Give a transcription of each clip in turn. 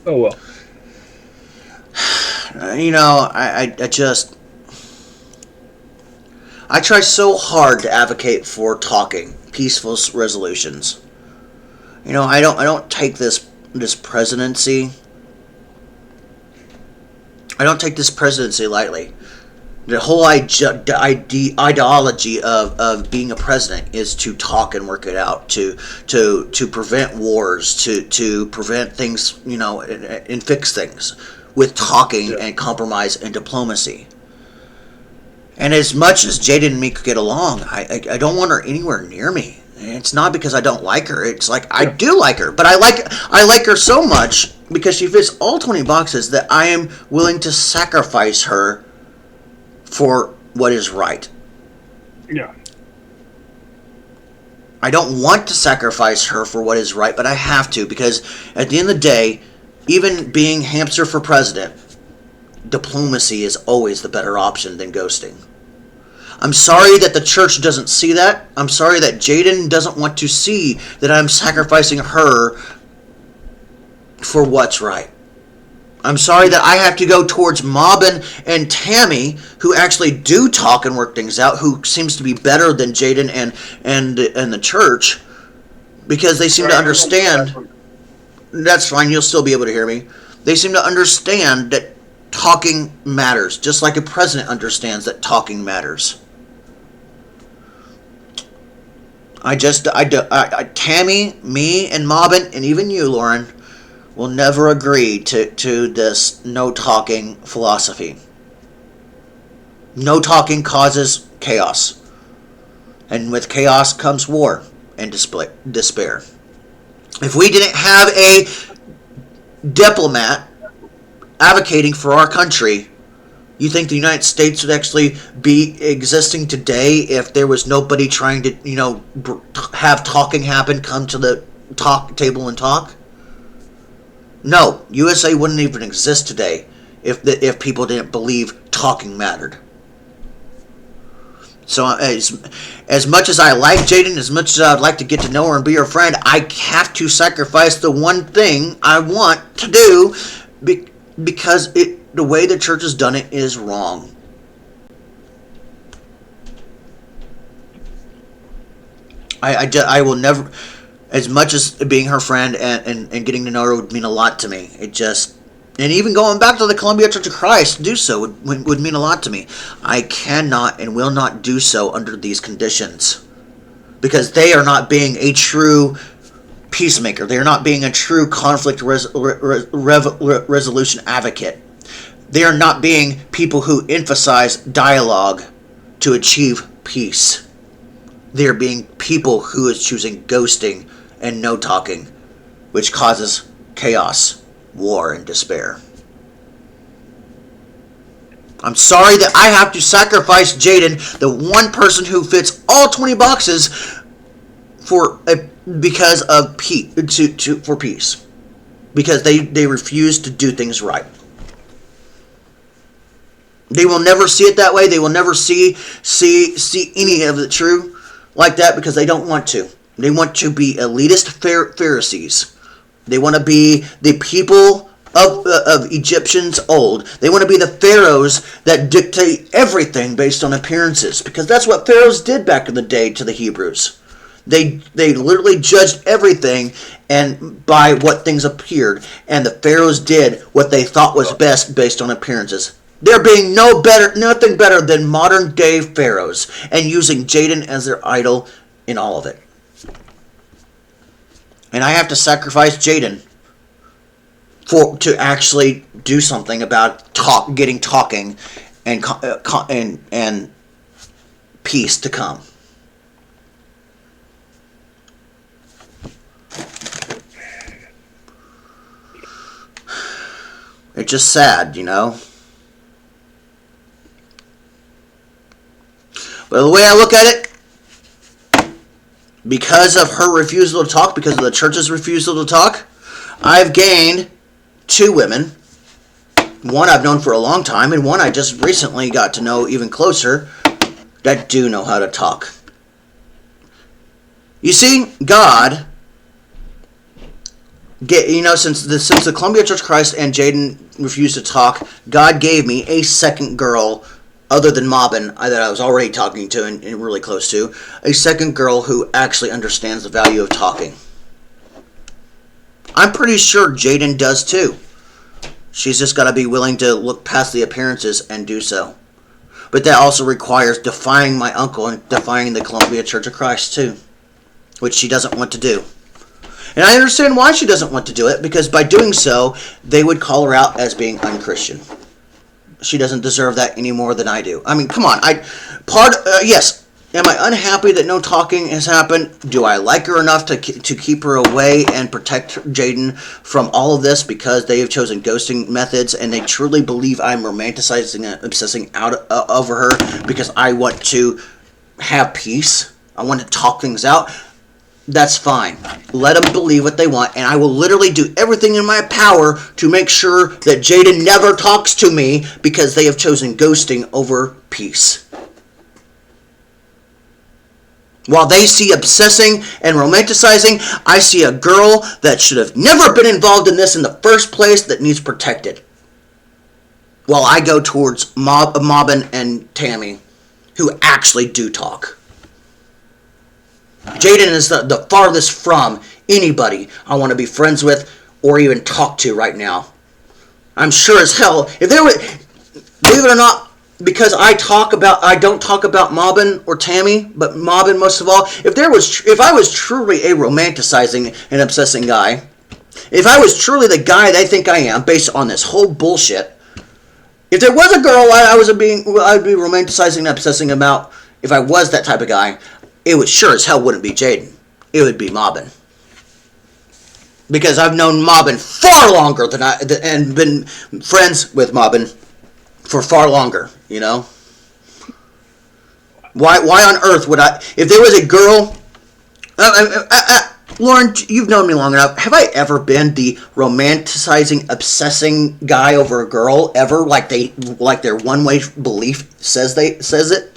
Oh well. I try so hard to advocate for talking, peaceful resolutions. I don't take this presidency. I don't take this presidency lightly. The whole ideology of being a president is to talk and work it out, to prevent wars, to prevent things, and fix things with talking Yeah. and compromise and diplomacy. And as much as Jaden and me could get along, I don't want her anywhere near me. It's not because I don't like her. It's like I Yeah. do like her, but I like her so much because she fits all 20 boxes that I am willing to sacrifice her for what is right. Yeah. I don't want to sacrifice her for what is right, but I have to because at the end of the day, even being hamster for president, diplomacy is always the better option than ghosting. I'm sorry that the church doesn't see that. I'm sorry that Jaden doesn't want to see that I'm sacrificing her for what's right. I'm sorry that I have to go towards Mob and Tammy, who actually do talk and work things out, who seems to be better than Jaden and the church, because they seem to understand. That's fine, you'll still be able to hear me. They seem to understand that talking matters, just like a president understands that talking matters. Tammy, me, and Mobbin, and even you, Lauren, will never agree to this no talking philosophy. No talking causes chaos. And with chaos comes war and despair. If we didn't have a diplomat advocating for our country, you think the United States would actually be existing today if there was nobody trying to, have talking happen, come to the talk table and talk? No, USA wouldn't even exist today if people didn't believe talking mattered. So as much as I like Jaden, as much as I'd like to get to know her and be her friend, I have to sacrifice the one thing I want to do because the way the church has done it is wrong. I will never, as much as being her friend and getting to know her would mean a lot to me. And even going back to the Columbia Church of Christ to do so would mean a lot to me. I cannot and will not do so under these conditions. Because they are not being a true peacemaker. They are not being a true conflict resolution advocate. They are not being people who emphasize dialogue to achieve peace. They are being people who is choosing ghosting and no talking, which causes chaos, war, and despair. I'm sorry that I have to sacrifice Jaden, the one person who fits all 20 boxes, because of peace, for peace, because they refuse to do things right. They will never see it that way. They will never see any of it true like that because they don't want to. They want to be elitist Pharisees. They want to be the people of Egyptians old. They want to be the pharaohs that dictate everything based on appearances, because that's what pharaohs did back in the day to the Hebrews. They literally judged everything and by what things appeared, and the pharaohs did what they thought was best based on appearances. There being nothing better than modern day pharaohs, and using Jaden as their idol in all of it. And I have to sacrifice Jaden to actually do something about getting talking and peace to come. It's just sad, But the way I look at it, because of her refusal to talk, because of the church's refusal to talk, I've gained 2 women. One I've known for a long time, and one I just recently got to know even closer, that do know how to talk. You see, God Since the Columbia Church of Christ and Jaden refused to talk, God gave me a second girl, other than Mobbin, that I was already talking to and really close to, a second girl who actually understands the value of talking. I'm pretty sure Jaden does too. She's just got to be willing to look past the appearances and do so. But that also requires defying my uncle and defying the Columbia Church of Christ too, which she doesn't want to do. And I understand why she doesn't want to do it, because by doing so, they would call her out as being unchristian. She doesn't deserve that any more than I do. I mean, come on. Yes. Am I unhappy that no talking has happened? Do I like her enough to keep her away and protect Jaden from all of this because they have chosen ghosting methods and they truly believe I'm romanticizing and obsessing out over her because I want to have peace? I want to talk things out. That's fine. Let them believe what they want, and I will literally do everything in my power to make sure that Jaden never talks to me because they have chosen ghosting over peace. While they see obsessing and romanticizing, I see a girl that should have never been involved in this in the first place that needs protected. While I go towards Mobbin and Tammy, who actually do talk. Jaden is the farthest from anybody I want to be friends with or even talk to right now. I'm sure as hell, if there were, believe it or not, because I don't talk about Mobbin or Tammy, but Mobbin most of all, if I was truly a romanticizing and obsessing guy, if I was truly the guy they think I am based on this whole bullshit, if there was a girl I'd be romanticizing and obsessing about, if I was that type of guy, it would sure as hell wouldn't be Jaden. It would be Mobbin. Because I've known Mobbin far longer and been friends with Mobbin for far longer, you know? Why on earth would I... If there was a girl... Lauren, you've known me long enough. Have I ever been the romanticizing, obsessing guy over a girl ever? Like their one-way belief says it?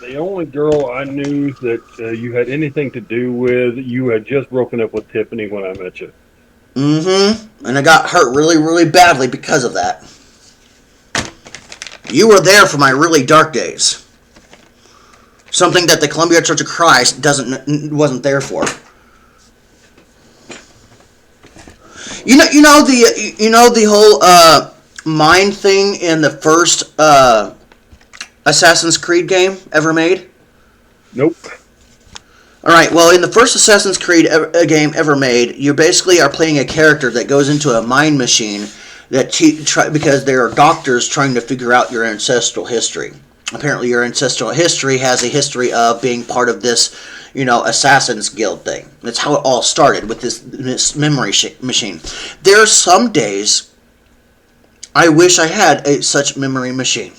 The only girl I knew that you had anything to do with, you had just broken up with Tiffany when I met you. Mm-hmm. And I got hurt really, really badly because of that. You were there for my really dark days. Something that the Columbia Church of Christ wasn't there for. You know the whole mind thing in the first Assassin's Creed game ever made? Nope. Alright, well, in the first Assassin's Creed game ever made, you basically are playing a character that goes into a mind machine because there are doctors trying to figure out your ancestral history. Apparently your ancestral history has a history of being part of this, Assassin's Guild thing. That's how it all started, with this memory machine. There are some days I wish I had such memory machine.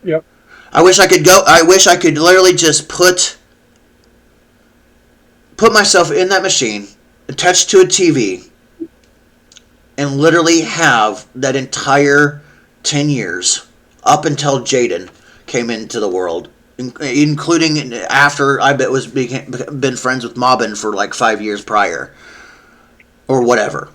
Yep. I wish I could literally just put myself in that machine, attached to a TV, and literally have that entire 10 years up until Jaden came into the world, including after I been friends with Mobbin for like 5 years prior, or whatever.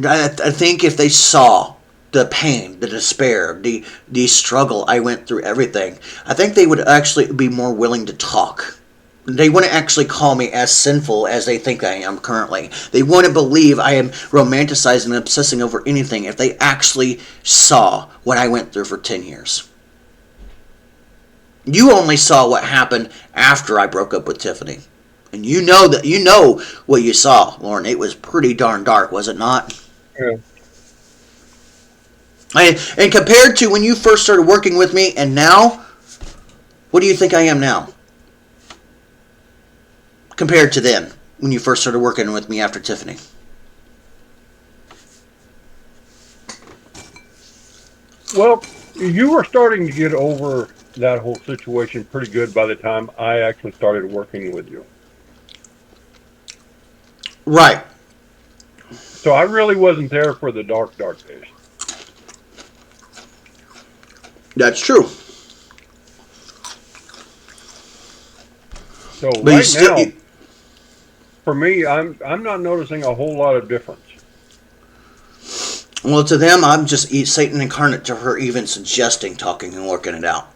I think if they saw the pain, the despair, the struggle I went through, everything, I think they would actually be more willing to talk. They wouldn't actually call me as sinful as they think I am currently. They wouldn't believe I am romanticizing and obsessing over anything if they actually saw what I went through for 10 years. You only saw what happened after I broke up with Tiffany. And you know what you saw, Lauren. It was pretty darn dark, was it not? Yeah. And compared to when you first started working with me and now, what do you think I am now? Compared to then, when you first started working with me after Tiffany. Well, you were starting to get over that whole situation pretty good by the time I actually started working with you. Right. So I really wasn't there for the dark days. That's true. So but right now, for me, I'm not noticing a whole lot of difference. Well, to them, I'm just Satan incarnate to her even suggesting talking and working it out.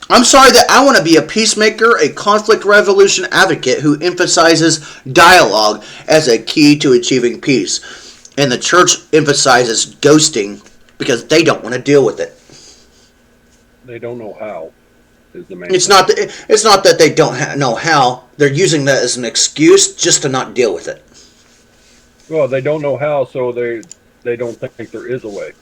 I'm sorry that I want to be a peacemaker, a conflict resolution advocate who emphasizes dialogue as a key to achieving peace. And the church emphasizes ghosting because they don't want to deal with it. They don't know how is the main It's thing. not it's not that they don't know how. They're using that as an excuse just to not deal with it. Well, they don't know how, so they don't think there is a way.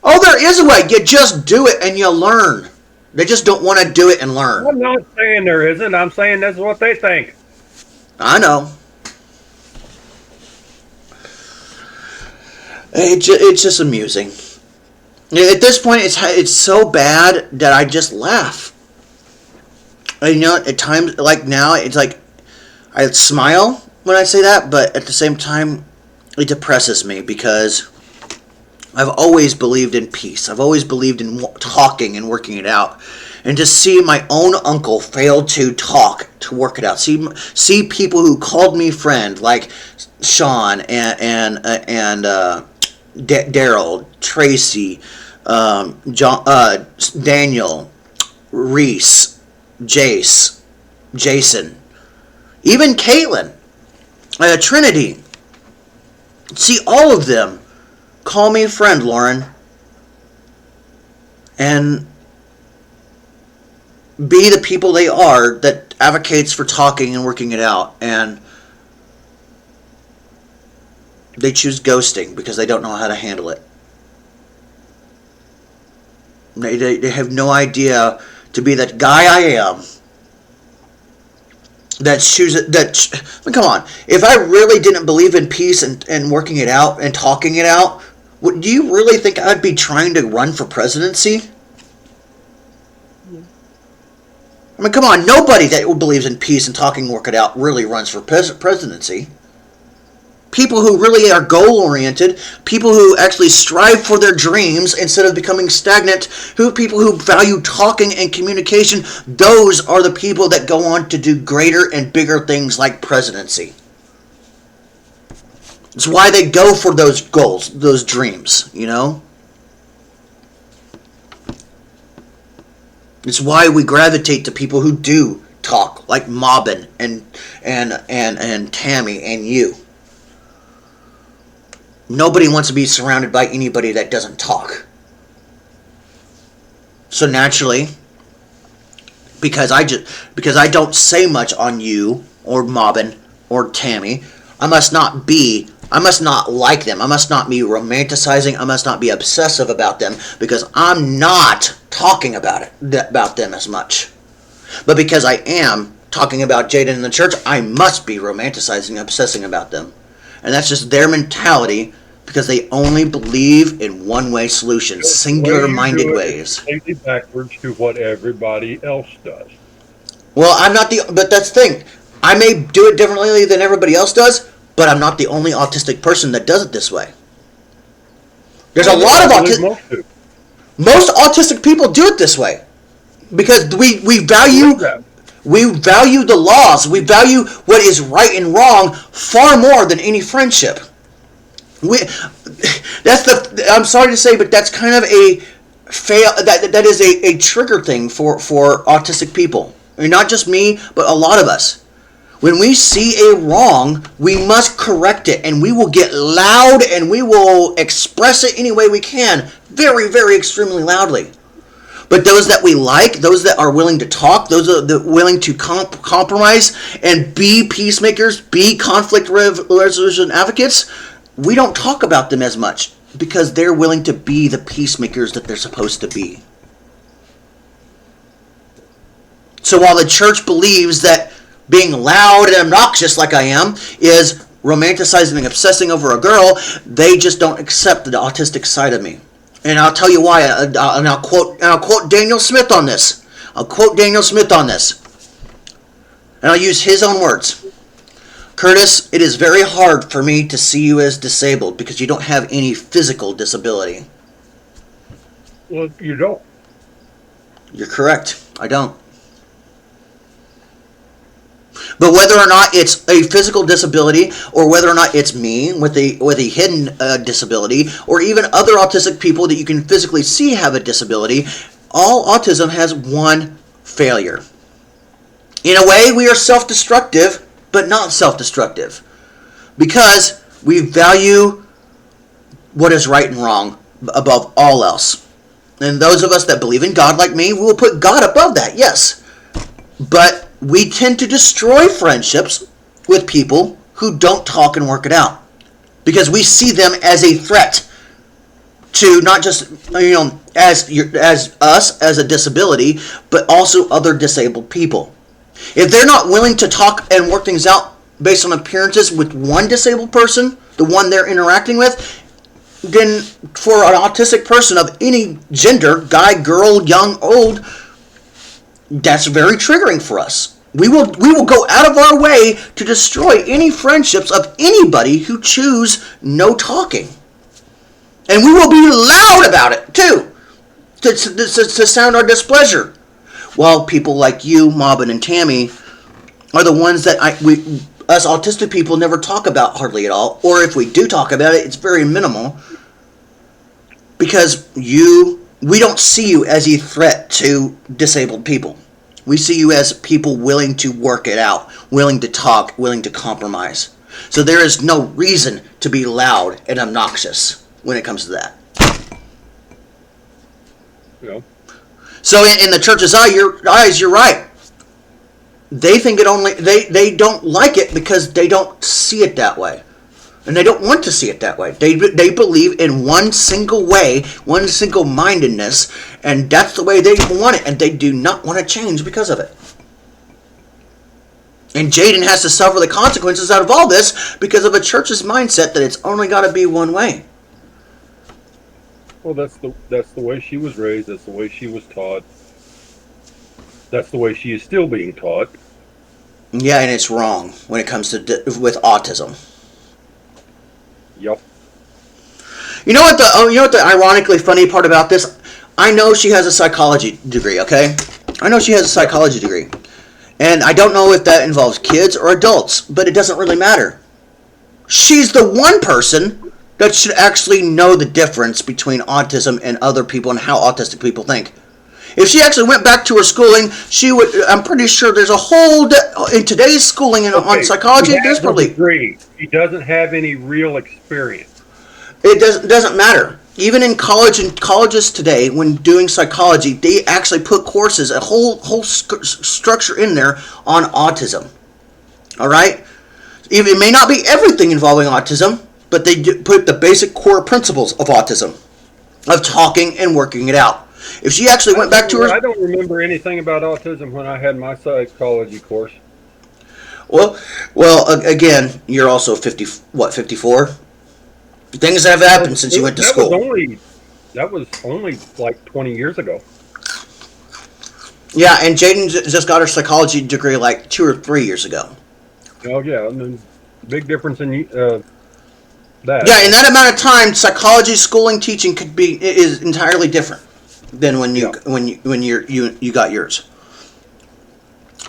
Oh, there is a way. You just do it and you learn. They just don't want to do it and learn. I'm not saying there isn't. I'm saying that's what they think. I know. It's just amusing. At this point, it's so bad that I just laugh. And, at times like now, it's like I smile when I say that, but at the same time, it depresses me because I've always believed in peace. I've always believed in talking and working it out. And to see my own uncle fail to talk, to work it out. See people who called me friend, like Sean and Daryl, Tracy, John, Daniel, Reese, Jace, Jason, even Caitlin, Trinity. See all of them call me friend, Lauren, and be the people they are that advocates for talking and working it out. And they choose ghosting because they don't know how to handle it. They have no idea to be that guy I am that chooses that. I mean, come on, if I really didn't believe in peace and working it out and talking it out, do you really think I'd be trying to run for presidency? I mean, come on, nobody that believes in peace and talking work it out really runs for presidency. People who really are goal-oriented, people who actually strive for their dreams instead of becoming stagnant, people who value talking and communication, those are the people that go on to do greater and bigger things like presidency. It's why they go for those goals, those dreams, It's why we gravitate to people who do talk, like Mobbin and Tammy and you. Nobody wants to be surrounded by anybody that doesn't talk. So naturally, because I don't say much on you or Mobbin or Tammy, I must not like them. I must not be romanticizing. I must not be obsessive about them because I'm not talking about them as much. But because I am talking about Jaden in the church, I must be romanticizing, obsessing about them. And that's just their mentality because they only believe in one-way solutions, The way you singular-minded do it is ways. completely backwards to what everybody else does. Well, but that's the thing. I may do it differently than everybody else does, but I'm not the only autistic person that does it this way. There's a lot of most autistic people do it this way because we value the laws. We value what is right and wrong far more than any friendship. I'm sorry to say, but that's kind of a fail. That is a trigger thing for autistic people. I mean, not just me, but a lot of us. When we see a wrong, we must correct it, and we will get loud, and we will express it any way we can, very, very extremely loudly. But those that we like, those that are willing to talk, those that are willing to compromise and be peacemakers, be conflict resolution advocates, we don't talk about them as much because they're willing to be the peacemakers that they're supposed to be. So while the church believes that being loud and obnoxious like I am is romanticizing and obsessing over a girl, they just don't accept the autistic side of me. And I'll tell you why. And I'll quote Daniel Smith on this. And I'll use his own words. Curtis, it is very hard for me to see you as disabled because you don't have any physical disability. Well, you don't. You're correct. I don't. But whether or not it's a physical disability, or whether or not it's me with a hidden disability, or even other autistic people that you can physically see have a disability, all autism has one failure. In a way, we are self-destructive, but not self-destructive, because we value what is right and wrong above all else. And those of us that believe in God, like me, we will put God above that, yes. But we tend to destroy friendships with people who don't talk and work it out, because we see them as a threat to not just, as us as a disability, but also other disabled people. If they're not willing to talk and work things out based on appearances with one disabled person, the one they're interacting with, then for an autistic person of any gender, guy, girl, young, old, that's very triggering for us. We will go out of our way to destroy any friendships of anybody who choose no talking. And we will be loud about it, too, to sound our displeasure. While people like you, Mobbin, and Tammy are the ones that us autistic people never talk about hardly at all. Or if we do talk about it, it's very minimal. Because we don't see you as a threat to disabled people. We see you as people willing to work it out, willing to talk, willing to compromise. So there is no reason to be loud and obnoxious when it comes to that. Yeah. So in the church's eyes, you're right. They think they don't like it because they don't see it that way. And they don't want to see it that way. They believe in one single way, one single mindedness, and that's the way they want it, and they do not want to change because of it. And Jaden has to suffer the consequences out of all this because of a church's mindset that it's only got to be one way. Well, that's the way she was raised. That's the way she was taught. That's the way she is still being taught. Yeah, and it's wrong when it comes to with autism. Yep. You know what the ironically funny part about this? I know she has a psychology degree, okay? I know she has a psychology degree. And I don't know if that involves kids or adults, but it doesn't really matter. She's the one person that should actually know the difference between autism and other people and how autistic people think. If she actually went back to her schooling, she would. I'm pretty sure there's a whole in today's schooling on psychology. There's probably degree. She doesn't have any real experience. It doesn't matter. Even in college and colleges today, when doing psychology, they actually put courses, a whole structure in there on autism. All right, it may not be everything involving autism, but they do put the basic core principles of autism, of talking and working it out. If she actually went back to her... I don't remember anything about autism when I had my psychology course. Well, again, you're also 54? Things have happened since you went to school. That was only like 20 years ago. Yeah, and Jaden just got her psychology degree like 2 or 3 years ago. Oh, yeah, and then big difference in that. Yeah, in that amount of time, psychology, schooling, teaching is entirely different than when you got yours.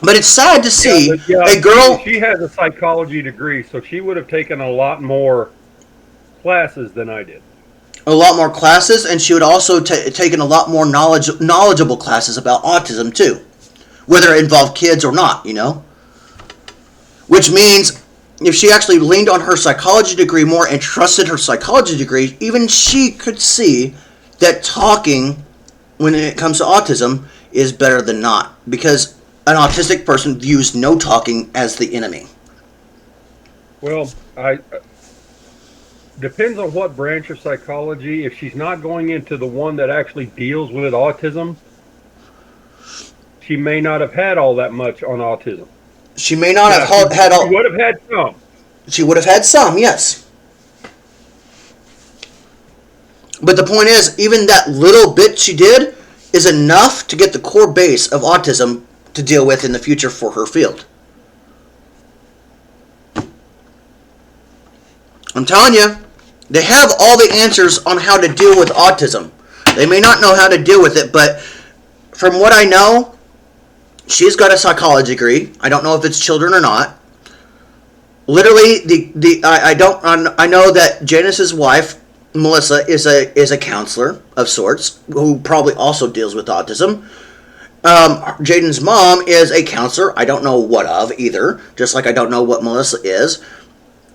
But it's sad to see a girl. She has a psychology degree, so she would have taken a lot more classes than I did. A lot more classes, and she would also taken a lot more knowledgeable classes about autism too, whether it involved kids or not. Which means if she actually leaned on her psychology degree more and trusted her psychology degree, even she could see that talking, when it comes to autism, is better than not, because an autistic person views no talking as the enemy. Well, depends on what branch of psychology. If she's not going into the one that actually deals with autism, she may not have had all that much on autism. She may not have had all... She would have had some. She would have had some, yes. But the point is, even that little bit she did is enough to get the core base of autism to deal with in the future for her field. I'm telling you, they have all the answers on how to deal with autism. They may not know how to deal with it, but from what I know, She's got a psychology degree. I don't know if it's children or not. Literally, I know that Janice's wife, Melissa, is a counselor of sorts who probably also deals with autism. Jaden's mom is a counselor. I don't know what of either. Just like I don't know what Melissa is.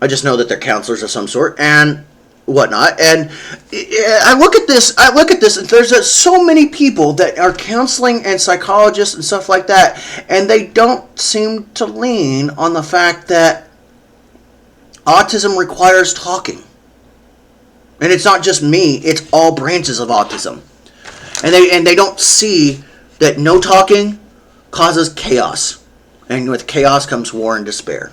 I just know that they're counselors of some sort and whatnot. And I look at this. And there's so many people that are counseling and psychologists and stuff like that, and they don't seem to lean on the fact that autism requires talking. And it's not just me, it's all branches of autism. And they don't see that no talking causes chaos. And with chaos comes war and despair.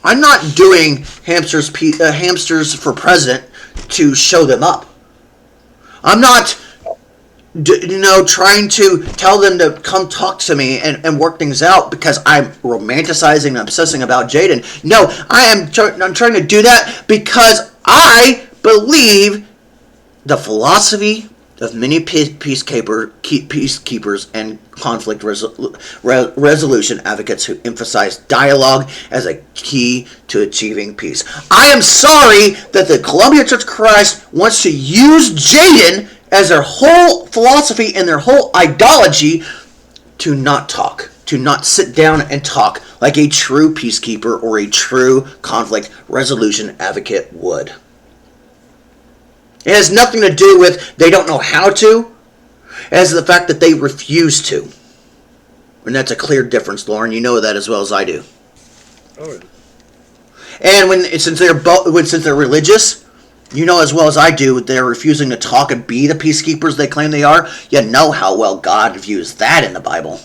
I'm not doing hamsters for president to show them up. I'm not trying to tell them to come talk to me and work things out because I'm romanticizing and obsessing about Jaden. No, I'm trying to do that because I believe the philosophy of many peacekeepers and conflict resolution advocates who emphasize dialogue as a key to achieving peace. I am sorry that the Columbia Church of Christ wants to use Jaden as their whole philosophy and their whole ideology to not talk, to not sit down and talk like a true peacekeeper or a true conflict resolution advocate would. It has nothing to do with they don't know how to. It has the fact that they refuse to. And that's a clear difference, Lauren. You know that as well as I do. Oh, And since they're religious, you know as well as I do, they're refusing to talk and be the peacekeepers they claim they are. You know how well God views that in the Bible.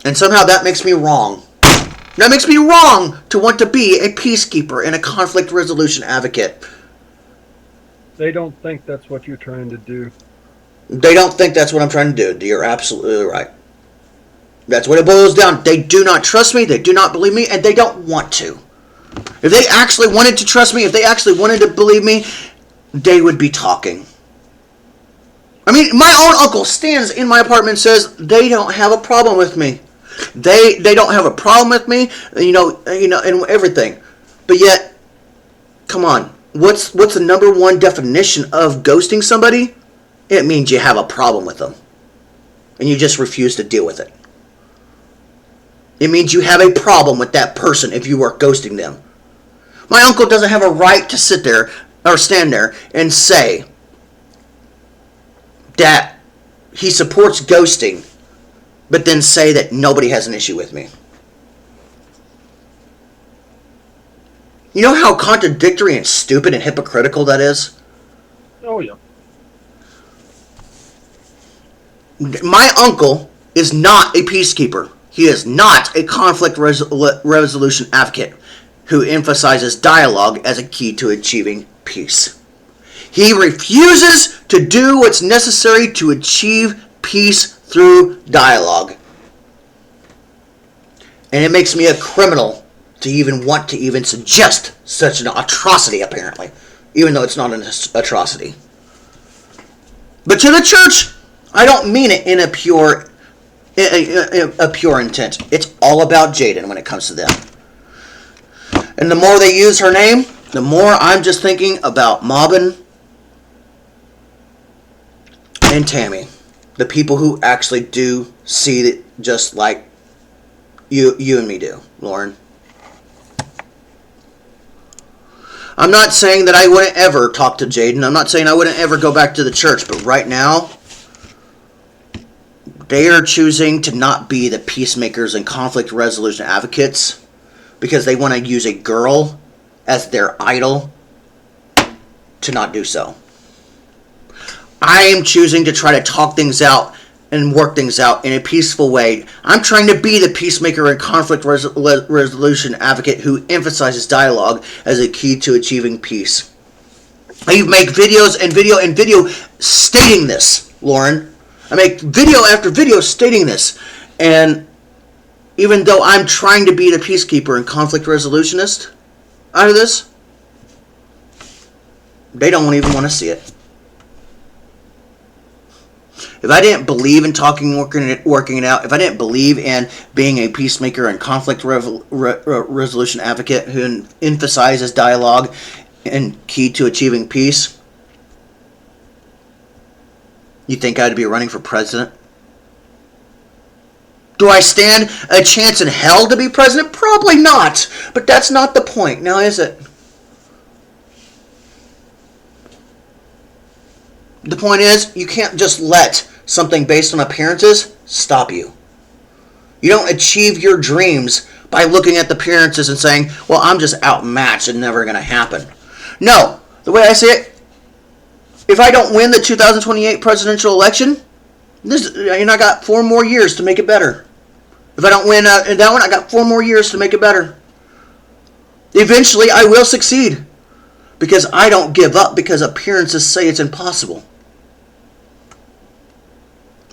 And somehow that makes me wrong. That makes me wrong to want to be a peacekeeper and a conflict resolution advocate. they don't think that's what you're trying to do. They don't think that's what I'm trying to do. You're absolutely right. That's what it boils down. They do not trust me, they do not believe me, and they don't want to. If they actually wanted to trust me, if they actually wanted to believe me, they would be talking. I mean, my own uncle stands in my apartment and says they don't have a problem with me. They don't have a problem with me, and everything. But yet, come on, what's the number one definition of ghosting somebody? It means you have a problem with them, and you just refuse to deal with it. It means you have a problem with that person if you are ghosting them. My uncle doesn't have a right to sit there or stand there and say that he supports ghosting, but then say that nobody has an issue with me. You know how contradictory and stupid and hypocritical that is? Oh, yeah. My uncle is not a peacekeeper. He is not a conflict resolution advocate who emphasizes dialogue as a key to achieving peace. He refuses to do what's necessary to achieve peace through dialogue. And it makes me a criminal to even want to even suggest such an atrocity, apparently, even though it's not an atrocity. But to the church, I don't mean it in a pure intent. It's all about Jaden when it comes to them. And the more they use her name, the more I'm just thinking about Mobbin and Tammy. The people who actually do see it just like you and me do, Lauren. I'm not saying that I wouldn't ever talk to Jaden. I'm not saying I wouldn't ever go back to the church. But right now, they are choosing to not be the peacemakers and conflict resolution advocates because they want to use a girl as their idol to not do so. I am choosing to try to talk things out and work things out in a peaceful way. I'm trying to be the peacemaker and conflict resolution advocate who emphasizes dialogue as a key to achieving peace. I make videos and video stating this, Lauren. I make video after video stating this. And even though I'm trying to be the peacekeeper and conflict resolutionist out of this, they don't even want to see it. If I didn't believe in talking, working it out, if I didn't believe in being a peacemaker and conflict resolution advocate who emphasizes dialogue and key to achieving peace, you think I'd be running for president? Do I stand a chance in hell to be president? Probably not. But that's not the point, now is it? The point is, you can't just let something based on appearances stop you. You don't achieve your dreams by looking at the appearances and saying, well, I'm just outmatched and never going to happen. No. The way I see it, if I don't win the 2028 presidential election, I got 4 more years to make it better. If I don't win that one, I got 4 more years to make it better. Eventually, I will succeed. Because I don't give up because appearances say it's impossible.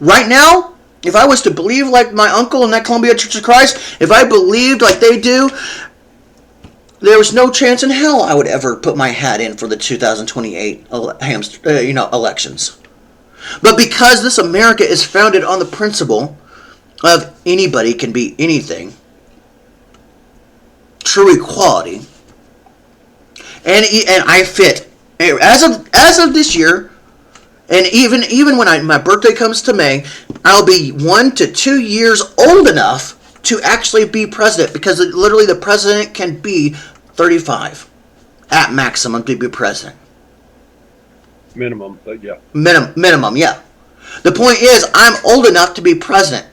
Right now, if I was to believe like my uncle in that Columbia Church of Christ, if I believed like they do, there was no chance in hell I would ever put my hat in for the 2028 elections. But because this America is founded on the principle of anybody can be anything, true equality, and I fit as of this year, and even when my birthday comes to May, I'll be 1 to 2 years old enough to actually be president, because literally the president can be 35 at maximum to be president. Minimum, but yeah. Minimum, yeah. The point is, I'm old enough to be president.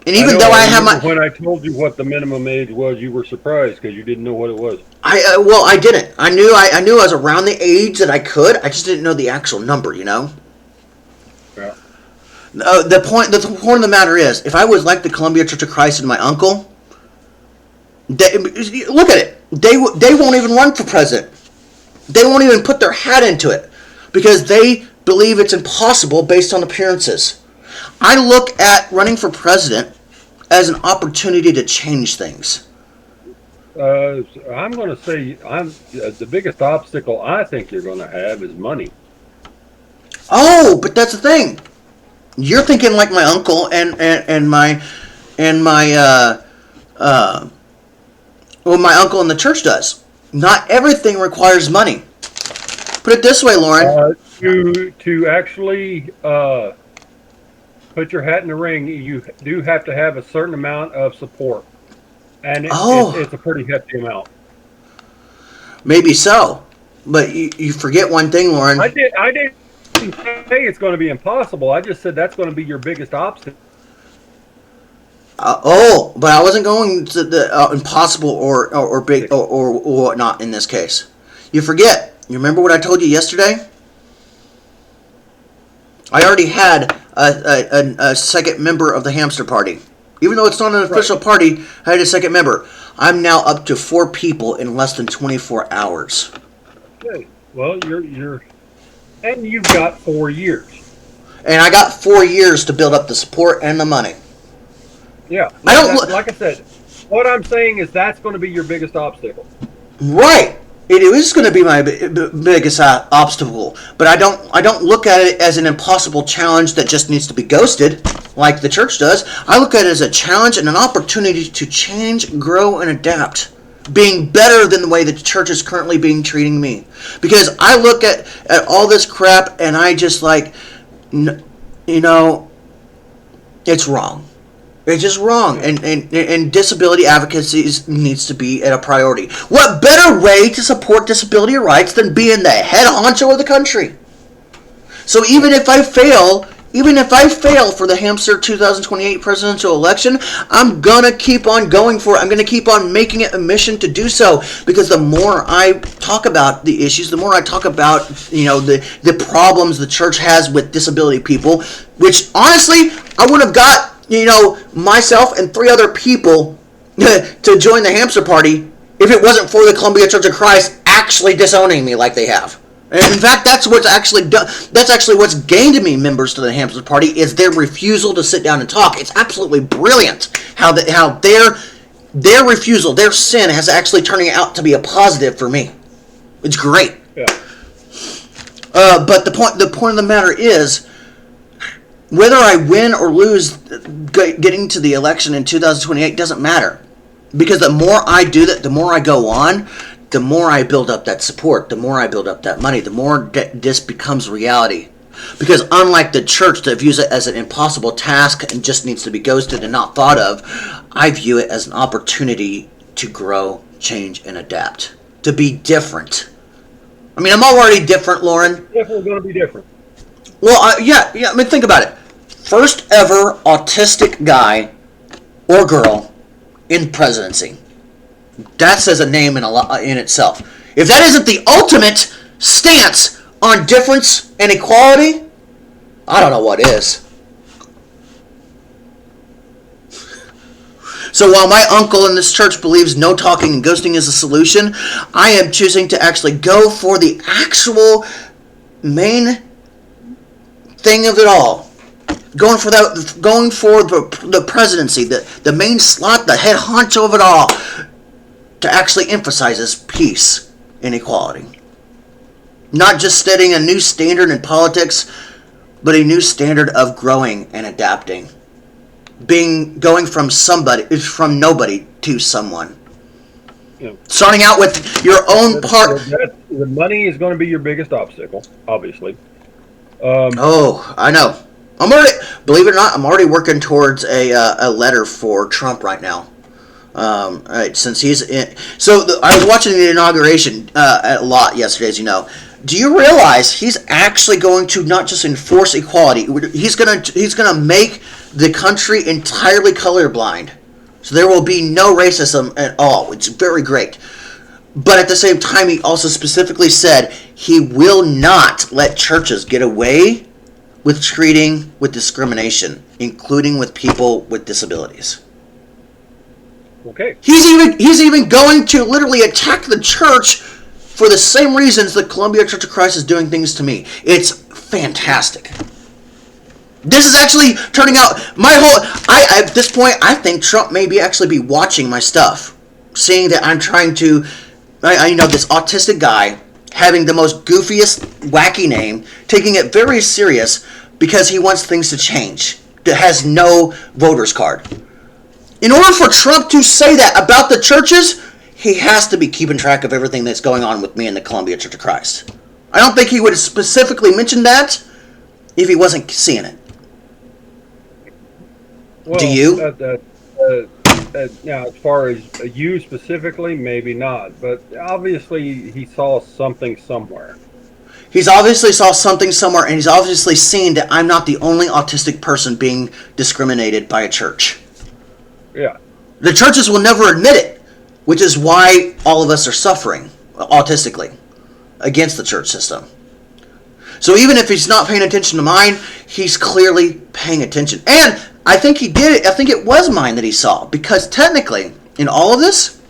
And even though I have my... When I told you what the minimum age was, you were surprised because you didn't know what it was. I didn't. I knew I was around the age that I could. I just didn't know the actual number, Yeah. The point of the matter is, if I was like the Columbia Church of Christ and my uncle, look at it. They won't even run for president. They won't even put their hat into it because they believe it's impossible based on appearances. I look at running for president as an opportunity to change things. I'm going to say the biggest obstacle I think you're going to have is money. Oh, but that's the thing. You're thinking like my uncle and my my uncle in the church does. Not everything requires money. Put it this way, Lauren. To actually put your hat in the ring, you do have to have a certain amount of support, and it's a pretty hefty amount. Maybe so, but you forget one thing, Lauren. I didn't say it's going to be impossible. I just said that's going to be your biggest obstacle. But I wasn't going to the impossible or big or whatnot in this case. You forget. You remember what I told you yesterday? I already had a second member of the Hamster Party. Even though it's not an official party, I had a second member. I'm now up to 4 people in less than 24 hours. Okay. Well, and you've got 4 years. And I got 4 years to build up the support and the money. Yeah. Like I said, what I'm saying is that's going to be your biggest obstacle. Right. It is going to be my biggest obstacle, but I don't look at it as an impossible challenge that just needs to be ghosted, like the church does. I look at it as a challenge and an opportunity to change, grow, and adapt, being better than the way the church is currently treating me. Because I look at all this crap and I just it's wrong. It's just wrong, and disability advocacy needs to be a priority. What better way to support disability rights than being the head honcho of the country? So even if I fail for the Hamster 2028 presidential election, I'm gonna keep on going for it. I'm gonna keep on making it a mission to do so, because the more I talk about the issues, the more I talk about the problems the church has with disability people, which honestly I would have got myself and 3 other people to join the Hamster Party if it wasn't for the Columbia Church of Christ actually disowning me like they have. And in fact, that's what's actually done. That's actually what's gained me members to the Hamster Party, is their refusal to sit down and talk. It's absolutely brilliant how their refusal, their sin, has actually turning out to be a positive for me. It's great. Yeah. But the point of the matter is, whether I win or lose getting to the election in 2028 doesn't matter. Because the more I do that, the more I go on, the more I build up that support, the more I build up that money, the more this becomes reality. Because unlike the church that views it as an impossible task and just needs to be ghosted and not thought of, I view it as an opportunity to grow, change, and adapt. To be different. I mean, I'm already different, Lauren. Definitely going to be different. Well, yeah. I mean, think about it. First ever autistic guy or girl in presidency. That says a name in itself. If that isn't the ultimate stance on difference and equality, I don't know what is. So while my uncle in this church believes no talking and ghosting is a solution, I am choosing to actually go for the actual main thing of it all. Going for the presidency, the main slot, the head honcho of it all, to actually emphasize this peace and equality. Not just setting a new standard in politics, but a new standard of growing and adapting. Going from nobody to someone. You know, Starting out with your own part. The money is going to be your biggest obstacle, obviously. I know. Believe it or not, I'm already working towards a letter for Trump right now. Right, since he's in. I was watching the inauguration a lot yesterday, as you know. Do you realize he's actually going to not just enforce equality? He's gonna make the country entirely colorblind, so there will be no racism at all. It's very great. But at the same time, he also specifically said he will not let churches get away with treating with discrimination, including with people with disabilities. Okay. He's even going to literally attack the church for the same reasons the Columbia Church of Christ is doing things to me. It's fantastic. This is actually turning out at this point, I think Trump may actually be watching my stuff, seeing that I'm trying to, this autistic guy having the most goofiest, wacky name, taking it very serious because he wants things to change. That has no voter's card. In order for Trump to say that about the churches, he has to be keeping track of everything that's going on with me in the Columbia Church of Christ. I don't think he would have specifically mentioned that if he wasn't seeing it. Well, do you? Now, as far as you specifically, maybe not. But obviously, he saw something somewhere. He's obviously saw something somewhere, and he's obviously seen that I'm not the only autistic person being discriminated by a church. Yeah. The churches will never admit it, which is why all of us are suffering autistically against the church system. So even if he's not paying attention to mine, he's clearly paying attention. And I think he did it. I think it was mine that he saw. Because technically, in all of this,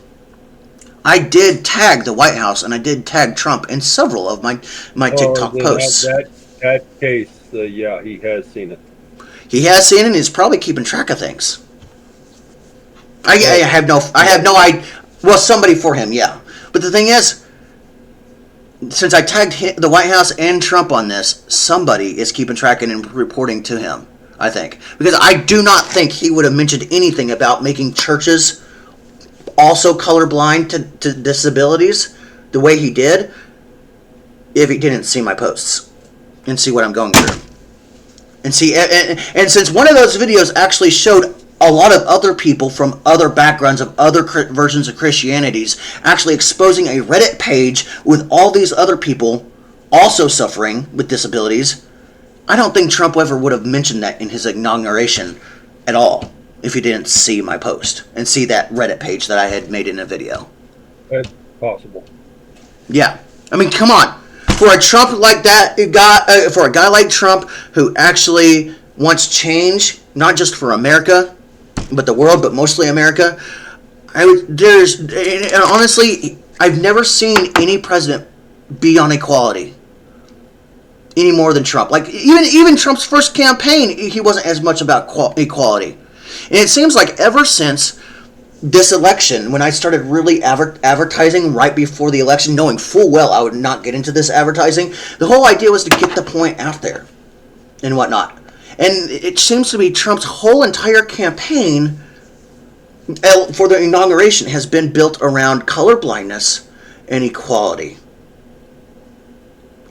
I did tag the White House and I did tag Trump in several of my TikTok posts. That case, yeah, he has seen it. He has seen it and he's probably keeping track of things. I have no idea. Well, somebody for him, yeah. But the thing is, since I tagged the White House and Trump on this, somebody is keeping track and reporting to him, I think. Because I do not think he would have mentioned anything about making churches also colorblind to disabilities the way he did if he didn't see my posts and see what I'm going through. And see, and since one of those videos actually showed a lot of other people from other backgrounds of other versions of Christianities actually exposing a Reddit page with all these other people also suffering with disabilities, I don't think Trump ever would have mentioned that in his inauguration at all if he didn't see my post and see that Reddit page that I had made in a video. That's possible. Yeah. I mean, come on. For a Trump like that, for a guy like Trump who actually wants change, not just for America, but the world, but mostly America, honestly, I've never seen any president be on equality any more than Trump. Like, even Trump's first campaign, he wasn't as much about equality. And it seems like ever since this election, when I started really advertising right before the election, knowing full well I would not get into this advertising, the whole idea was to get the point out there and whatnot. And it seems to be Trump's whole entire campaign for the inauguration has been built around colorblindness and equality.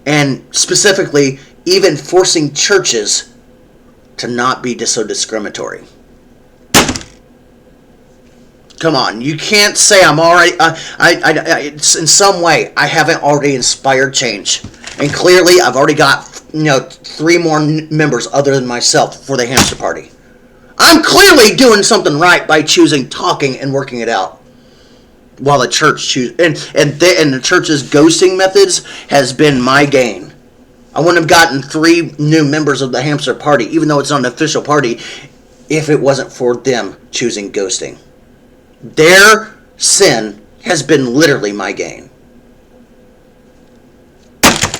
And specifically, even forcing churches to not be so discriminatory. Come on, you can't say I'm already. In some way, I haven't already inspired change, and clearly, I've already got 3 more members other than myself for the hamster party. I'm clearly doing something right by choosing talking and working it out, while the church and the church's ghosting methods has been my gain. I wouldn't have gotten 3 new members of the hamster party, even though it's not an official party, if it wasn't for them choosing ghosting. Their sin has been literally my gain.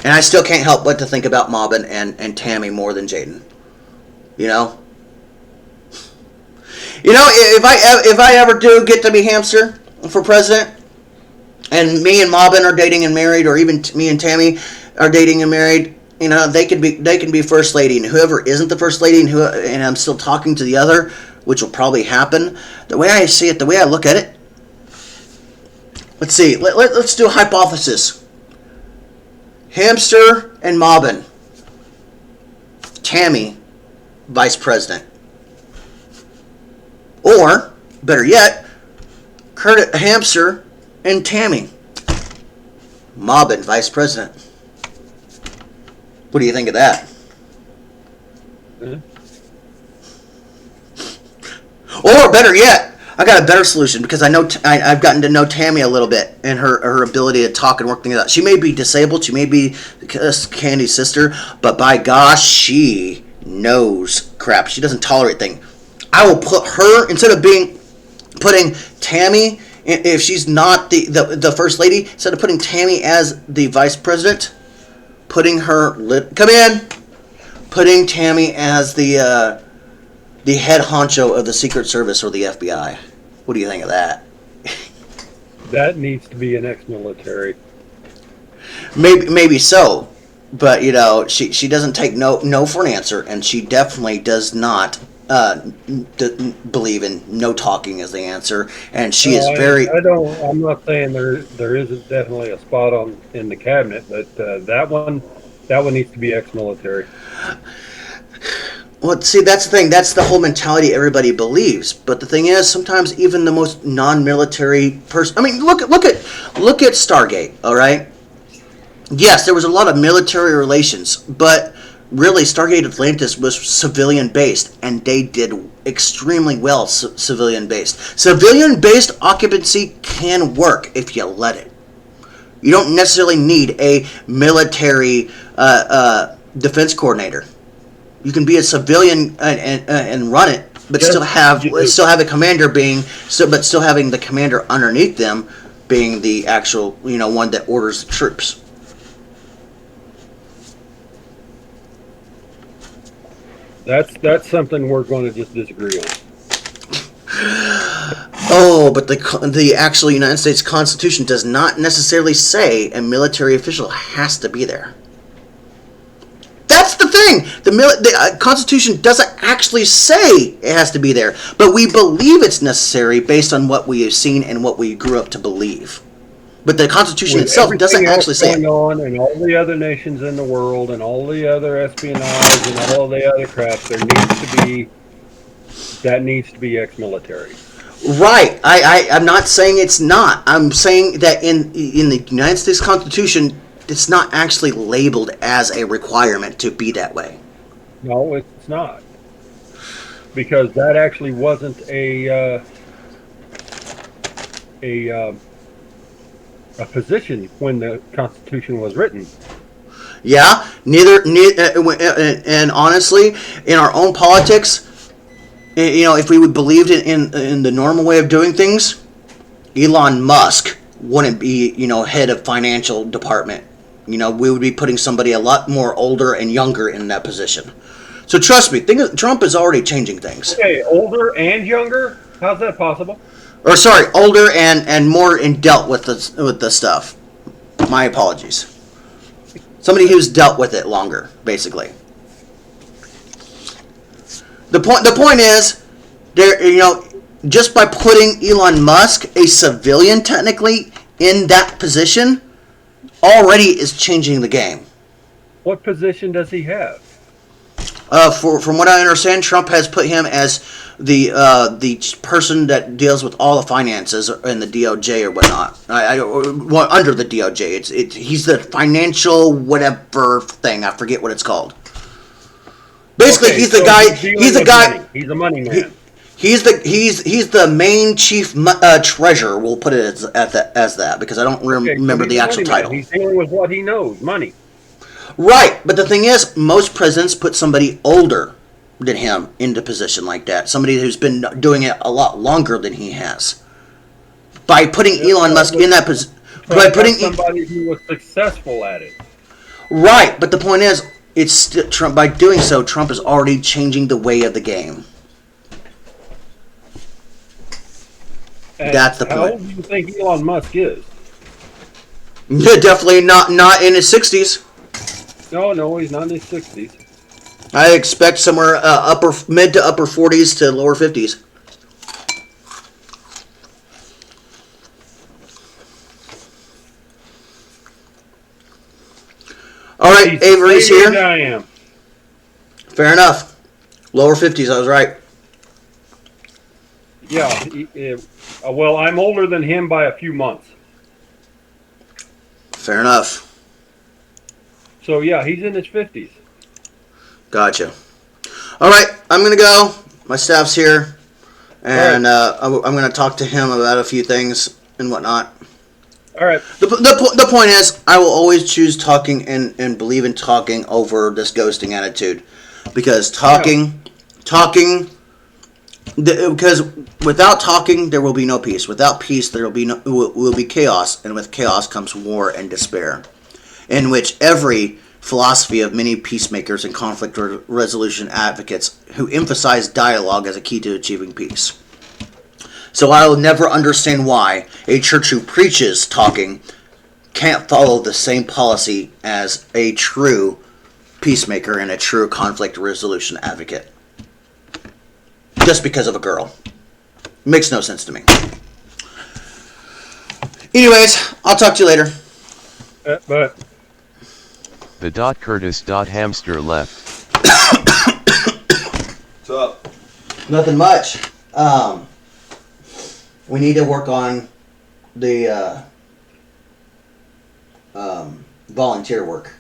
And I still can't help but to think about Mobbin and Tammy more than Jaden. You know? If I ever do get to be hamster for president, and me and Mobbin are dating and married, or even me and Tammy are dating and married, they can be first lady, and whoever isn't the first lady, and I'm still talking to the other, which will probably happen. The way I see it, the way I look at it, let's see. Let's do a hypothesis. Hamster and Mobbin. Tammy, vice president. Or, better yet, Hamster and Tammy. Mobbin, vice president. What do you think of that? Mm-hmm. Or better yet, I got a better solution, because I know I've gotten to know Tammy a little bit and her ability to talk and work things out. She may be disabled, she may be Candy's sister, but by gosh, she knows crap. She doesn't tolerate things. I will put her, instead of putting Tammy, if she's not the first lady, instead of putting Tammy as the vice president, putting Tammy as the head honcho of the Secret Service or the FBI. What do you think of that? That needs to be an ex-military. Maybe so, but she doesn't take no for an answer, and she definitely does not believe in no talking as the answer, and she is very. I'm not saying there isn't definitely a spot in the cabinet, but that one needs to be ex-military. Well, see, that's the thing. That's the whole mentality everybody believes. But the thing is, sometimes even the most non-military person. I mean, look at Stargate. All right. Yes, there was a lot of military relations, but really, Stargate Atlantis was civilian-based, and they did extremely well civilian-based. Civilian-based occupancy can work if you let it. You don't necessarily need a military defense coordinator. You can be a civilian and run it, but still have a commander but still having the commander underneath them being the actual one that orders the troops. That's something we're going to just disagree on. Oh, but the actual United States Constitution does not necessarily say a military official has to be there. That's the thing. The Constitution doesn't actually say it has to be there, but we believe it's necessary based on what we have seen and what we grew up to believe. But the Constitution itself doesn't actually say it. On and all the other nations in the world and all the other espionage and all the other crap, that needs to be ex-military. Right. I'm not saying it's not. I'm saying that in the United States Constitution, it's not actually labeled as a requirement to be that way. No, it's not. Because that actually wasn't a position when the Constitution was written. Yeah, and honestly, in our own politics, if we would believed in the normal way of doing things, Elon Musk wouldn't be, head of financial department. We would be putting somebody a lot more older and younger in that position. So trust me, Trump is already changing things. Okay, older and younger? How's that possible? Or sorry, older and more in dealt with the stuff. My apologies. Somebody who's dealt with it longer, basically. The point is, there, just by putting Elon Musk, a civilian technically, in that position, already is changing the game. What position does he have? From what I understand, Trump has put him as the person that deals with all the finances in the DOJ or whatnot. Under the DOJ, he's the financial whatever thing. I forget what it's called. Basically, Okay, he's the so guy. he's He's the guy. money. He's a money He, man. he's the main chief treasurer. We'll put it as that because I don't Okay, so remember he's the a actual money man. title. He's dealing with what he knows, money. Right, but the thing is, most presidents put somebody older than him into position like that. Somebody who's been doing it a lot longer than he has. By putting Yeah, Elon Musk in that position, by Trump putting got somebody who was successful at it. right, but the point is, it's Trump. By doing so, Trump is already changing the way of the game. And That's the how point. old do you think Elon Musk is? Definitely not in his 60s. No, he's not in his 60s. I expect somewhere mid to upper 40s to lower 50s. All right, He's Avery's the same age here. I am. Fair enough. Lower 50s, I was right. Yeah. Well, I'm older than him by a few months. Fair enough. So yeah, he's in his 50s. Gotcha. All right, I'm going to go. My staff's here. And I'm going to talk to him about a few things and whatnot. All right. The point is, I will always choose talking and believe in talking over this ghosting attitude. Because because without talking, there will be no peace. Without peace, there will be chaos. And with chaos comes war and despair. In which every philosophy of many peacemakers and conflict resolution advocates who emphasize dialogue as a key to achieving peace. So I will never understand why a church who preaches talking can't follow the same policy as a true peacemaker and a true conflict resolution advocate. Just because of a girl. Makes no sense to me. Anyways, I'll talk to you later. But The Curtis hamster left. What's up? Nothing much. We need to work on the volunteer work.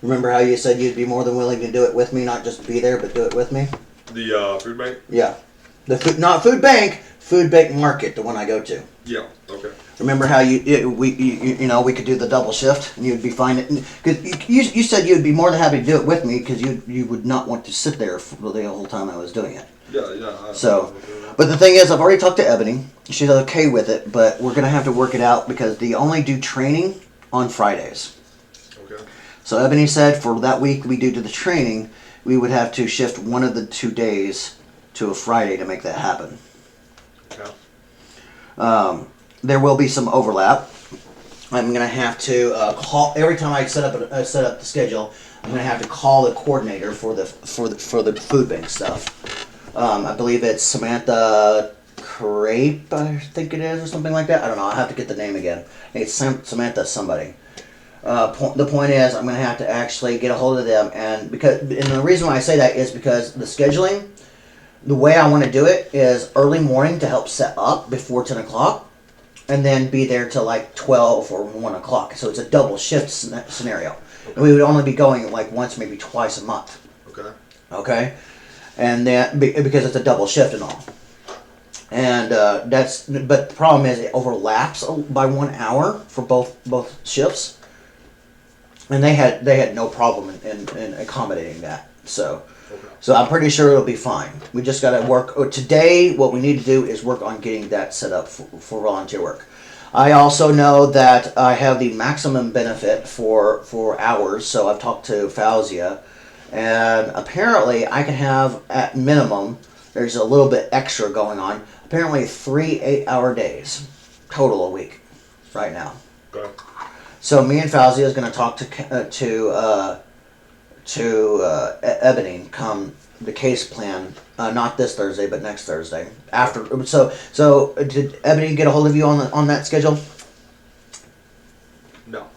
Remember how you said you'd be more than willing to do it with me, not just be there, but do it with me? The food bank? Yeah. Not food bank, food bank market, the one I go to. Yeah, okay. Remember how we could do the double shift and you'd be fine. Because you said you'd be more than happy to do it with me because you would not want to sit there for the whole time I was doing it. Yeah. But the thing is, I've already talked to Ebony. She's okay with it, but we're going to have to work it out because they only do training on Fridays. Okay. So Ebony said for that week we do to the training, we would have to shift one of the 2 days to a Friday to make that happen. Okay. There will be some overlap. I'm going to have to call every time I set up the schedule. I'm going to have to call the coordinator for the food bank stuff. I believe it's Samantha Crape, I think it is, or something like that. I don't know. I'll have to get the name again. I think it's Samantha somebody. The point is, I'm going to have to actually get a hold of them, and the reason why I say that is because the scheduling, the way I want to do it is early morning to help set up before 10 o'clock, and then be there till like 12 or 1 o'clock. So it's a double shift scenario. And we would only be going like once, maybe twice a month. Okay. Okay? And then, because it's a double shift and all. And but the problem is it overlaps by 1 hour for both shifts. And they had no problem in accommodating that. So I'm pretty sure it'll be fine. We just got to work. Today, what we need to do is work on getting that set up for volunteer work. I also know that I have the maximum benefit for hours, so I've talked to Fauzia. And apparently, I can have, at minimum, there's a little bit extra going on, apparently 3 8-hour days total a week right now. Okay. So me and Fauzia is going to talk to Ebony come the case plan, not this Thursday, but next Thursday. After, so did Ebony get a hold of you on that schedule? No.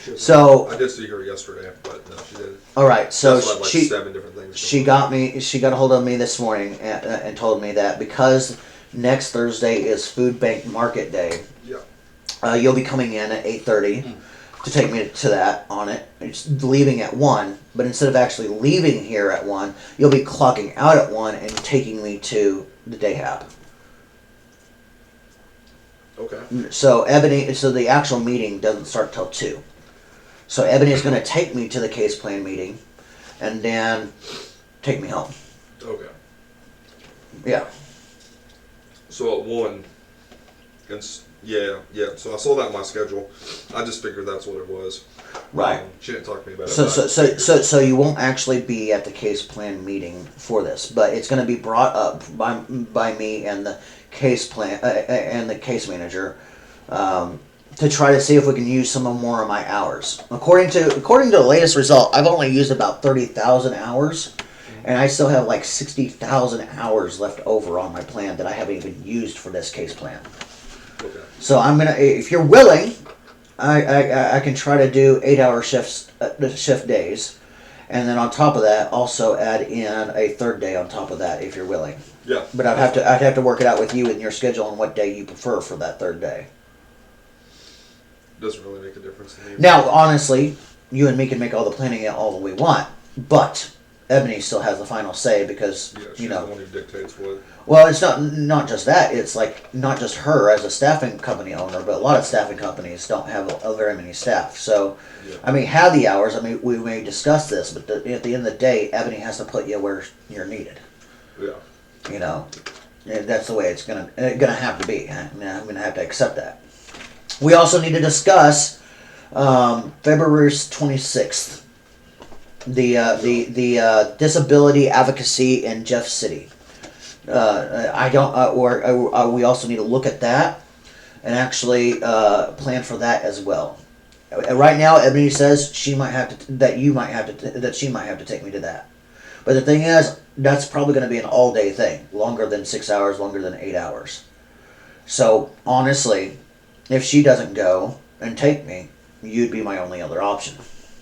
She hasn't. So I did see her yesterday, but no, she didn't. all right, so She also had like she 7 different things. she got me. She got a hold of me this morning and told me that because next Thursday is Food Bank Market Day, Yeah. you'll be coming in at 8:30 to take me to that on it. It's leaving at 1, but instead of actually leaving here at 1, you'll be clocking out at 1 and taking me to the day hab. Okay. So the actual meeting doesn't start till 2. So Ebony is going to take me to the case plan meeting, and then take me home. Okay. Yeah. So at 1, yeah. So I saw that in my schedule. I just figured that's what it was. Right. She didn't talk to me about So it. so you won't actually be at the case plan meeting for this, but it's going to be brought up by me and the case plan and the case manager. To try to see if we can use some more of my hours. According to the latest result, I've only used about 30,000 hours, and I still have like 60,000 hours left over on my plan that I haven't even used for this case plan. Okay. So I'm gonna, if you're willing, I can try to do 8-hour shift days, and then on top of that, also add in a third day on top of that if you're willing. Yeah. But I'd have to work it out with you and your schedule and what day you prefer for that third day. Doesn't really make a difference to me. Now, honestly, you and me can make all the planning all that we want, but Ebony still has the final say because, Yeah, she's you the know. one who dictates what. Well, it's not just that. It's like not just her as a staffing company owner, but a lot of staffing companies don't have very many staff. So, Yeah. I mean, have the hours. I mean, we may discuss this, but at the end of the day, Ebony has to put you where you're needed. Yeah. You know, and that's the way it's gonna have to be. I'm gonna have to accept that. We also need to discuss February 26th, the disability advocacy in Jeff City. I don't. We also need to look at that and actually plan for that as well. Right now, Ebony says she might have to. That she might have to take me to that. But the thing is, that's probably going to be an all-day thing, longer than 6 hours, longer than 8 hours. So honestly, if she doesn't go and take me, you'd be my only other option.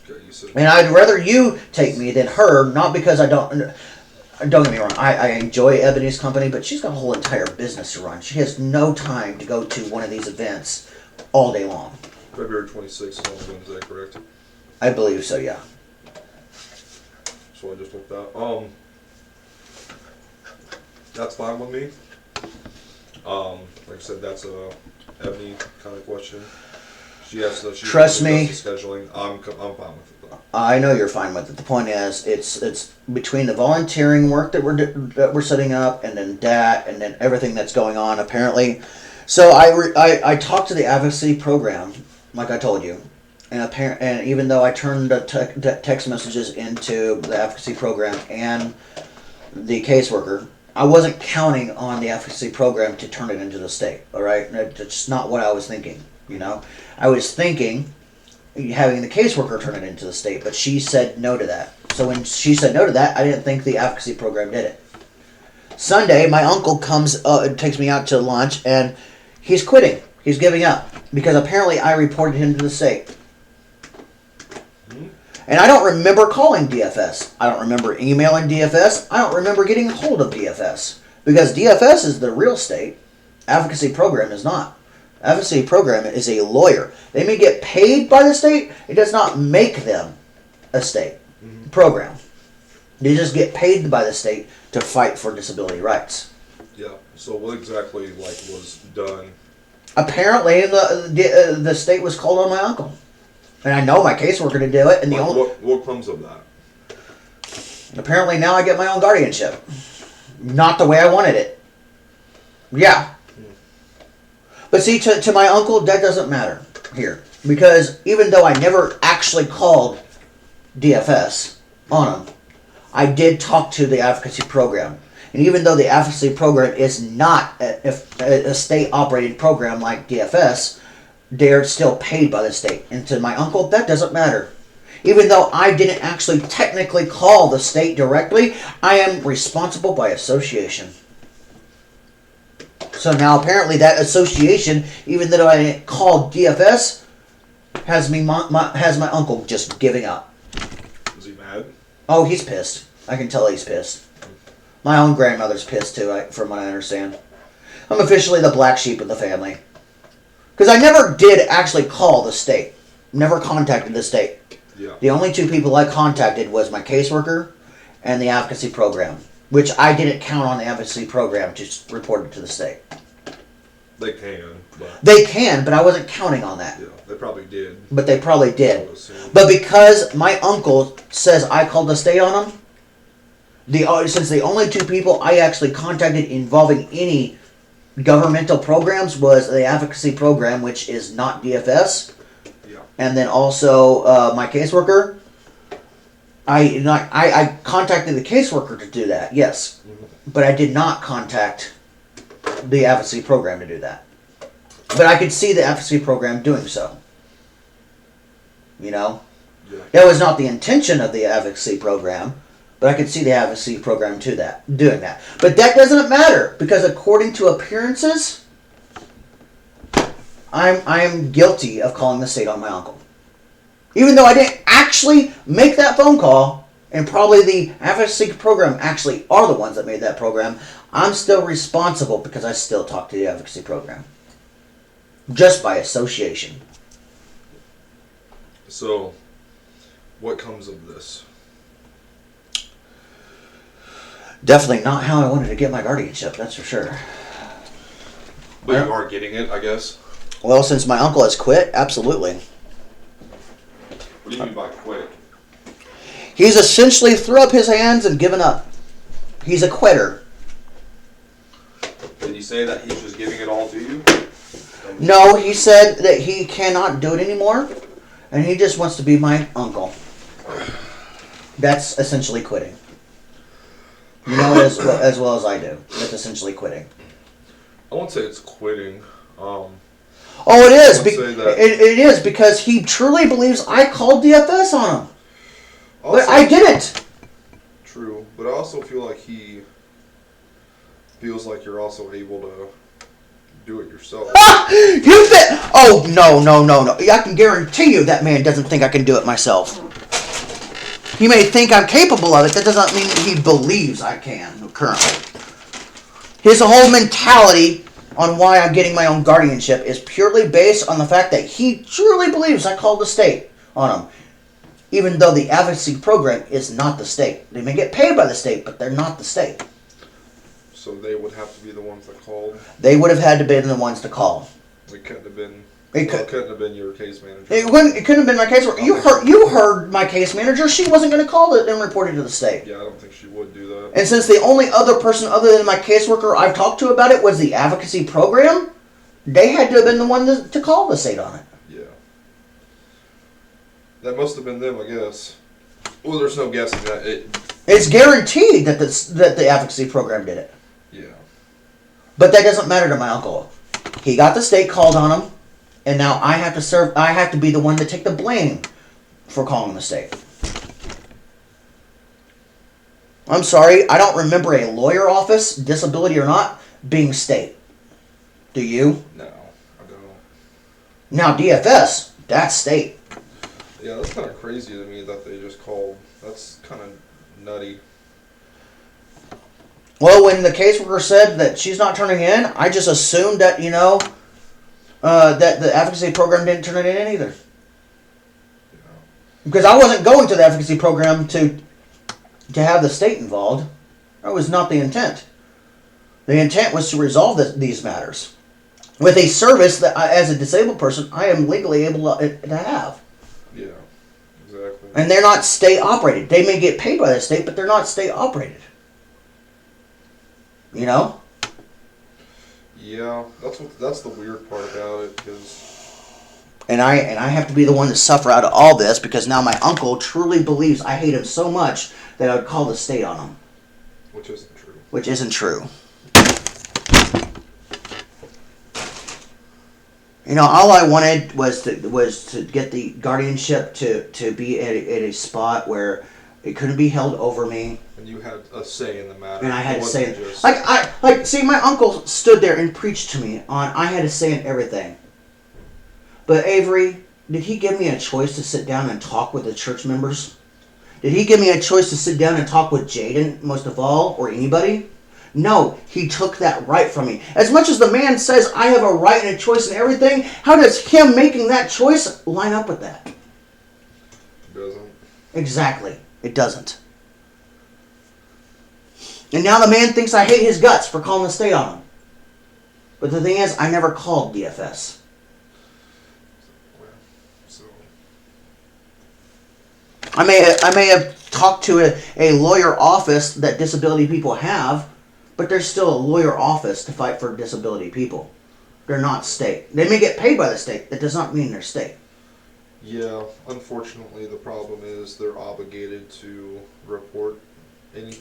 Okay, you said. And I'd rather you take me than her, not because I don't get me wrong, I enjoy Ebony's company, but she's got a whole entire business to run. She has no time to go to one of these events all day long. February 26th is on Wednesday, correct? I believe so, yeah. So I just looked up. That's fine with me. Like I said, that's a Ebony kind of question. She has to. Trust me. Does the scheduling. I'm fine with it though. I know you're fine with it. The point is, it's between the volunteering work that we're setting up, and then that, and then everything that's going on. Apparently, so I talked to the advocacy program, like I told you, and even though I turned the text messages into the advocacy program and the caseworker, I wasn't counting on the advocacy program to turn it into the state. All right, that's not what I was thinking. You know, I was thinking having the caseworker turn it into the state, but she said no to that. So when she said no to that, I didn't think the advocacy program did it. Sunday, my uncle comes, takes me out to lunch, and he's quitting. He's giving up because apparently I reported him to the state. And I don't remember calling DFS. I don't remember emailing DFS. I don't remember getting a hold of DFS because DFS is the real state. Advocacy program is not. Advocacy program is a lawyer. They may get paid by the state. It does not make them a state program. They just get paid by the state to fight for disability rights. Yeah. So what exactly was done? Apparently, the state was called on my uncle, and I know my caseworker to do it. And what comes of that? Apparently now I get my own guardianship, not the way I wanted it. Yeah. But see, to my uncle, that doesn't matter here. Because even though I never actually called DFS on him, I did talk to the advocacy program. And even though the advocacy program is not a state-operated program like DFS, they're still paid by the state. And to my uncle, that doesn't matter. Even though I didn't actually technically call the state directly, I am responsible by association. So now apparently that association, even though I didn't call DFS, has my uncle just giving up. Is he mad? Oh, he's pissed. I can tell he's pissed. My own grandmother's pissed too, from what I understand. I'm officially the black sheep of the family. Because I never did actually call the state. Never contacted the state. Yeah. The only two people I contacted was my caseworker and the advocacy program, which I didn't count on the advocacy program to report it to the state. They can, but They can, but I wasn't counting on that. yeah, they probably did. But they probably I did. would assume. But because my uncle says I called the state on him, since the only two people I actually contacted involving any governmental programs was the advocacy program, which is not DFS, Yeah. and then also my caseworker. I contacted the caseworker to do that, yes, but I did not contact the advocacy program to do that. But I could see the advocacy program doing so. You know, Yeah. that was not the intention of the advocacy program, but I could see the advocacy program doing that. But that doesn't matter because according to appearances, I am guilty of calling the state on my uncle. Even though I didn't actually make that phone call, and probably the advocacy program actually are the ones that made that program, I'm still responsible because I still talk to the advocacy program. Just by association. So, what comes of this? Definitely not how I wanted to get my guardianship, that's for sure. But you are getting it, I guess. Well, since my uncle has quit, absolutely. What do you mean by quit? He's essentially threw up his hands and given up. He's a quitter. Did he say that he's just giving it all to you? No, he said that he cannot do it anymore, and he just wants to be my uncle. That's essentially quitting. You know it as well as I do. That's essentially quitting. I won't say it's quitting. Oh, it is. I would say that- It is because he truly believes I called DFS on him. But I didn't. True, but I also feel like he feels like you're also able to do it yourself. You think? Oh, no. I can guarantee you that man doesn't think I can do it myself. He may think I'm capable of it. That doesn't mean he believes I can currently. His whole mentality on why I'm getting my own guardianship is purely based on the fact that he truly believes I called the state on him. Even though the advocacy program is not the state. They may get paid by the state, but they're not the state. So they would have to be the ones that called. They would have had to be the ones to call. It couldn't have been. It Couldn't have been your case manager. It couldn't have been my case. You heard my case manager. She wasn't going to call it and report it to the state. Yeah, I don't think she would do that. And since the only other person other than my caseworker I've talked to about it was the advocacy program, they had to have been the one to call the state on it. Yeah. That must have been them, I guess. Well, there's no guessing that it. It's guaranteed that the advocacy program did it. Yeah. But that doesn't matter to my uncle. He got the state called on him, and now I have to serve. I have to be the one to take the blame for calling the state. I'm sorry, I don't remember a lawyer office, disability or not, being state. Do you? No, I don't. Now DFS, that's state. Yeah, that's kind of crazy to me that they just called. That's kind of nutty. Well, when the caseworker said that she's not turning in, I just assumed that, that the advocacy program didn't turn it in either. You know. Because I wasn't going to the advocacy program to have the state involved. That was not the intent. The intent was to resolve these matters with a service that, as a disabled person, I am legally able to have. Yeah, exactly. And they're not state operated. They may get paid by the state, but they're not state operated. You know? Yeah, that's the weird part about it, because. And I have to be the one to suffer out of all this because now my uncle truly believes I hate him so much that I would call the state on him. Which isn't true. Which isn't true. All I wanted was to get the guardianship to be at a spot where it couldn't be held over me. And you had a say in the matter. And I had It to say wasn't just, see, my uncle stood there and preached to me on I had to say in everything. But Avery, did he give me a choice to sit down and talk with the church members? Did he give me a choice to sit down and talk with Jaden, most of all, or anybody? No, he took that right from me. As much as the man says I have a right and a choice in everything, how does him making that choice line up with that? It doesn't. Exactly. It doesn't. And now the man thinks I hate his guts for calling the state on him. But the thing is, I never called DFS. Well, so I may have talked to a lawyer office that disability people have, but there's still a lawyer office to fight for disability people. They're not state. They may get paid by the state. That does not mean they're state. yeah, unfortunately, the problem is they're obligated to report any.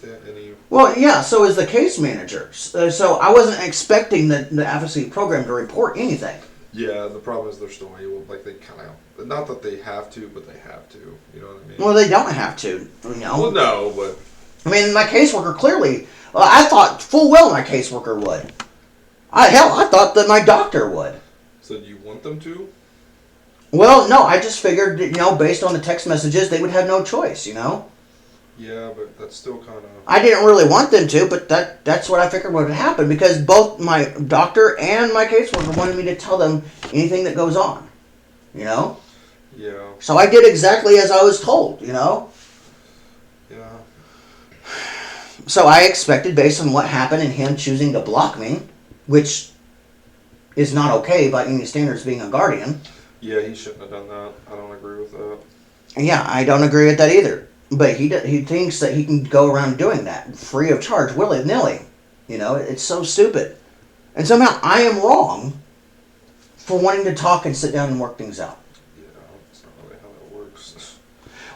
Well, yeah, so is the case manager. So I wasn't expecting the advocacy program to report anything. Yeah, the problem is they're still able, like they kind of, not that they have to, but they have to. You know what I mean? Well, they don't have to, Well, no, but I mean, my caseworker clearly, I thought full well my caseworker would. I thought that my doctor would. so do you want them to? Well, no, I just figured, based on the text messages, they would have no choice, Yeah, but that's still kind of. I didn't really want them to, but that's what I figured would happen because both my doctor and my caseworker wanted me to tell them anything that goes on, Yeah. So I did exactly as I was told, Yeah. So I expected, based on what happened and him choosing to block me, which is not okay by any standards being a guardian. Yeah, he shouldn't have done that. I don't agree with that. Yeah, I don't agree with that either. But he thinks that he can go around doing that free of charge, willy-nilly. It's so stupid. And somehow I am wrong for wanting to talk and sit down and work things out. Yeah, that's not really how that works.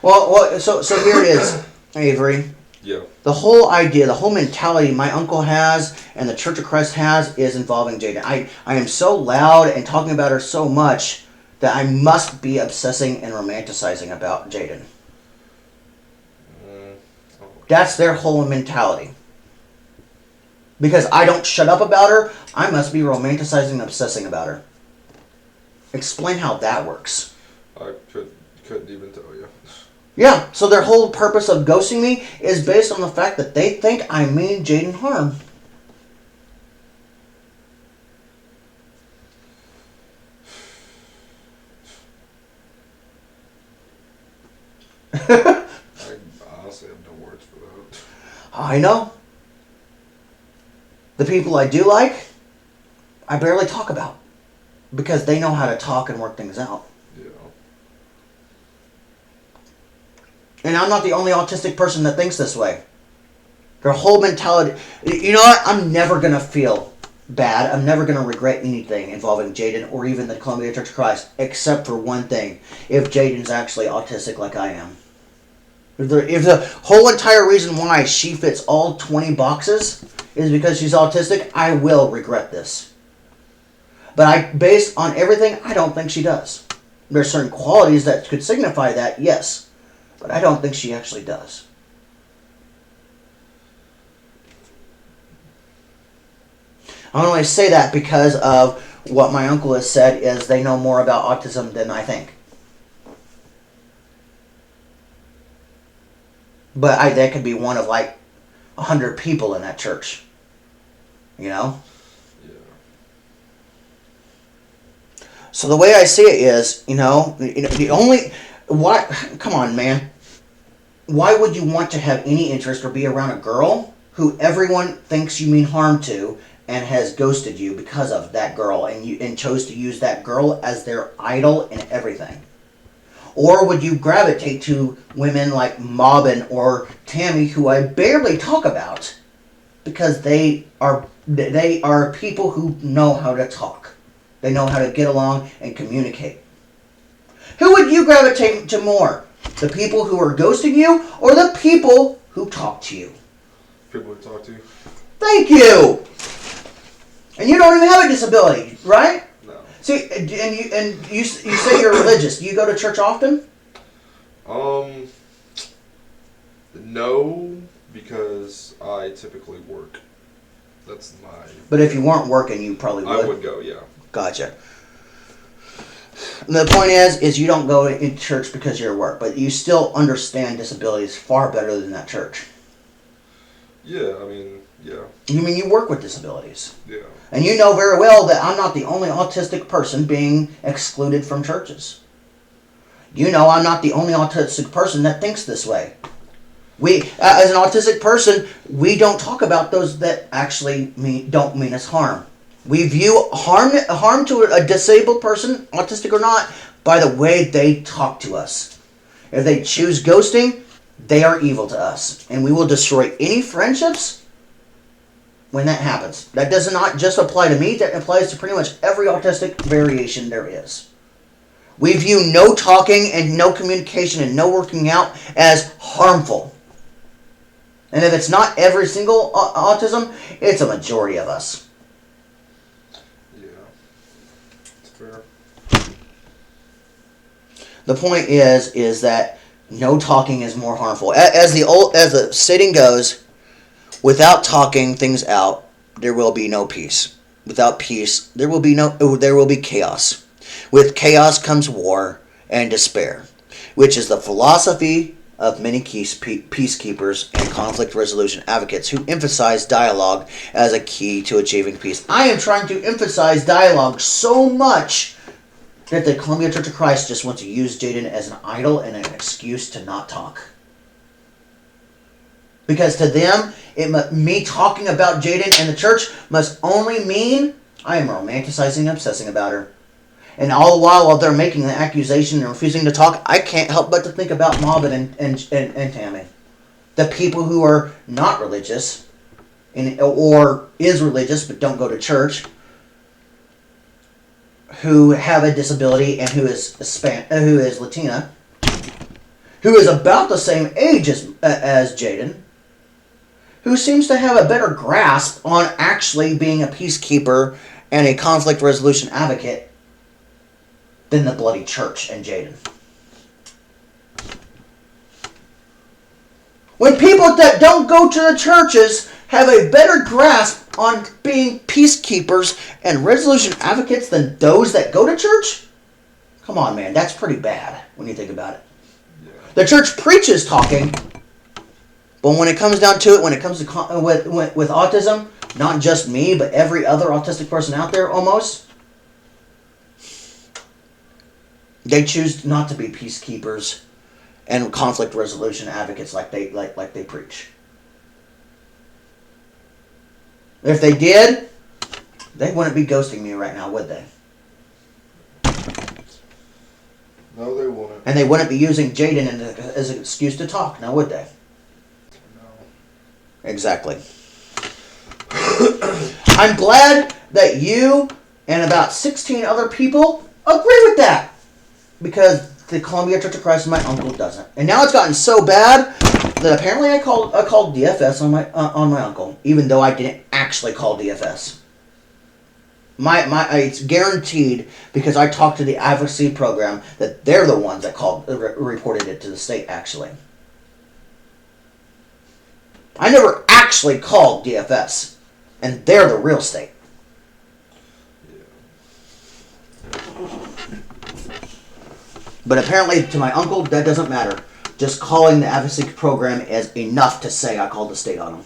Well, so here it is, Avery. Yeah. The whole idea, the whole mentality my uncle has and the Church of Christ has is involving Jada. I am so loud and talking about her so much that I must be obsessing and romanticizing about Jaden. That's their whole mentality. Because I don't shut up about her, I must be romanticizing and obsessing about her. Explain how that works. I couldn't even tell you. Yeah, so their whole purpose of ghosting me is based on the fact that they think I mean Jaden harm. I honestly have no words for that. I know. The people I do like, I barely talk about. Because they know how to talk and work things out. Yeah. And I'm not the only autistic person that thinks this way. Their whole mentality... You know what? I'm never going to feel bad. I'm never going to regret anything involving Jaden or even the Columbia Church of Christ. Except for one thing. If Jaden's actually autistic like I am. If the whole entire reason why she fits all 20 boxes is because she's autistic, I will regret this. But based on everything, I don't think she does. There's certain qualities that could signify that, yes. But I don't think she actually does. I only say that because of what my uncle has said is they know more about autism than I think. But that could be one of like 100 people in that church. Yeah. So the way I see it is, the only... Why? Come on, man. Why would you want to have any interest or be around a girl who everyone thinks you mean harm to and has ghosted you because of that girl and chose to use that girl as their idol in everything? Or would you gravitate to women like Maubin or Tammy, who I barely talk about, because they are people who know how to talk. They know how to get along and communicate. Who would you gravitate to more? The people who are ghosting you or the people who talk to you? People who talk to you. Thank you! And you don't even have a disability, right? No. See, and you say you're religious. Do you go to church often? No, because I typically work. That's my. But if you weren't working, you probably would. I would go, yeah. Gotcha. The point is you don't go in church because you're at work, but you still understand disabilities far better than that church. Yeah, I mean, yeah. You mean you work with disabilities. Yeah. And you know very well that I'm not the only autistic person being excluded from churches. You know I'm not the only autistic person that thinks this way. We, as an autistic person, we don't talk about those that actually don't mean us harm. We view harm to a disabled person, autistic or not, by the way they talk to us. If they choose ghosting, they are evil to us. And we will destroy any friendships when that happens. That does not just apply to me, that applies to pretty much every autistic variation there is. We view no talking and no communication and no working out as harmful. And if it's not every single autism, it's a majority of us. Yeah. It's fair. The point is that no talking is more harmful. As the saying goes, without talking things out, there will be no peace. Without peace, there will be chaos. With chaos comes war and despair, which is the philosophy of many peacekeepers and conflict resolution advocates who emphasize dialogue as a key to achieving peace. I am trying to emphasize dialogue so much that the Columbia Church of Christ just wants to use Jaden as an idol and an excuse to not talk. Because to them, me talking about Jaden and the church must only mean I am romanticizing and obsessing about her. And all the while they're making the accusation and refusing to talk, I can't help but to think about Marvin and Tammy. The people who are not religious, or is religious but don't go to church, who have a disability and who is Latina, who is about the same age as Jaden, who seems to have a better grasp on actually being a peacekeeper and a conflict resolution advocate than the bloody church and Jaden. When people that don't go to the churches have a better grasp on being peacekeepers and resolution advocates than those that go to church, come on, man, that's pretty bad when you think about it. Yeah. The church preaches talking, but when it comes down to it, when it comes to with autism, not just me, but every other autistic person out there almost, they choose not to be peacekeepers and conflict resolution advocates like they preach. If they did, they wouldn't be ghosting me right now, would they? No, they wouldn't. And they wouldn't be using Jaden as an excuse to talk, now would they? No. Exactly. I'm glad that you and about 16 other people agree with that. Because the Columbia Church of Christ and my uncle doesn't. And now it's gotten so bad that apparently I called DFS on my uncle, even though I didn't actually call DFS. It's guaranteed because I talked to the advocacy program that they're the ones that reported it to the state actually. I never actually called DFS, and they're the real state. But apparently, to my uncle, that doesn't matter. Just calling the advocacy program is enough to say I called the state on him.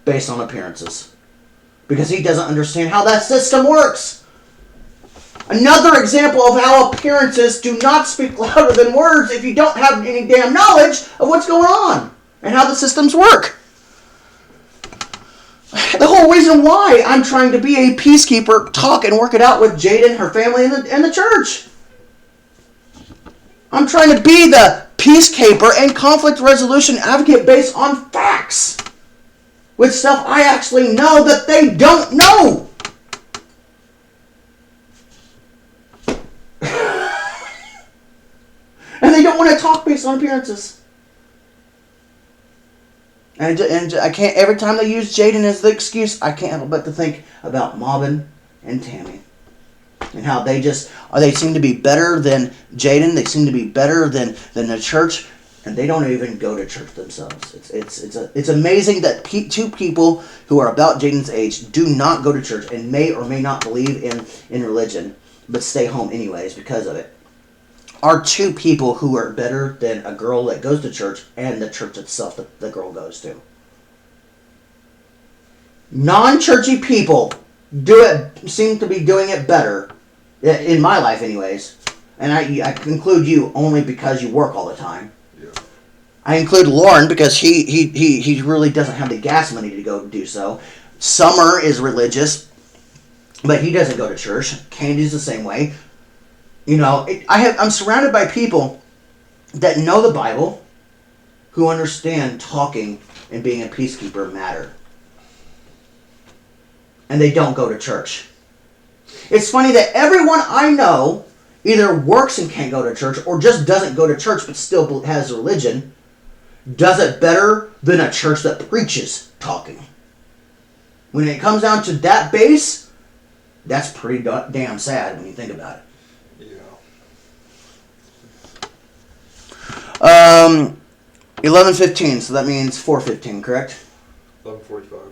Based on appearances. Because he doesn't understand how that system works. Another example of how appearances do not speak louder than words if you don't have any damn knowledge of what's going on. And how the systems work. The whole reason why I'm trying to be a peacekeeper, talk and work it out with Jaden, her family, and the church. I'm trying to be the peacekeeper and conflict resolution advocate based on facts. With stuff I actually know that they don't know. And they don't want to talk based on appearances. And I can't, every time they use Jaden as the excuse, I can't help but to think about Marvin and Tammy. and how they seem to be better than Jaden. They seem to be better than the church, and they don't even go to church themselves. It's amazing that two people who are about Jaden's age do not go to church and may or may not believe in religion, but stay home anyways because of it. Are two people who are better than a girl that goes to church and the church itself that the girl goes to. Non-churchy people seem to be doing it better, in my life anyways. And I include you only because you work all the time. Yeah. I include Lauren because he really doesn't have the gas money to go do so. Summer is religious, but he doesn't go to church. Candy's the same way. You know, I'm surrounded by people that know the Bible, who understand talking and being a peacekeeper matter. And they don't go to church. It's funny that everyone I know either works and can't go to church or just doesn't go to church but still has religion, does it better than a church that preaches talking. When it comes down to that base, that's pretty damn sad when you think about it. 11:15, so that means 4:15, correct? 11:45.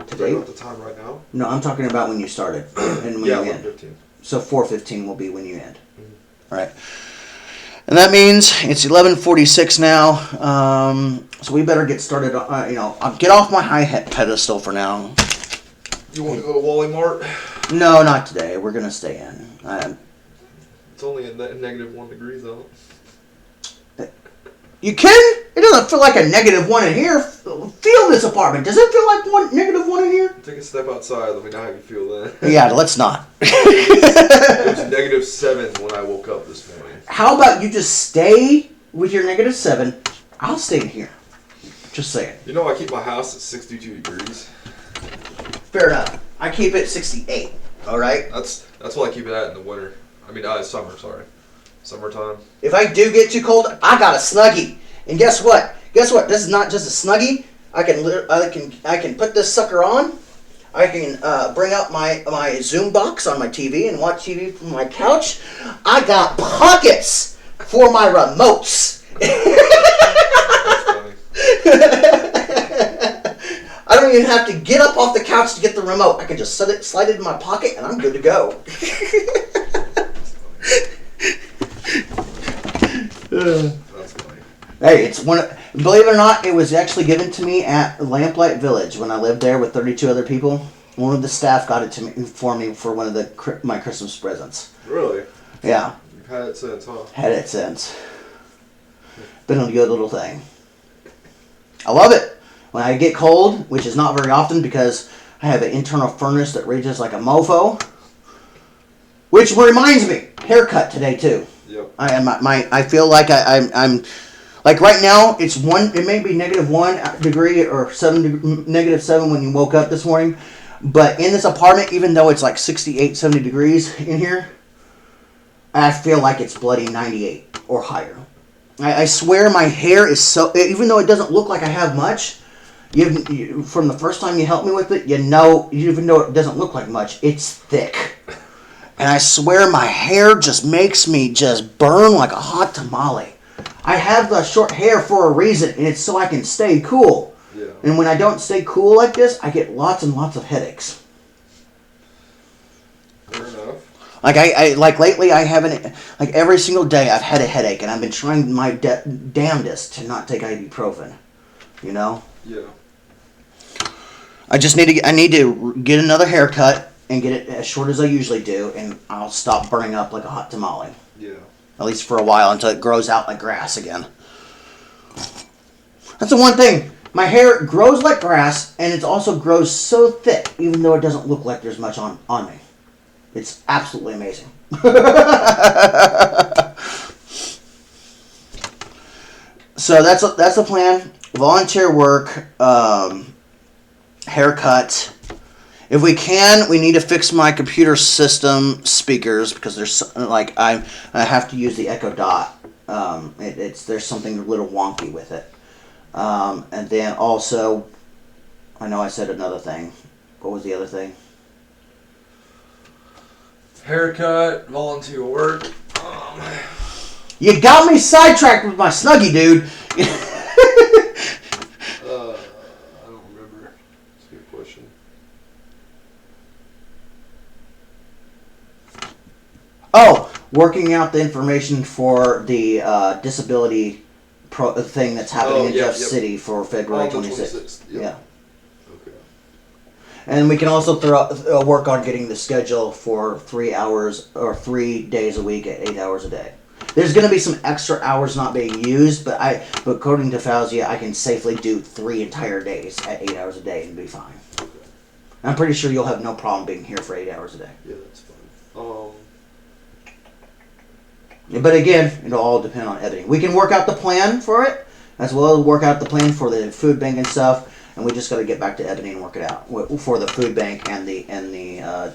Today? About the time right now? No, I'm talking about when you started and when you end. 11:15. So 4:15 will be when you end. Mm-hmm. All right. And that means it's 11:46 now. So we better get started. I'll get off my hi-hat pedestal for now. You want to go to Wally Mart? No, not today. We're gonna stay in. It's only a -1 degrees though. You kidding? It doesn't feel like a -1 in here. Feel this apartment. Does it feel like -1 in here? Take a step outside. Let me know how you feel then. Yeah, let's not. It was -7 when I woke up this morning. How about you just stay with your -7? I'll stay in here. Just saying. You know I keep my house at 62 degrees. Fair enough. I keep it 68. All right. That's what I keep it at in the winter. I mean, summer. Sorry, summertime. If I do get too cold, I got a Snuggie. And guess what? This is not just a Snuggie. I can put this sucker on. I can bring out my Zoom box on my TV and watch TV from my couch. I got pockets for my remotes. That's funny. I don't even have to get up off the couch to get the remote. I can just slide it in my pocket and I'm good to go. That's funny. Hey, believe it or not, it was actually given to me at Lamplight Village when I lived there with 32 other people. One of the staff got it to me for me for one of my Christmas presents. Really? Yeah. You've had it since, huh? Had it since. Been a good little thing. I love it. When I get cold, which is not very often because I have an internal furnace that rages like a mofo. Which reminds me, haircut today too. Yep. I feel like I'm like right now it's it may be -1 degree or -7 when you woke up this morning, but in this apartment, even though it's like 68, 70 degrees in here, I feel like it's bloody 98 or higher. I swear my hair is so, even though it doesn't look like I have much, from the first time you helped me with it, even though it doesn't look like much, it's thick. And I swear my hair just makes me just burn like a hot tamale. I have the short hair for a reason, and it's so I can stay cool. Yeah. And when I don't stay cool like this, I get lots and lots of headaches. Fair enough. Like lately I haven't, like every single day I've had a headache, and I've been trying my damnedest to not take ibuprofen. You know? Yeah. I need to get another haircut and get it as short as I usually do, and I'll stop burning up like a hot tamale. Yeah. At least for a while, until it grows out like grass again. That's the one thing. My hair grows like grass, and it also grows so thick, even though it doesn't look like there's much on me. It's absolutely amazing. So that's the plan. Volunteer work, haircut. If we can, we need to fix my computer system speakers because there's like I have to use the Echo Dot. There's something a little wonky with it. And then also, I know I said another thing. What was the other thing? Haircut, volunteer work. You got me sidetracked with my Snuggie, dude. I don't remember. That's a good question. Oh, working out the information for the disability thing that's happening in Jeff City for February 26th. Yep. Yeah. Okay. And we can also work on getting the schedule for 3 hours or 3 days a week at 8 hours a day. There's going to be some extra hours not being used, but according to Fauzi, I can safely do 3 entire days at 8 hours a day and be fine. Okay. I'm pretty sure you'll have no problem being here for 8 hours a day. Yeah, that's fine. But again, it'll all depend on editing. We can work out the plan for it, as well as work out the plan for the food bank and stuff, and we just got to get back to editing and work it out for the food bank and the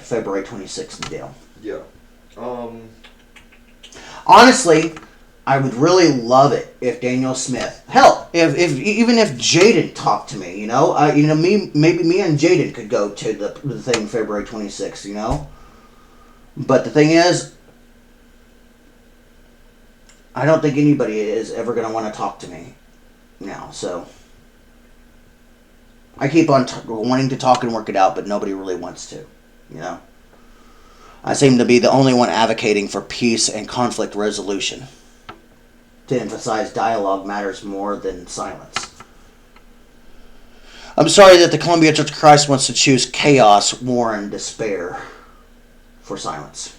February 26th deal. Yeah. Honestly, I would really love it if Daniel Smith, hell, if even if Jaden talked to me, maybe me and Jaden could go to the thing February 26th, But the thing is, I don't think anybody is ever going to want to talk to me now, so I keep on wanting to talk and work it out, but nobody really wants to, I seem to be the only one advocating for peace and conflict resolution, to emphasize dialogue matters more than silence. I'm sorry that the Columbia Church of Christ wants to choose chaos, war, and despair for silence.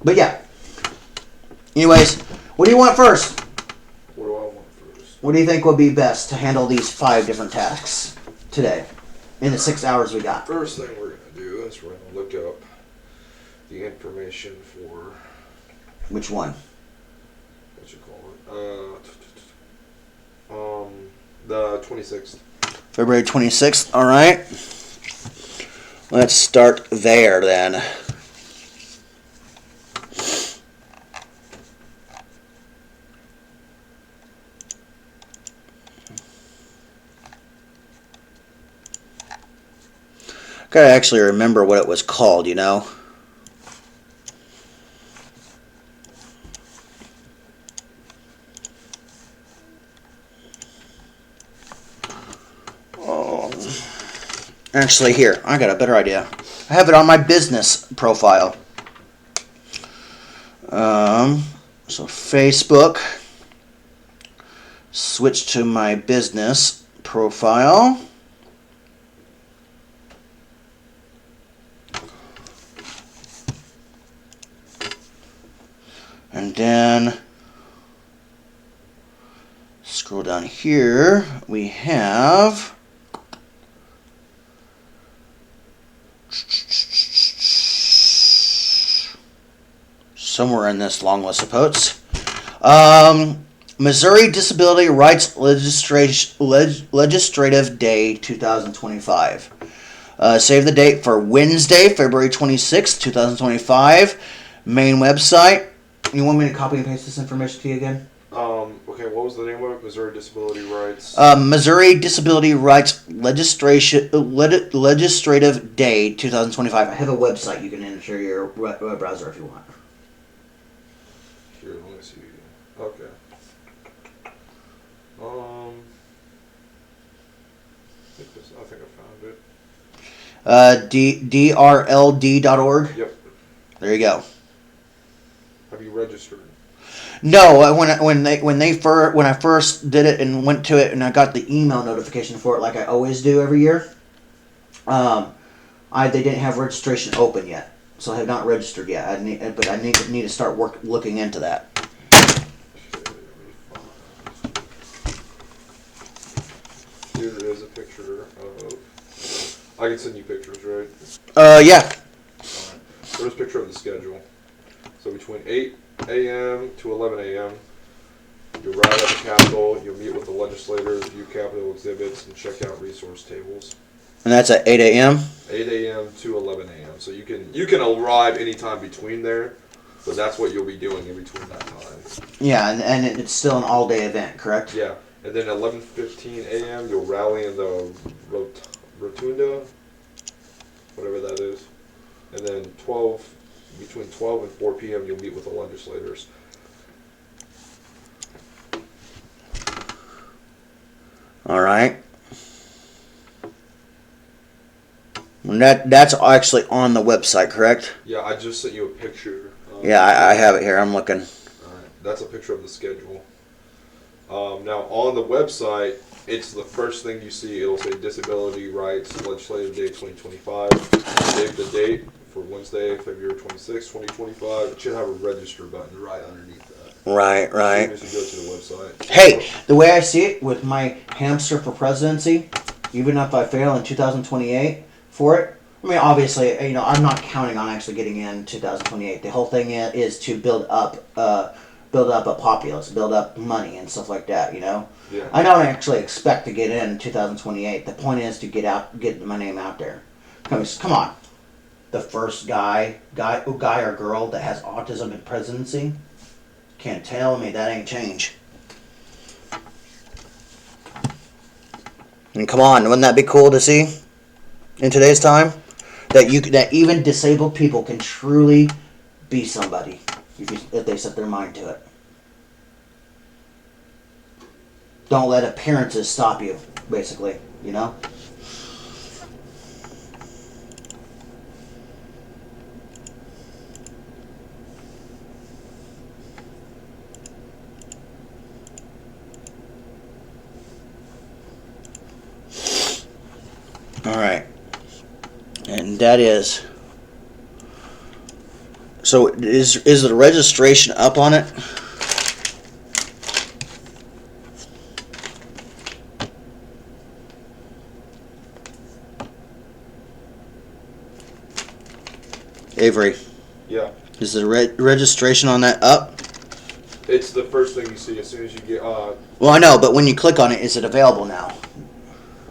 But yeah. Anyways, what do you want first? What do I want first? What do you think would be best to handle these 5 different tasks today in the 6 hours we got? First thing we're going to do is we're going to look up the information for... Which one? What you call it? The 26th. February 26th. All right. Let's start there then. Gotta actually remember what it was called, Oh. Actually, here, I got a better idea. I have it on my business profile. So Facebook. Switch to my business profile. And then scroll down here, we have somewhere in this long list of posts, Missouri Disability Rights Legislative Day 2025. Save the date for Wednesday, February 26, 2025. Main website. You want me to copy and paste this information to you again? Okay, what was the name of it? Missouri Disability Rights? Missouri Disability Rights Legislative Day 2025. I have a website you can enter your web browser if you want. Here, let me see. Okay. I think I found it. drld.org. Yep. There you go. Have you registered? No, when I first did it and went to it and I got the email notification for it like I always do every year, they didn't have registration open yet, so I have not registered yet. I need to start looking into that. Here is a picture of. I can send you pictures, right? Yeah. Alright. There's a picture of the schedule. So between 8 a.m. to 11 a.m., you'll ride at the Capitol, you'll meet with the legislators, view Capitol exhibits, and check out resource tables. And that's at 8 a.m.? 8 a.m. to 11 a.m. So you can arrive anytime between there, but that's what you'll be doing in between that time. Yeah, and it's still an all-day event, correct? Yeah. And then at 11:15 a.m., you'll rally in the Rotunda. between 12 and 4 p.m. You'll meet with the legislators. All right. And that's actually on the website, correct? Yeah, I just sent you a picture. Yeah, I have it here. I'm looking. All right, that's a picture of the schedule. Now on the website, it's the first thing you see. It'll say Disability Rights Legislative Day 2025. Save the date for Wednesday, February 26, 2025. It should have a register button right underneath that. Right, right. As soon as you go to the website. Hey, the way I see it with my hamster for presidency, even if I fail in 2028 for it, I mean, obviously, you know, I'm not counting on actually getting in 2028. The whole thing is to build up a populace, build up money and stuff like that. You know, Yeah. I don't actually expect to get in 2028. The point is to get my name out there. Come on, the first guy or girl that has autism in presidency. Can't tell me that ain't change. And come on, wouldn't that be cool to see in today's time? That even disabled people can truly be somebody if they set their mind to it. Don't let appearances stop you, basically, you know? All right. And that is. So is the registration up on it? Avery, Yeah. is the registration on that up? It's the first thing you see as soon as you get. Well, I know, but when you click on it, is it available now?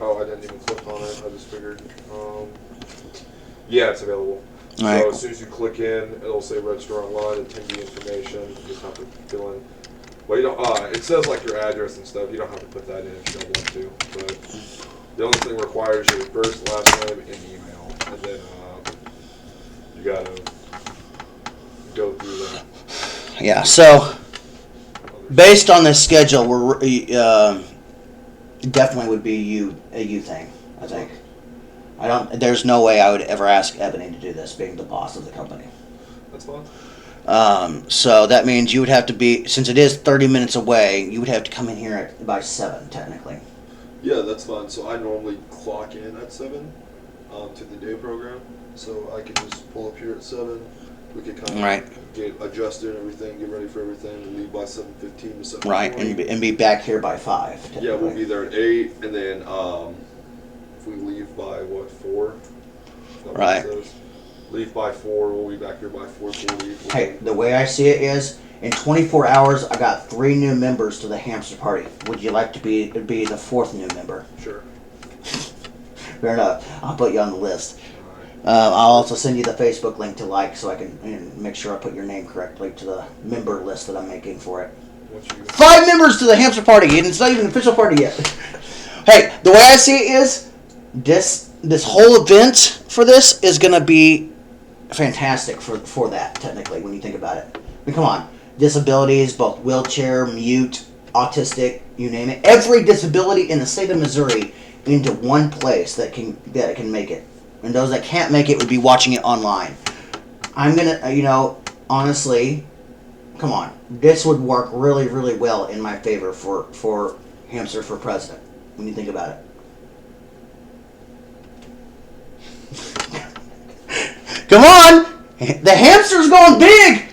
Oh, I didn't even click on it. I just figured. Yeah, it's available. All right. So as soon as you click in, it'll say register online, attendee information. You just have to fill in. Well, you don't. It says like your address and stuff. You don't have to put that in if you don't want to. But the only thing required is your first, last name, and email, and then you gotta go through that. Yeah. So based on this schedule, we're definitely would be a you thing. I think. I don't. There's no way I would ever ask Ebony to do this, being the boss of the company. That's fine. So that means you would have to be, since it is 30 minutes away, you would have to come in here by 7, technically. Yeah, that's fine. So I normally clock in at 7 to the day program. So I could just pull up here at 7. We could kind of Right. get adjusted and everything, get ready for everything, and leave by 7:15 to 7:20. Right, and be back here by 5. Yeah, we'll be there at 8, and then if we leave by, 4? Is that what it Right. says? Leave by 4, we'll be back here by 4:40. Hey, the way I see it is, in 24 hours, I got 3 new members to the hamster party. Would you like to be the 4th new member? Sure. Fair enough. I'll put you on the list. Alright. I'll also send you the Facebook link to like, so I can make sure I put your name correctly to the member list that I'm making for it. What you got? 5 members to the hamster party, and it's not even an official party yet. Hey, the way I see it is, this whole event for this is going to be fantastic for that, technically, when you think about it. I mean, come on. Disabilities, both wheelchair, mute, autistic, you name it. Every disability in the state of Missouri into one place that can make it. And those that can't make it would be watching it online. I'm going to, honestly, come on. This would work really, really well in my favor for hamster for president, when you think about it. Come on! The hamster's going big!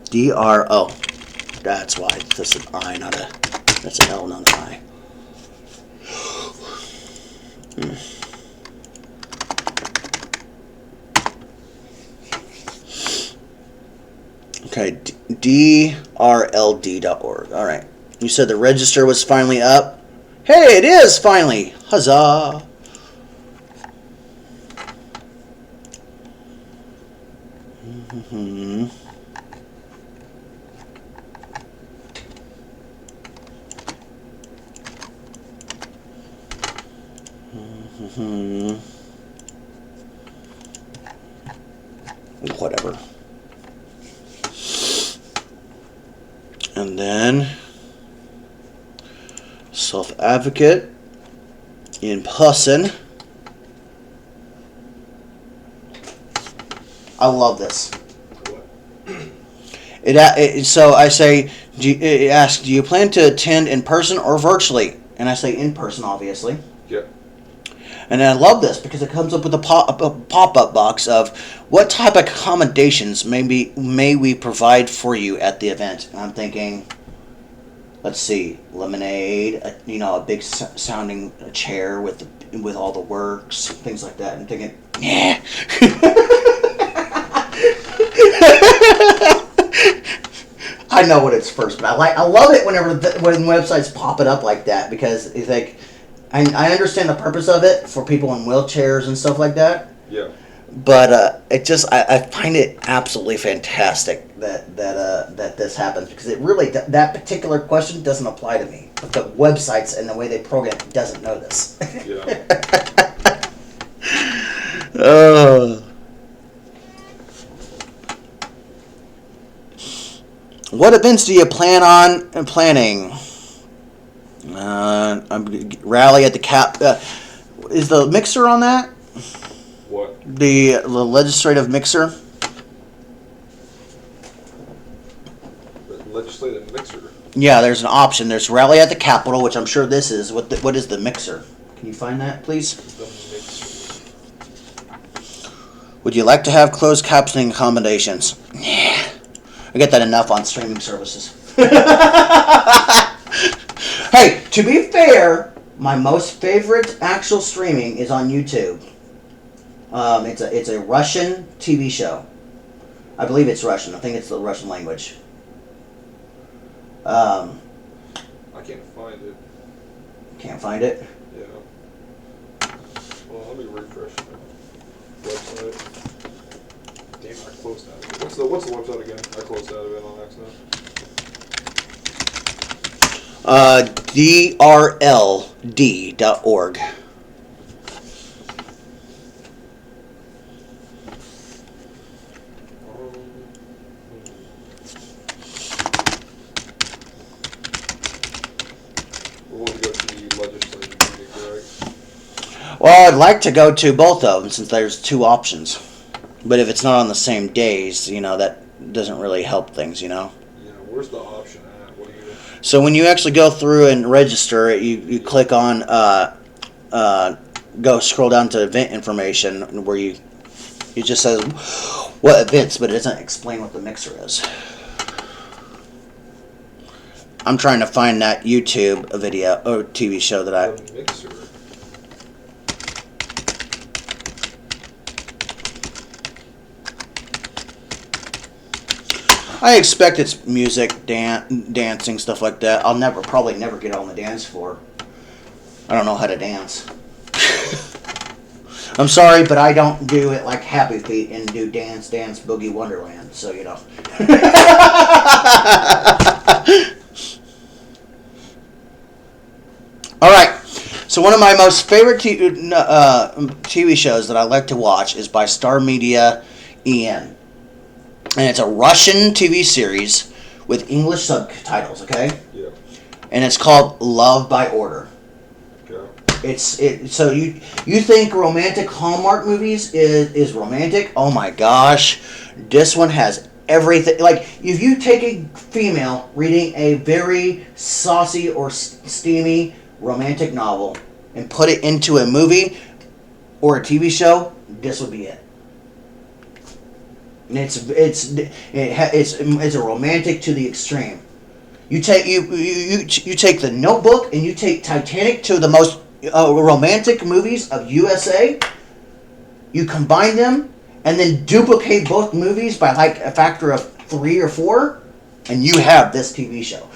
D-R-O. That's why. That's an I, not a... That's an L, not an I. Okay, drld.org. All right. You said the register was finally up. Hey, it is finally. Huzzah. Mm-hmm. Whatever. And then self-advocate in person. I love this. So I say, it asks, do you plan to attend in person or virtually? And I say in person, obviously. Yeah. And I love this because it comes up with a pop-up box of what type of accommodations may we provide for you at the event. And I'm thinking, let's see, lemonade, a big sounding chair with all the works, things like that. And I'm thinking, yeah. I know what it's first, but I love it when websites pop it up like that because it's like I understand the purpose of it for people in wheelchairs and stuff like that. Yeah. But I find it absolutely fantastic that this happens because it really that particular question doesn't apply to me, but the websites and the way they program it doesn't know this. Yeah. What events do you planning? Rally at the cap. Is the mixer on that? What? The legislative mixer. The legislative mixer. Yeah, there's an option. There's rally at the Capitol, which I'm sure this is. What is the mixer? Can you find that, please? The mixer. Would you like to have closed captioning accommodations? Yeah. I get that enough on streaming services. Hey, to be fair, my most favorite actual streaming is on YouTube. It's a Russian TV show. I believe it's Russian. I think it's the Russian language. I can't find it. Can't find it? Yeah. Well, let me refresh the website. Damn, I closed out of it. What's the website again? I closed out of it on accident. drld.org. We want to go to the legislative meeting, correct? Well, I'd like to go to both of them since there's two options. But if it's not on the same days, that doesn't really help things, Yeah, where's the option at? What do you... So when you actually go through and register, you click on, go scroll down to event information where it just says what events, but it doesn't explain what the mixer is. I'm trying to find that YouTube video or TV show that The mixer. I expect it's music, dancing, stuff like that. I'll probably never get on the dance floor. I don't know how to dance. I'm sorry, but I don't do it like Happy Feet and do dance, boogie wonderland. So All right. So one of my most favorite TV shows that I like to watch is by Star Media EN. And it's a Russian TV series with English subtitles, okay? Yeah. And it's called Love by Order. Okay. So you think romantic Hallmark movies is romantic? Oh my gosh. This one has everything. Like, if you take a female reading a very saucy or steamy romantic novel and put it into a movie or a TV show, this would be it. And it's a romantic to the extreme. You take the Notebook and you take Titanic, to the most romantic movies of USA. You combine them and then duplicate both movies by like a factor of 3 or 4, and you have this TV show.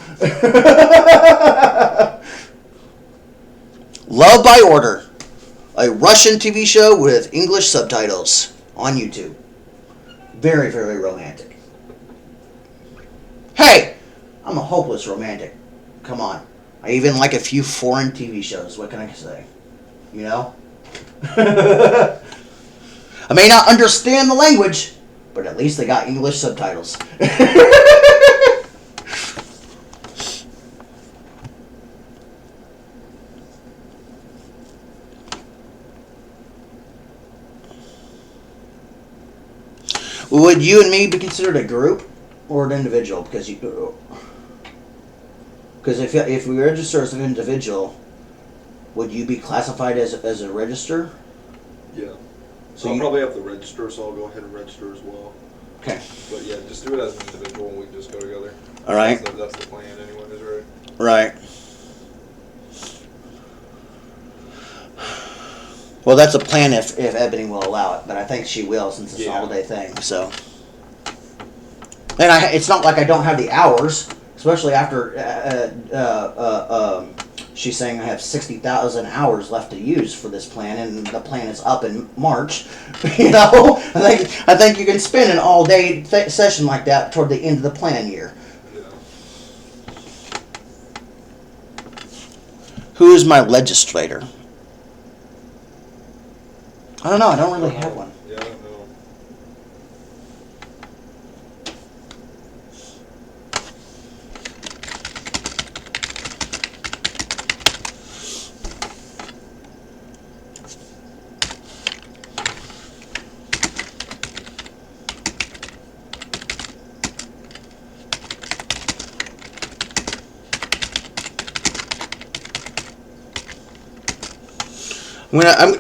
Love by Order, a Russian TV show with English subtitles on YouTube. Very, very romantic. Hey, I'm a hopeless romantic. Come on. I even like a few foreign TV shows. What can I say? I may not understand the language, but at least they got English subtitles. Would you and me be considered a group or an individual? Because if we register as an individual, would you be classified as a register? Yeah. So I'll you- probably have to register, so I'll go ahead and register as well. Okay. But yeah, just do it as an individual and we can just go together. All right. That's the plan anyways, right? Right. Well, that's a plan if Ebony will allow it, but I think she will since it's an Yeah. all-day thing. So, and it's not like I don't have the hours, especially after she's saying I have 60,000 hours left to use for this plan, and the plan is up in March. You know, I think you can spend an all-day session like that toward the end of the plan year. Yeah. Who is my legislator? I don't know. I don't really have one. Yeah, I don't know.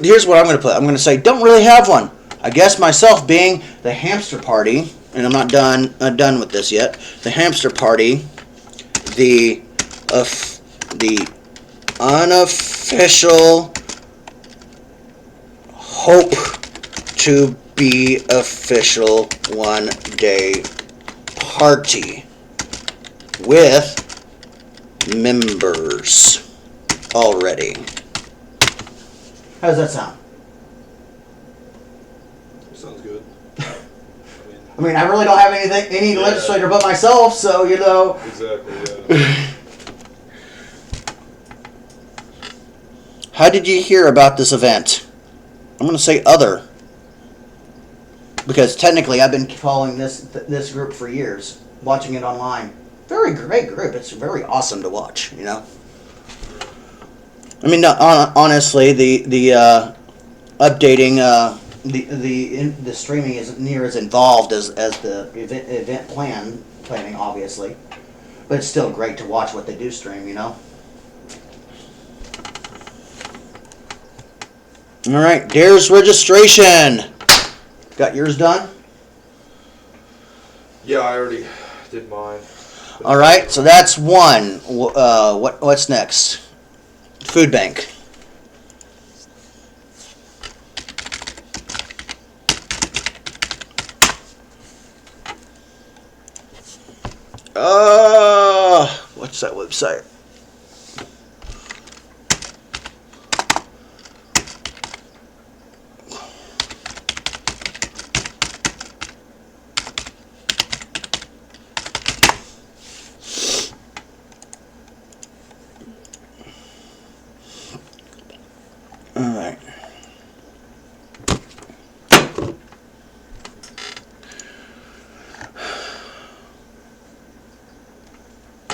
Here's what I'm going to put. I'm going to say, don't really have one. I guess myself being the hamster party, and I'm not done with this yet. The hamster party, the unofficial hope to be official one day party with members already. How does that sound? Sounds good. I mean, I really don't have any Yeah. legislator but myself, so you know. Exactly, yeah. How did you hear about this event? I'm going to say other, because technically I've been following this group for years, watching it online. Very great group. It's very awesome to watch. You know. I mean, honestly, the updating the streaming isn't near as involved as the event planning, obviously, but it's still great to watch what they do stream. You know. All right, Dare's registration. Got yours done? Yeah, I already did mine. All right, so that's one. What's next? Food bank. What's that website? All right.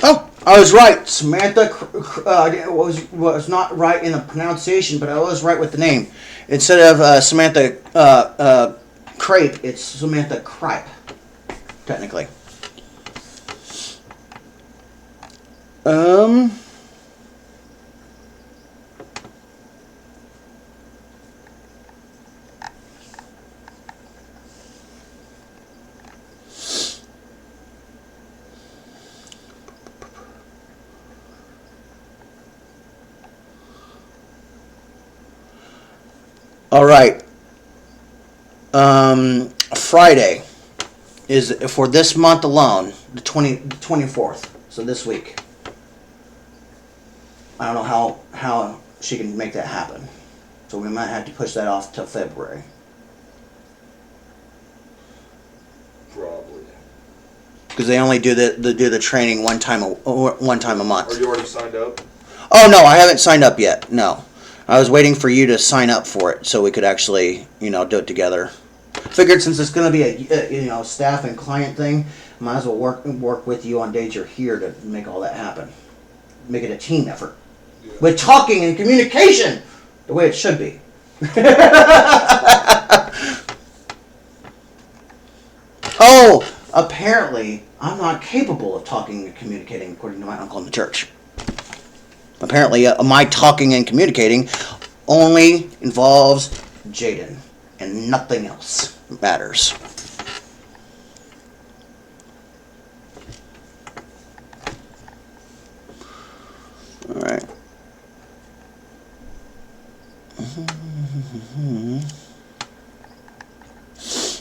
Oh, I was right. Samantha was not right in the pronunciation, but I was right with the name. Instead of Samantha Crepe, it's Samantha Cripe, technically. All right. Friday is for this month alone, the 24th. So this week. I don't know how she can make that happen. So we might have to push that off till February. Probably. Because they only do the training one time a month. Are you already signed up? Oh no, I haven't signed up yet. No, I was waiting for you to sign up for it so we could actually, do it together. Figured since it's going to be a staff and client thing, might as well work with you on days you're here to make all that happen. Make it a team effort with talking and communication, the way it should be. Oh, apparently I'm not capable of talking and communicating, according to my uncle in the church. Apparently, my talking and communicating only involves Jaden, and nothing else matters. All right.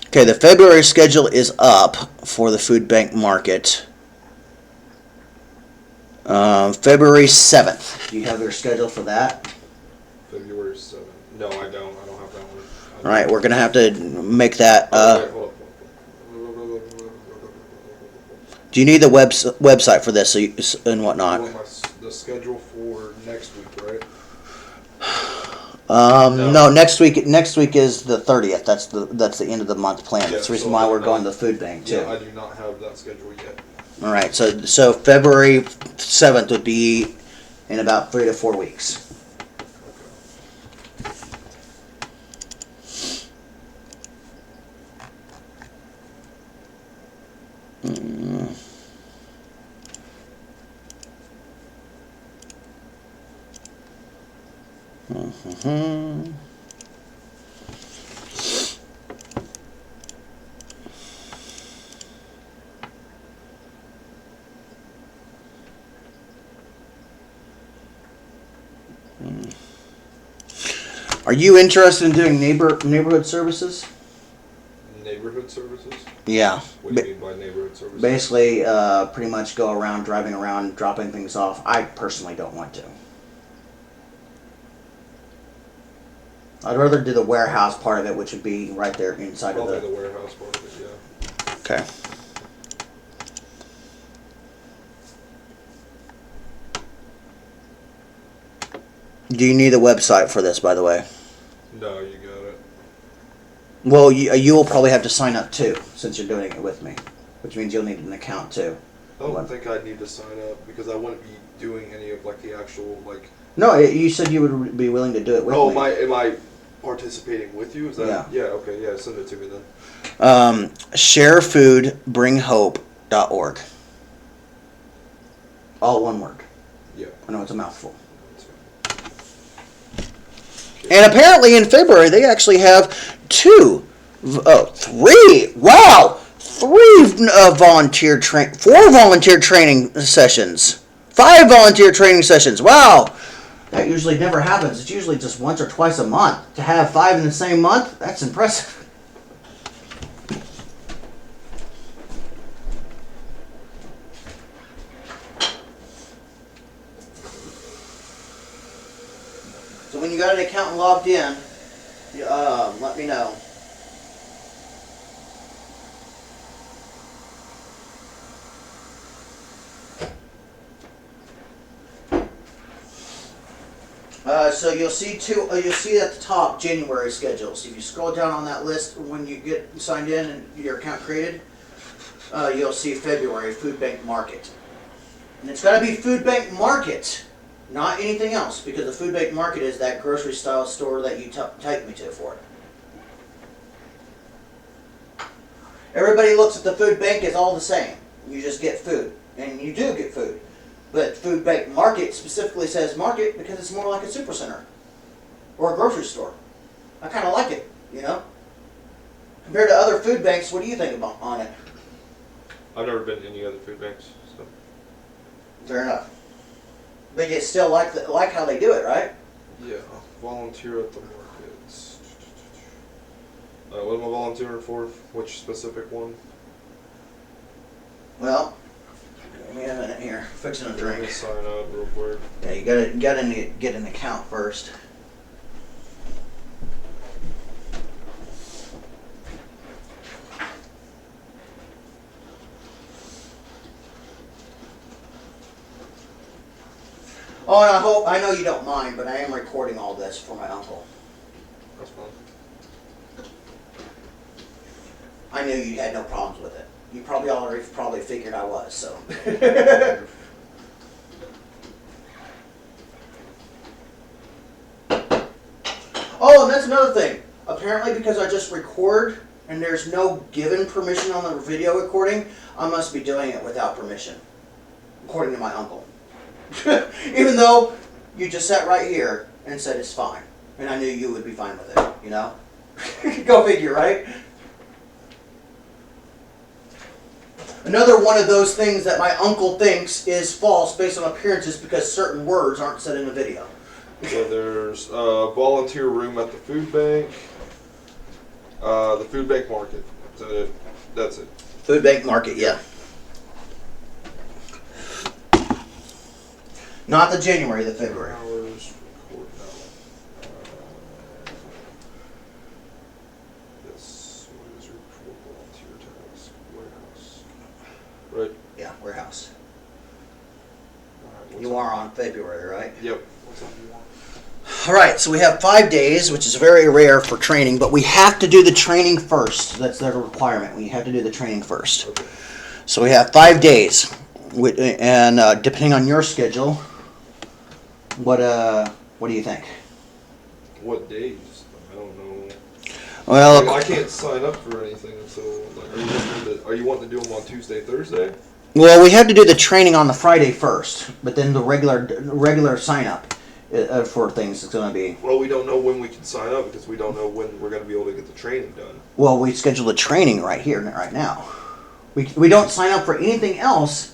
Okay, the February schedule is up for the food bank market. February 7th. Do you have your schedule for that? February 7th. No, I don't. I don't have that one. All right, we're going to have to make that. Wait, hold up. Do you need the website for this and whatnot? You want the schedule for next week, right? No, next week. Next week is the 30th. That's the end of the month plan. Yeah, That's the reason so why I we're do going to not- the food bank too. Yeah, I do not have that schedule yet. All right, so February 7th would be in about 3 to 4 weeks. Mm-hmm. Are you interested in doing neighborhood services? Neighborhood services? Yeah. What do you mean by neighborhood services? Basically, pretty much go around, driving around, dropping things off. I personally don't want to. I'd rather do the warehouse part of it, which would be right there inside Probably of the warehouse part of it, yeah. Okay. Do you need a website for this, by the way? No, you got it. Well, you will probably have to sign up too, since you're doing it with me, which means you'll need an account too. I don't think I'd need to sign up because I wouldn't be doing any of like the actual like. No, you said you would be willing to do it with me. Am I participating with you? Is that? Yeah. Yeah. Okay. Yeah. Send it to me then. Sharefoodbringhope.org. All one word. Yeah. I know it's a mouthful. That's fine. And apparently in February they actually have three volunteer 4 volunteer training sessions, 5 volunteer training sessions. Wow, that usually never happens. It's usually just once or twice a month. To have 5 in the same month, that's impressive. So when you got an account logged in, let me know. So you'll see you'll see at the top January schedules. If you scroll down on that list when you get signed in and your account created, you'll see February food bank market, and it's got to be food bank market. Not anything else, because the food bank market is that grocery style store that you take me to for it. Everybody looks at the food bank as all the same. You just get food, and you do get food. But food bank market specifically says market because it's more like a super center or a grocery store. I kind of like it, you know. Compared to other food banks, what do you think about on it? I've never been to any other food banks. So. Fair enough. But you still like how they do it, right? Yeah, volunteer at the markets. What am I volunteering for? Which specific one? Well, give me a minute here. Fixing a Let drink. me sign up real quick. Yeah, you gotta get an account first. Oh, and I know you don't mind, but I am recording all this for my uncle. That's fine. I knew you had no problems with it. You probably already figured I was, so. Oh, and that's another thing. Apparently, because I just record and there's no given permission on the video recording, I must be doing it without permission, according to my uncle. Even though you just sat right here and said it's fine, and I knew you would be fine with it, you know? Go figure, right? Another one of those things that my uncle thinks is false based on appearances because certain words aren't said in the video. So there's a volunteer room at the food bank. The food bank market. Is that it? That's it. Food bank market, yeah. Not the January, the February. Hours, record now. Yes, what is report volunteer task? Warehouse. Right. Yeah, warehouse. Alright, You are on February, right? Yep. What's up you want? All right, so we have 5 days, which is very rare for training, but we have to do the training first. That's the requirement. We have to do the training first. Okay. So we have 5 days, and depending on your schedule, what do you think? What days? I don't know. Well, I can't sign up for anything until. Like, are you wanting to do them on Tuesday, Thursday? we have to do the training on the Friday first, but then the regular sign up for things is going to be. Well, we don't know when we can sign up because we don't know when we're going to be able to get the training done. Well, we schedule the training right here, right now. We don't sign up for anything else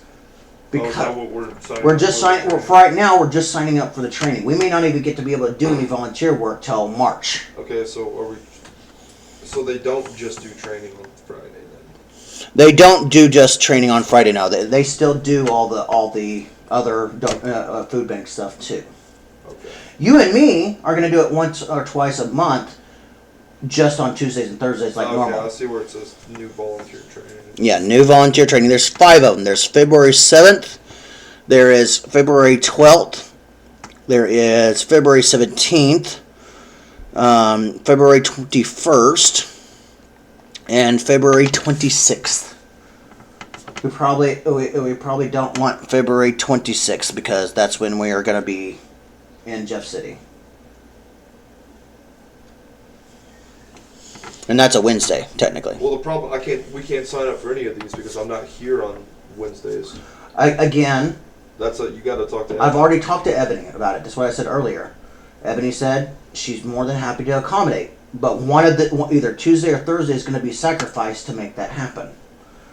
because is that what we're signing we're up just for? signing. For right now, we're just signing up for the training. We may not even get to be able to do any volunteer work till March. Okay, so are we? So they don't just do training on Friday then? They don't do just training on Friday now. They still do all the other food bank stuff too. Okay. You and me are going to do it once or twice a month, just on Tuesdays and Thursdays like normal. I see where it says new volunteer training. Yeah, new volunteer training. There's 5 of them. There's February 7th. There is February 12th. There is February 17th. February 21st. And February 26th. We probably don't want February 26th because that's when we are going to be in Jeff City. And that's a Wednesday, technically. Well, the problem we can't sign up for any of these because I'm not here on Wednesdays. Again, You got to talk to Ebony. I've already talked to Ebony about it. That's what I said earlier. Ebony said she's more than happy to accommodate, but either Tuesday or Thursday is going to be sacrificed to make that happen.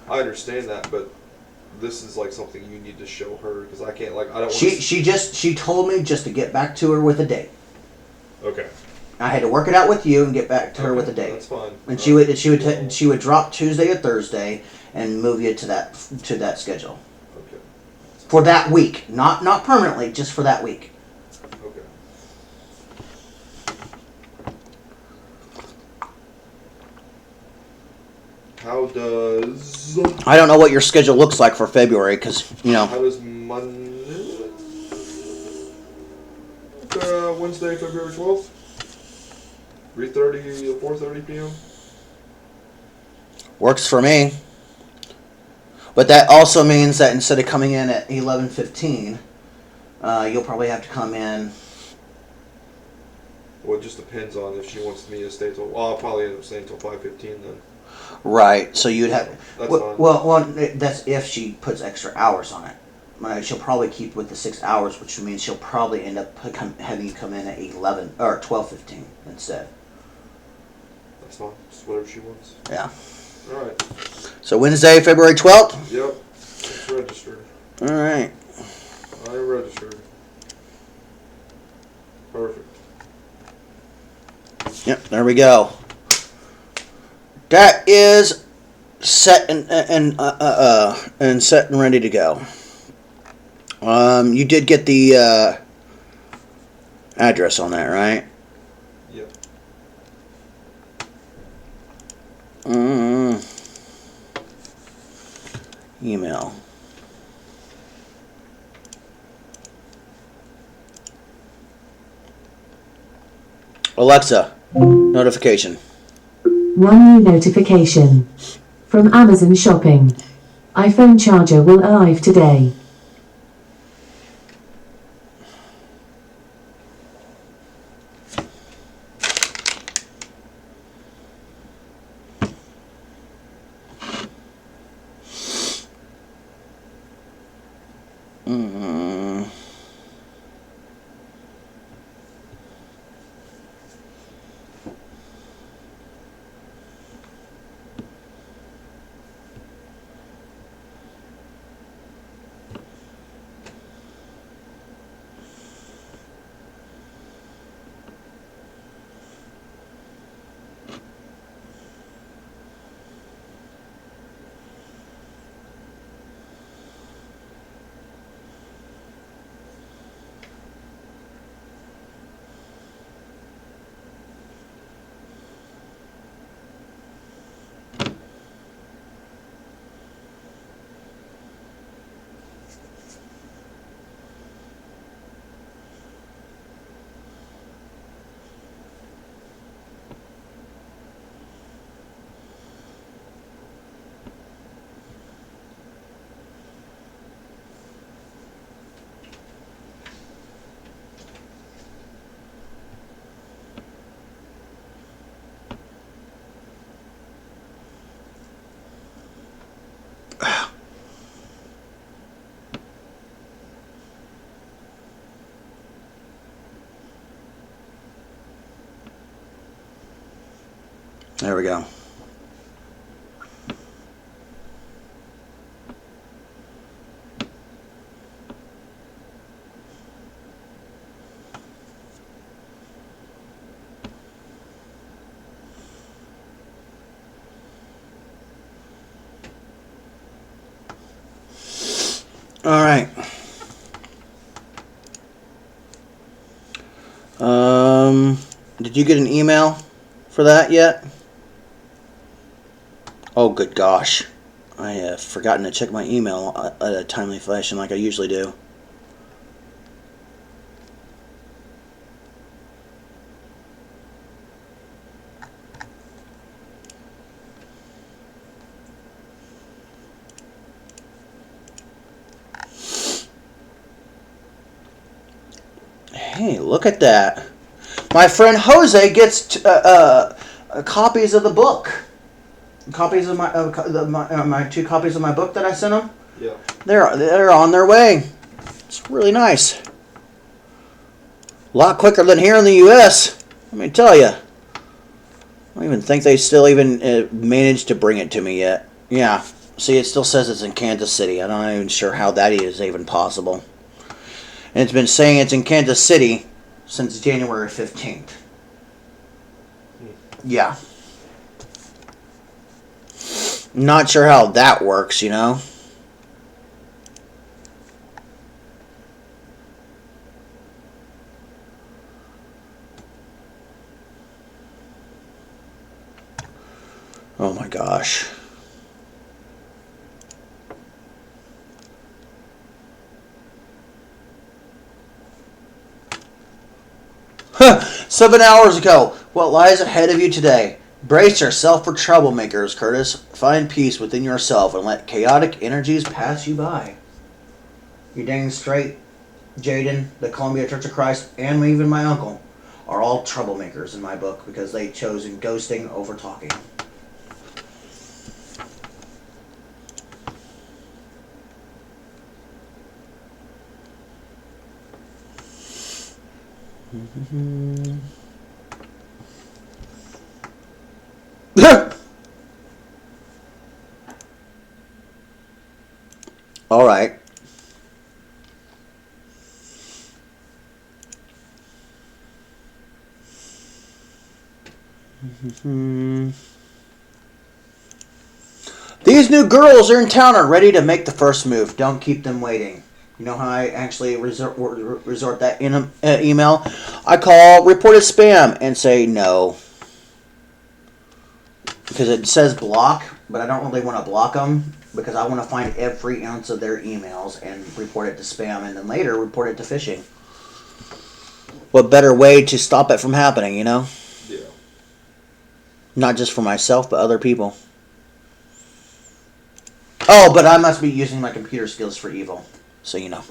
I understand that, but this is like something you need to show her because I can't I don't. She told me just to get back to her with a date. Okay. I had to work it out with you and get back to her with a date. That's fine. And she would drop Tuesday or Thursday and move you to that schedule. Okay. For that week, not permanently, just for that week. Okay. How does I don't know what your schedule looks like for February because How does Wednesday, February 12th? 3:30 to 4:30 p.m. Works for me. But that also means that instead of coming in at 11:15, you'll probably have to come in. Well, it just depends on if she wants me to stay till. Well, I'll probably end up staying till 5:15 then. Right. So you'd have. That's fine. Well, that's if she puts extra hours on it. She'll probably keep with the 6 hours, which means she'll probably end up having you come in at 11 or 12:15 instead. That's fine. Just whatever she wants. Yeah. All right. So Wednesday, February 12th. Yep. It's registered. All right. I registered. Perfect. Yep. There we go. That is set and set and ready to go. You did get the address on that, right? Yep. Email. Alexa, notification. One new notification. From Amazon Shopping. iPhone charger will arrive today. There we go. All right. Did you get an email for that yet? Oh, good gosh. I have forgotten to check my email at a timely fashion like I usually do. Hey, look at that. My friend Jose gets copies of the book. Copies of my 2 copies of my book that I sent him. Yeah. They're on their way. It's really nice. A lot quicker than here in the U.S. Let me tell you. I don't even think they still even managed to bring it to me yet. Yeah. See, it still says it's in Kansas City. I'm not even sure how that is even possible. And it's been saying it's in Kansas City since January 15th. Yeah. Not sure how that works, you know. Oh my gosh. Huh, 7 hours ago. What lies ahead of you today? Brace yourself for troublemakers, Curtis. Find peace within yourself and let chaotic energies pass you by. You dang straight, Jaden, the Columbia Church of Christ, and even my uncle are all troublemakers in my book because they chose ghosting over talking. All right. These new girls are in town are ready to make the first move. Don't keep them waiting. You know how I actually resort that in email? I call reported spam and say no. Because it says block, but I don't really want to block them because I want to find every ounce of their emails and report it to spam and then later report it to phishing. what better way to stop it from happening, you know? Yeah. Not just for myself, but other people. Oh, but I must be using my computer skills for evil. So you know.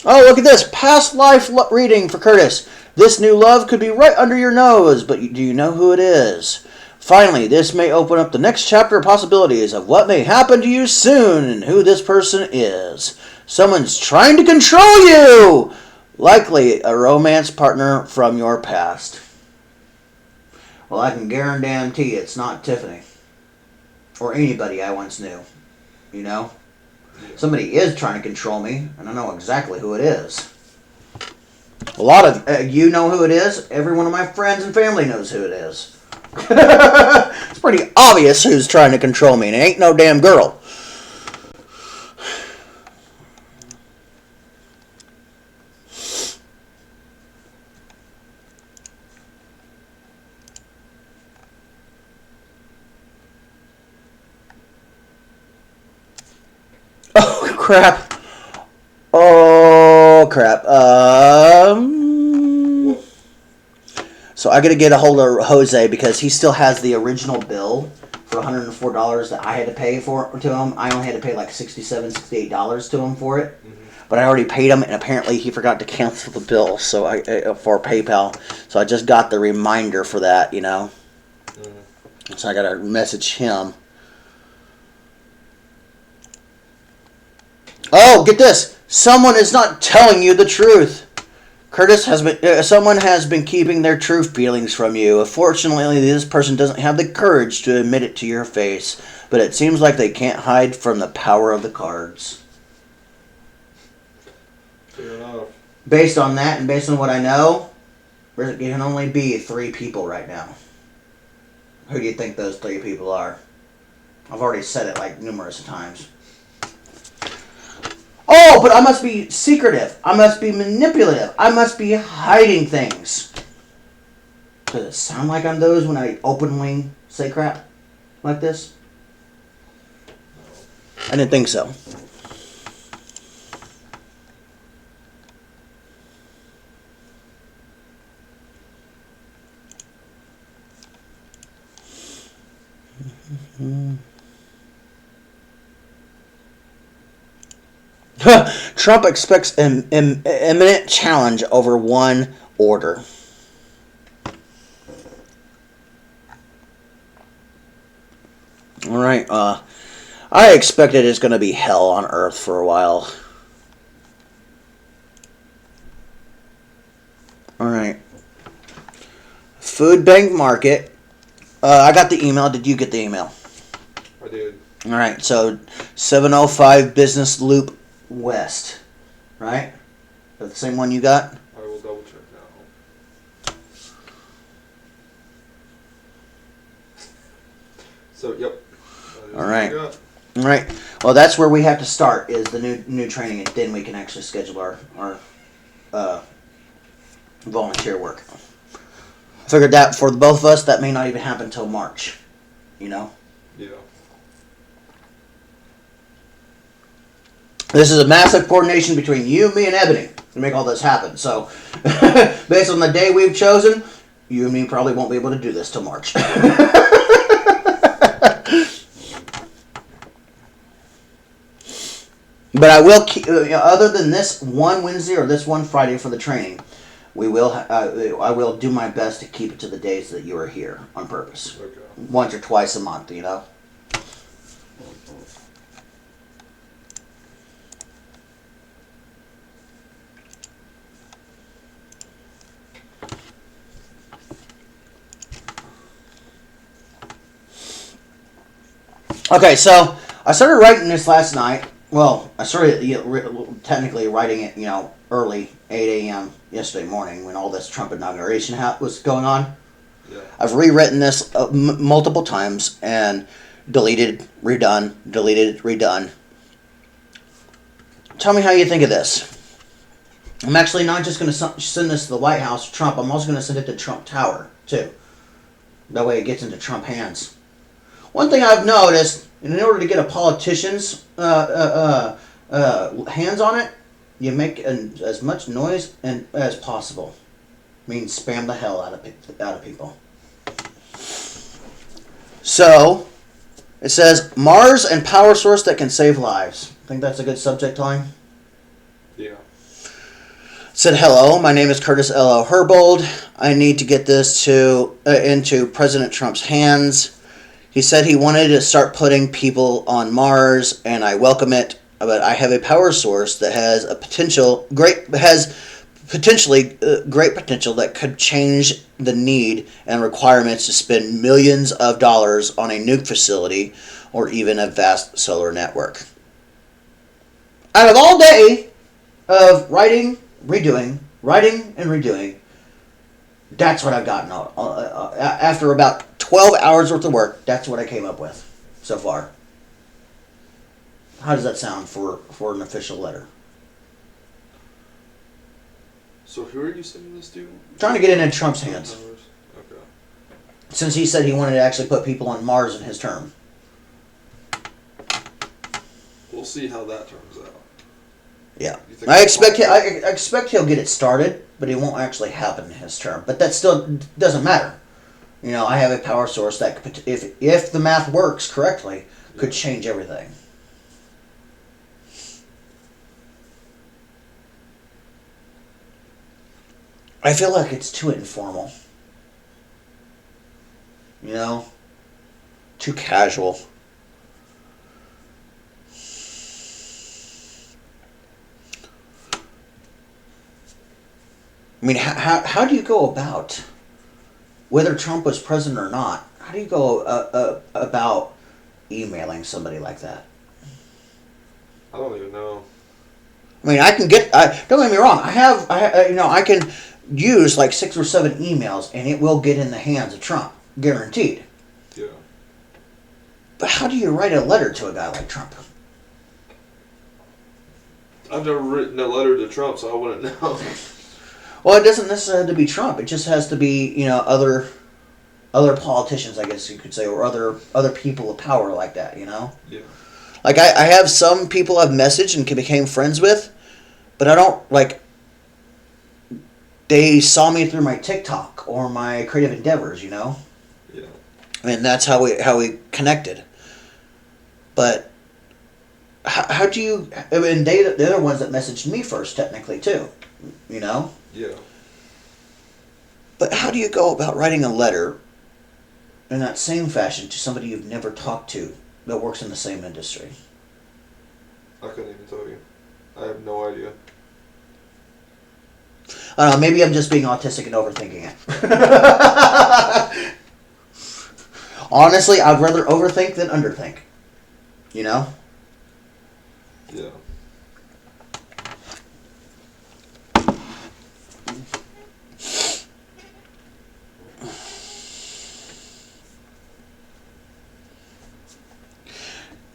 Oh, look at this. Past life reading for Curtis. This new love could be right under your nose, but do you know who it is? Finally, this may open up the next chapter of possibilities of what may happen to you soon and who this person is. Someone's trying to control you! Likely a romance partner from your past. Well, I can guarantee it's not Tiffany. Or anybody I once knew. You know? Somebody is trying to control me, and I know exactly who it is. A lot of you know who it is. Every one of my friends and family knows who it is. It's pretty obvious who's trying to control me, and it ain't no damn girl. Oh, crap. Oh, crap. So I got to get a hold of Jose because he still has the original bill for $104 that I had to pay to him. I only had to pay like $67, $68 to him for it. Mm-hmm. But I already paid him, and apparently he forgot to cancel the bill for PayPal. So I just got the reminder for that, you know. Mm-hmm. So I got to message him. Oh, get this. Someone is not telling you the truth. Curtis has been. Someone has been keeping their true feelings from you. Unfortunately, this person doesn't have the courage to admit it to your face. But it seems like they can't hide from the power of the cards. Fair enough. Based on that and based on what I know, there can only be 3 people right now. Who do you think those 3 people are? I've already said it like numerous times. Oh, but I must be secretive. I must be manipulative. I must be hiding things. Does it sound like I'm those when I openly say crap like this? I didn't think so. Trump expects an imminent challenge over one order. All right. I expected it's going to be hell on earth for a while. All right. Food bank market. I got the email. Did you get the email? I did. All right. So 705 Business Loop West. Right? Is that the same one you got? I will double check now. So, yep. All right. All right. Well, that's where we have to start is the new training, and then we can actually schedule our volunteer work. I figured that for both of us, that may not even happen until March. You know? Yeah. This is a massive coordination between you, me, and Ebony to make all this happen. So, based on the day we've chosen, you and me probably won't be able to do this till March. But I will keep, other than this one Wednesday or this one Friday for the training, I will do my best to keep it to the days that you are here on purpose. Okay. Once or twice a month, you know. Okay, so I started writing this last night. Well, I started technically writing it, early, 8 a.m. yesterday morning when all this Trump inauguration was going on. Yeah. I've rewritten this multiple times and deleted, redone, deleted, redone. Tell me how you think of this. I'm actually not just going to send this to the White House, Trump. I'm also going to send it to Trump Tower, too. That way it gets into Trump hands. One thing I've noticed, in order to get a politician's hands on it, you make as much noise as possible. Means spam the hell out of people. So, it says Mars and power source that can save lives. Think that's a good subject line? Yeah. Said, hello, my name is Curtis L.O. Herbold. I need to get this into President Trump's hands. He said he wanted to start putting people on Mars, and I welcome it. But I have a power source that has potentially great potential that could change the need and requirements to spend millions of dollars on a nuke facility or even a vast solar network. Out of all day of writing, and redoing, that's what I've gotten. After about 12 hours worth of work, that's what I came up with so far. How does that sound for an official letter? So who are you sending this to? Trying to get it in Trump's hands. Okay. Since he said he wanted to actually put people on Mars in his term. We'll see how that turns out. Yeah. I expect he'll get it started, but it won't actually happen in his term. But that still doesn't matter. You know, I have a power source that, if the math works correctly, could change everything. I feel like it's too informal. You know? Too casual. I mean, how do you go about, whether Trump was president or not, how do you go about emailing somebody like that? I don't even know. I mean, don't get me wrong, I can use like 6 or 7 emails and it will get in the hands of Trump, guaranteed. Yeah. But how do you write a letter to a guy like Trump? I've never written a letter to Trump, so I wouldn't know. Well, it doesn't necessarily have to be Trump. It just has to be, other politicians, I guess you could say, or other people of power like that, Yeah. Like, I have some people I've messaged and became friends with, but I don't, they saw me through my TikTok or my creative endeavors, Yeah. And that's how we connected. But how do you, I mean, they're the ones that messaged me first, technically, too, Yeah. But how do you go about writing a letter in that same fashion to somebody you've never talked to that works in the same industry? I couldn't even tell you. I have no idea. I don't know, maybe I'm just being autistic and overthinking it. Honestly, I'd rather overthink than underthink. Yeah.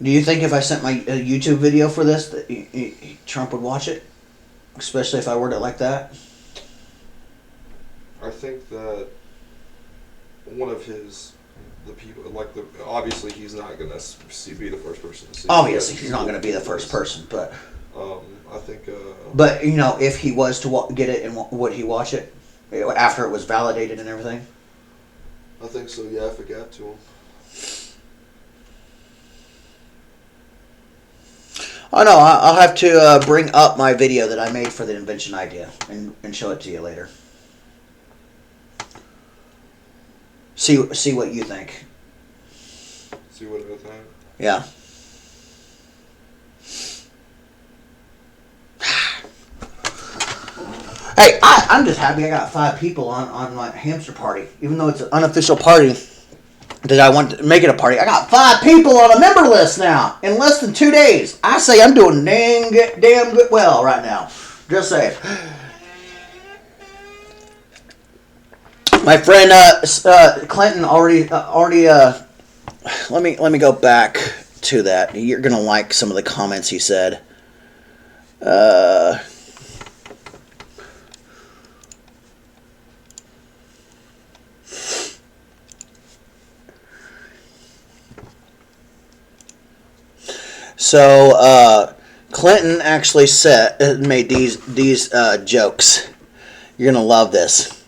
Do you think if I sent my YouTube video for this, that Trump would watch it? Especially if I word it like that? I think that one of the people, obviously he's not going to be the first person to see it. Obviously, he's not going to be the first person, but... I think... But, if he was to get it, and would he watch it? After it was validated and everything? I think so, yeah, if it got to him. Oh no, I'll have to bring up my video that I made for the invention idea and show it to you later. See what you think. See what I think. Yeah. Hey, I'm just happy I got 5 people on my hamster party, even though it's an unofficial party. That I want to make it a party. I got 5 people on a member list now in less than 2 days. I say I'm doing damn good well right now. Just saying. My friend Clinton already. Let me go back to that. You're gonna like some of the comments he said. So, Clinton actually made these jokes. You're gonna love this.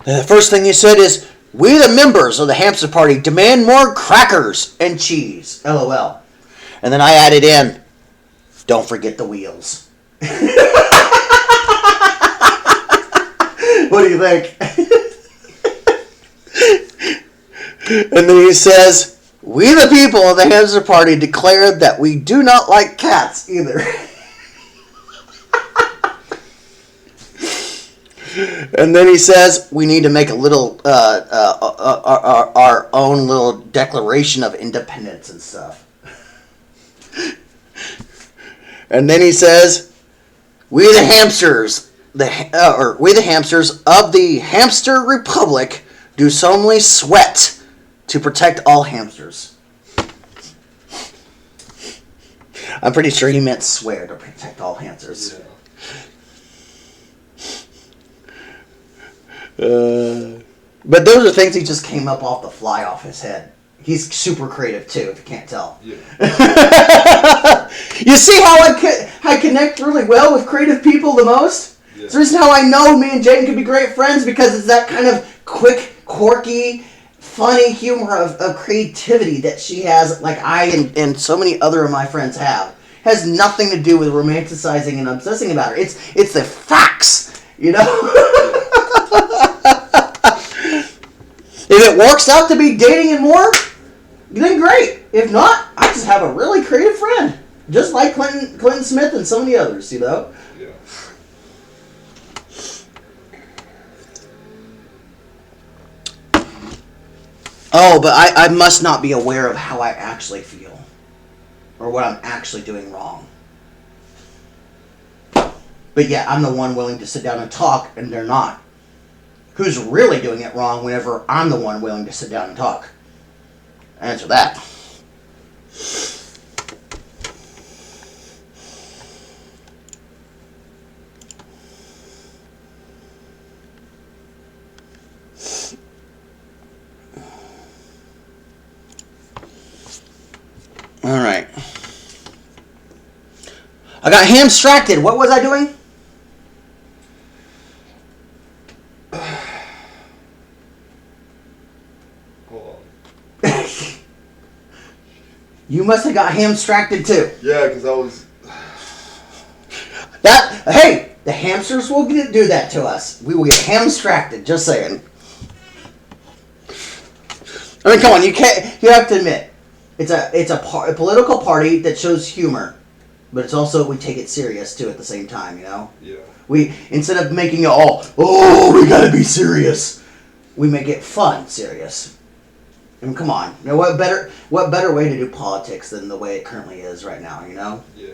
The first thing he said is, "We, the members of the Hamster Party, demand more crackers and cheese." LOL. And then I added in, "Don't forget the wheels." What do you think? And then he says, "We, the people of the Hamster Party, declared that we do not like cats either." And then he says, "We need to make a little, our own little declaration of independence and stuff." And then he says, "We the hamsters, we the hamsters of the Hamster Republic, do solemnly sweat to protect all hamsters." I'm pretty sure he meant swear to protect all hamsters. Yeah. But those are things he just came up off the fly off his head. He's super creative too, if you can't tell. Yeah. You see how I connect really well with creative people the most? Yeah. It's the reason how I know me and Jaden could be great friends, because it's that kind of quick, quirky, funny humor of creativity that she has, like I and so many other of my friends have. Has nothing to do with romanticizing and obsessing about her. It's the facts, you know? If it works out to be dating and more, then great. If not, I just have a really creative friend. Just like Clinton Smith and so many others, you know? Yeah. Oh, but I must not be aware of how I actually feel. Or what I'm actually doing wrong. But yeah, I'm the one willing to sit down and talk, and they're not. Who's really doing it wrong whenever I'm the one willing to sit down and talk? Answer that. All right. I got hamstracted. What was I doing? Hold on. You must have got hamstracted too. Yeah, because I was. Hey, the hamsters will do that to us. We will get hamstracted. Just saying. I mean, come on. You can't. You have to admit, it's a political party that shows humor, but it's also we take it serious too at the same time. You know. Yeah. We, instead of making it all, oh, we gotta be serious, we make it fun serious. I mean, come on. You know, what better way to do politics than the way it currently is right now, you know? Yeah.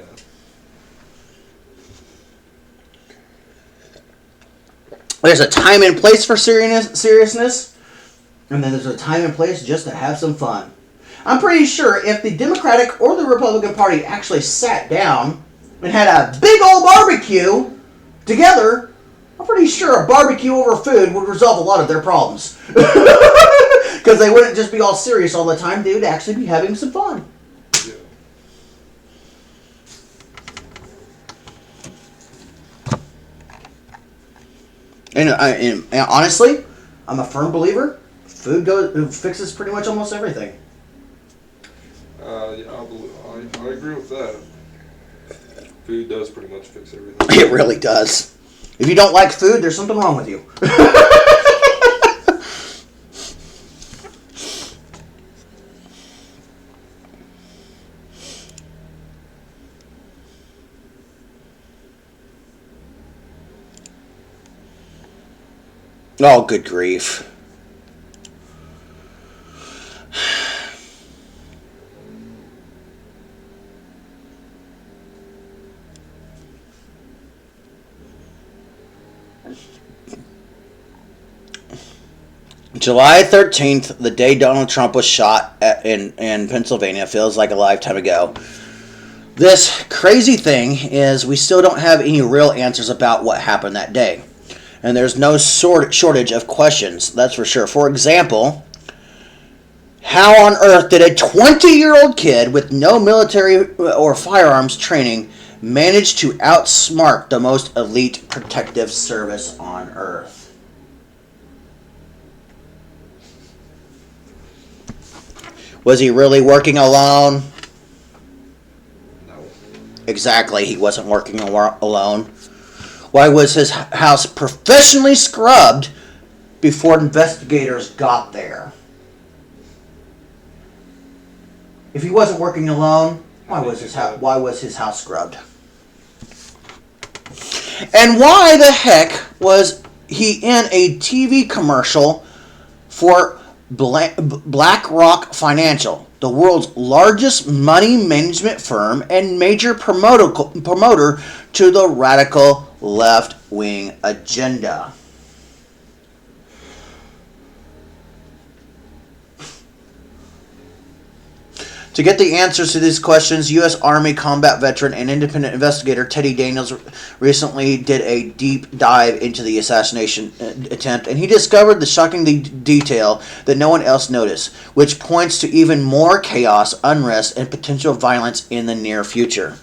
There's a time and place for seriousness, and then there's a time and place just to have some fun. I'm pretty sure if the Democratic or the Republican Party actually sat down and had a big old barbecue together, I'm pretty sure a barbecue over food would resolve a lot of their problems. Because they wouldn't just be all serious all the time. They would actually be having some fun. Yeah. And honestly, I'm a firm believer. Food fixes pretty much almost everything. Yeah, I agree with that. Food does pretty much fix everything. It really does. If you don't like food, there's something wrong with you. Oh, good grief. July 13th, the day Donald Trump was shot in Pennsylvania, feels like a lifetime ago. This crazy thing is we still don't have any real answers about what happened that day. And there's no shortage of questions, that's for sure. For example, How on earth did a 20-year-old kid with no military or firearms training manage to outsmart the most elite protective service on earth? Was he really working alone? No. Exactly, he wasn't working alone. Why was his house professionally scrubbed before investigators got there? If he wasn't working alone, why was his house scrubbed? And why the heck was he in a TV commercial for BlackRock Financial, the world's largest money management firm and major promoter to the radical left-wing agenda? To get the answers to these questions, U.S. Army combat veteran and independent investigator Teddy Daniels recently did a deep dive into the assassination attempt, and he discovered the shocking detail that no one else noticed, which points to even more chaos, unrest, and potential violence in the near future.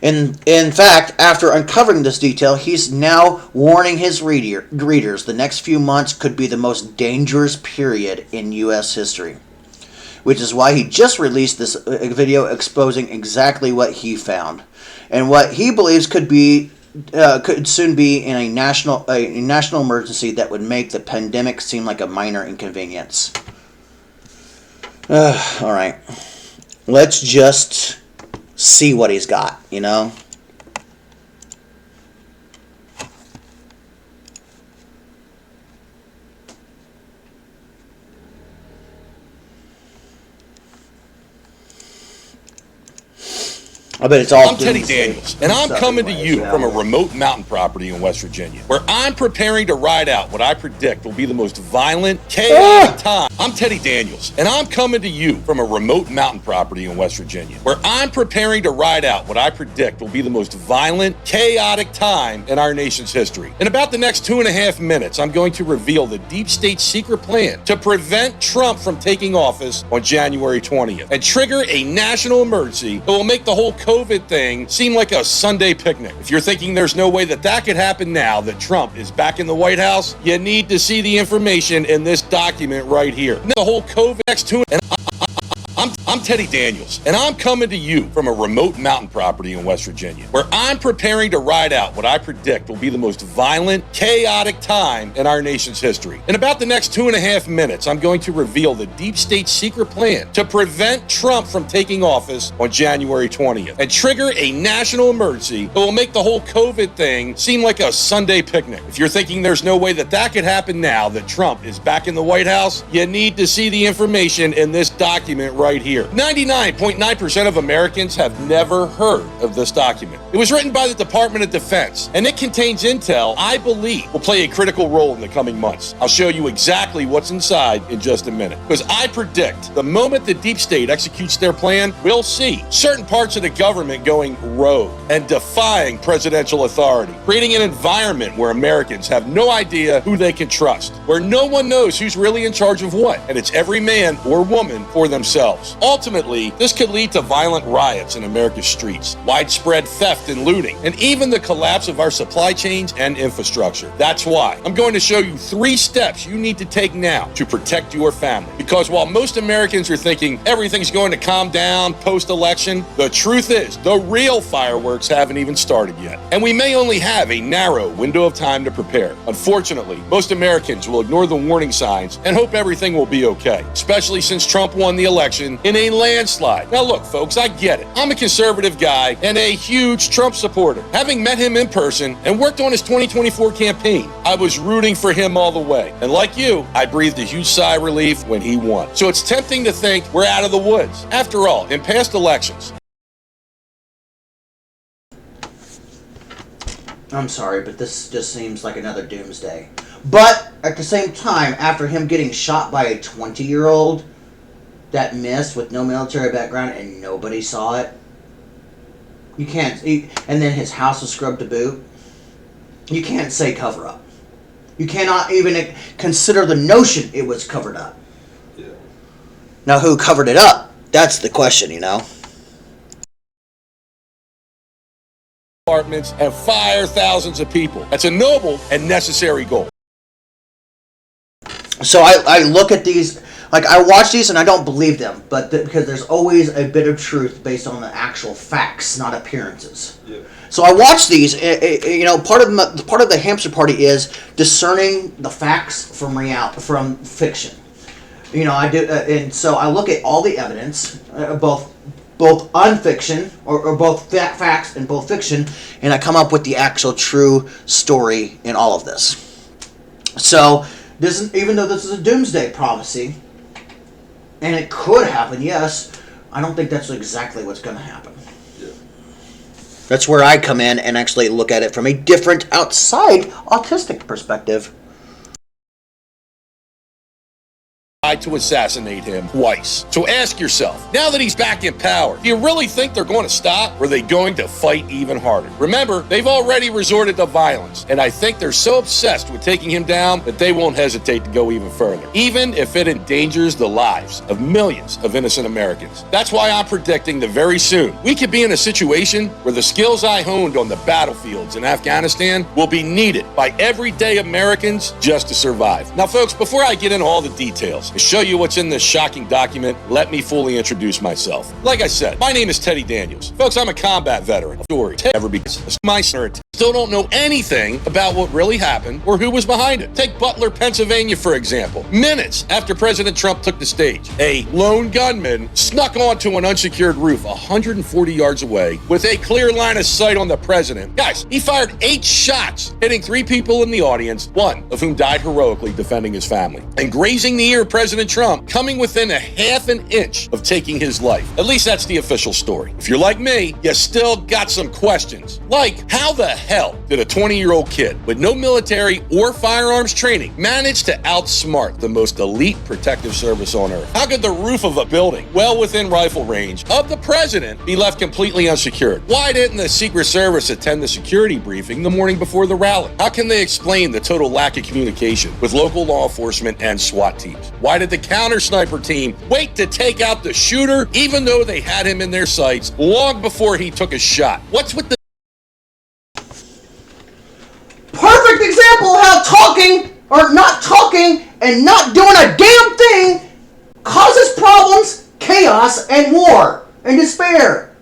In fact, after uncovering this detail, he's now warning his readers the next few months could be the most dangerous period in U.S. history, which is why he just released this video exposing exactly what he found and what he believes could soon be in a national emergency that would make the pandemic seem like a minor inconvenience. All right, let's just see what he's got, you know? I bet it's all. I'm Teddy Daniels, and I'm coming to you from a remote mountain property in West Virginia, where I'm preparing to ride out what I predict will be the most violent, chaotic time. I'm Teddy Daniels, and I'm coming to you from a remote mountain property in West Virginia, where I'm preparing to ride out what I predict will be the most violent, chaotic time in our nation's history. In about the next 2.5 minutes, I'm going to reveal the deep state's secret plan to prevent Trump from taking office on January 20th and trigger a national emergency that will make the whole COVID thing seem like a Sunday picnic. If you're thinking there's no way that could happen now that Trump is back in the White House, you need to see the information in this document right here. The whole COVID next to it. I'm Teddy Daniels, and I'm coming to you from a remote mountain property in West Virginia, where I'm preparing to ride out what I predict will be the most violent, chaotic time in our nation's history. In about the next 2.5 minutes, I'm going to reveal the deep state's secret plan to prevent Trump from taking office on January 20th and trigger a national emergency that will make the whole COVID thing seem like a Sunday picnic. If you're thinking there's no way that could happen now that Trump is back in the White House, you need to see the information in this document right here. 99.9% of Americans have never heard of this document. It was written by the Department of Defense, and it contains intel I believe will play a critical role in the coming months. I'll show you exactly what's inside in just a minute, because I predict the moment the deep state executes their plan, we'll see certain parts of the government going rogue and defying presidential authority, creating an environment where Americans have no idea who they can trust, where no one knows who's really in charge of what, and it's every man or woman for themselves. Ultimately, this could lead to violent riots in America's streets, widespread theft and looting, and even the collapse of our supply chains and infrastructure. That's why I'm going to show you 3 steps you need to take now to protect your family. Because while most Americans are thinking everything's going to calm down post-election, the truth is the real fireworks haven't even started yet. And we may only have a narrow window of time to prepare. Unfortunately, most Americans will ignore the warning signs and hope everything will be okay, especially since Trump won the election in a landslide. Now look, folks, I get it. I'm a conservative guy and a huge Trump supporter. Having met him in person and worked on his 2024 campaign, I was rooting for him all the way. And like you, I breathed a huge sigh of relief when he won. So it's tempting to think we're out of the woods. After all, in past elections, I'm sorry, but this just seems like another doomsday. But at the same time, after him getting shot by a 20-year-old that missed with no military background and nobody saw it, you can't. And then his house was scrubbed to boot. You can't say cover up. You cannot even consider the notion it was covered up. Yeah. Now, who covered it up? That's the question, you know? Apartments and fire thousands of people. That's a noble and necessary goal. So I look at these, like I watch these and I don't believe them, but because there's always a bit of truth based on the actual facts, not appearances. Yeah. So I watch these. You know, part of the hamster party is discerning the facts from fiction. You know, I do, and so I look at all the evidence, both unfiction or both facts and both fiction, and I come up with the actual true story in all of this. So even though this is a doomsday prophecy, and it could happen, yes, I don't think that's exactly what's going to happen. Yeah. That's where I come in and actually look at it from a different, outside, autistic perspective. Tried to assassinate him twice. So ask yourself, now that he's back in power, do you really think they're going to stop, or are they going to fight even harder? Remember, they've already resorted to violence, and I think they're so obsessed with taking him down that they won't hesitate to go even further, even if it endangers the lives of millions of innocent Americans. That's why I'm predicting that very soon we could be in a situation where the skills I honed on the battlefields in Afghanistan will be needed by everyday Americans just to survive. Now, folks, before I get into all the details, to show you what's in this shocking document, let me fully introduce myself. Like I said, my name is Teddy Daniels. Folks, I'm a combat veteran. Story ever because my spirit still don't know anything about what really happened or who was behind it. Take Butler, Pennsylvania, for example. Minutes after President Trump took the stage, a lone gunman snuck onto an unsecured roof 140 yards away with a clear line of sight on the president. Guys, he fired 8 shots, hitting 3 people in the audience, one of whom died heroically defending his family, and grazing the ear of President Trump, coming within a half an inch of taking his life. At least that's the official story. If you're like me, you still got some questions. Like, how the hell did a 20-year-old kid with no military or firearms training manage to outsmart the most elite protective service on earth? How could the roof of a building well within rifle range of the president be left completely unsecured? Why didn't the Secret Service attend the security briefing the morning before the rally? How can they explain the total lack of communication with local law enforcement and SWAT teams? Why did the counter sniper team wait to take out the shooter even though they had him in their sights long before he took a shot? What's with the Perfect example of how talking or not talking and not doing a damn thing causes problems, chaos, and war and despair.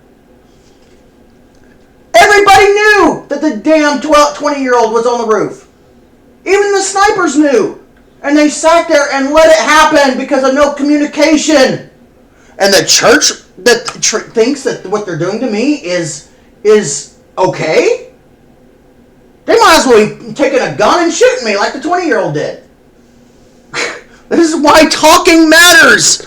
Everybody knew that the damn 20-year-old was on the roof. Even the snipers knew. And they sat there and let it happen because of no communication. And the church that thinks that what they're doing to me is okay? They might as well be taking a gun and shooting me like the 20-year-old did. This is why talking matters.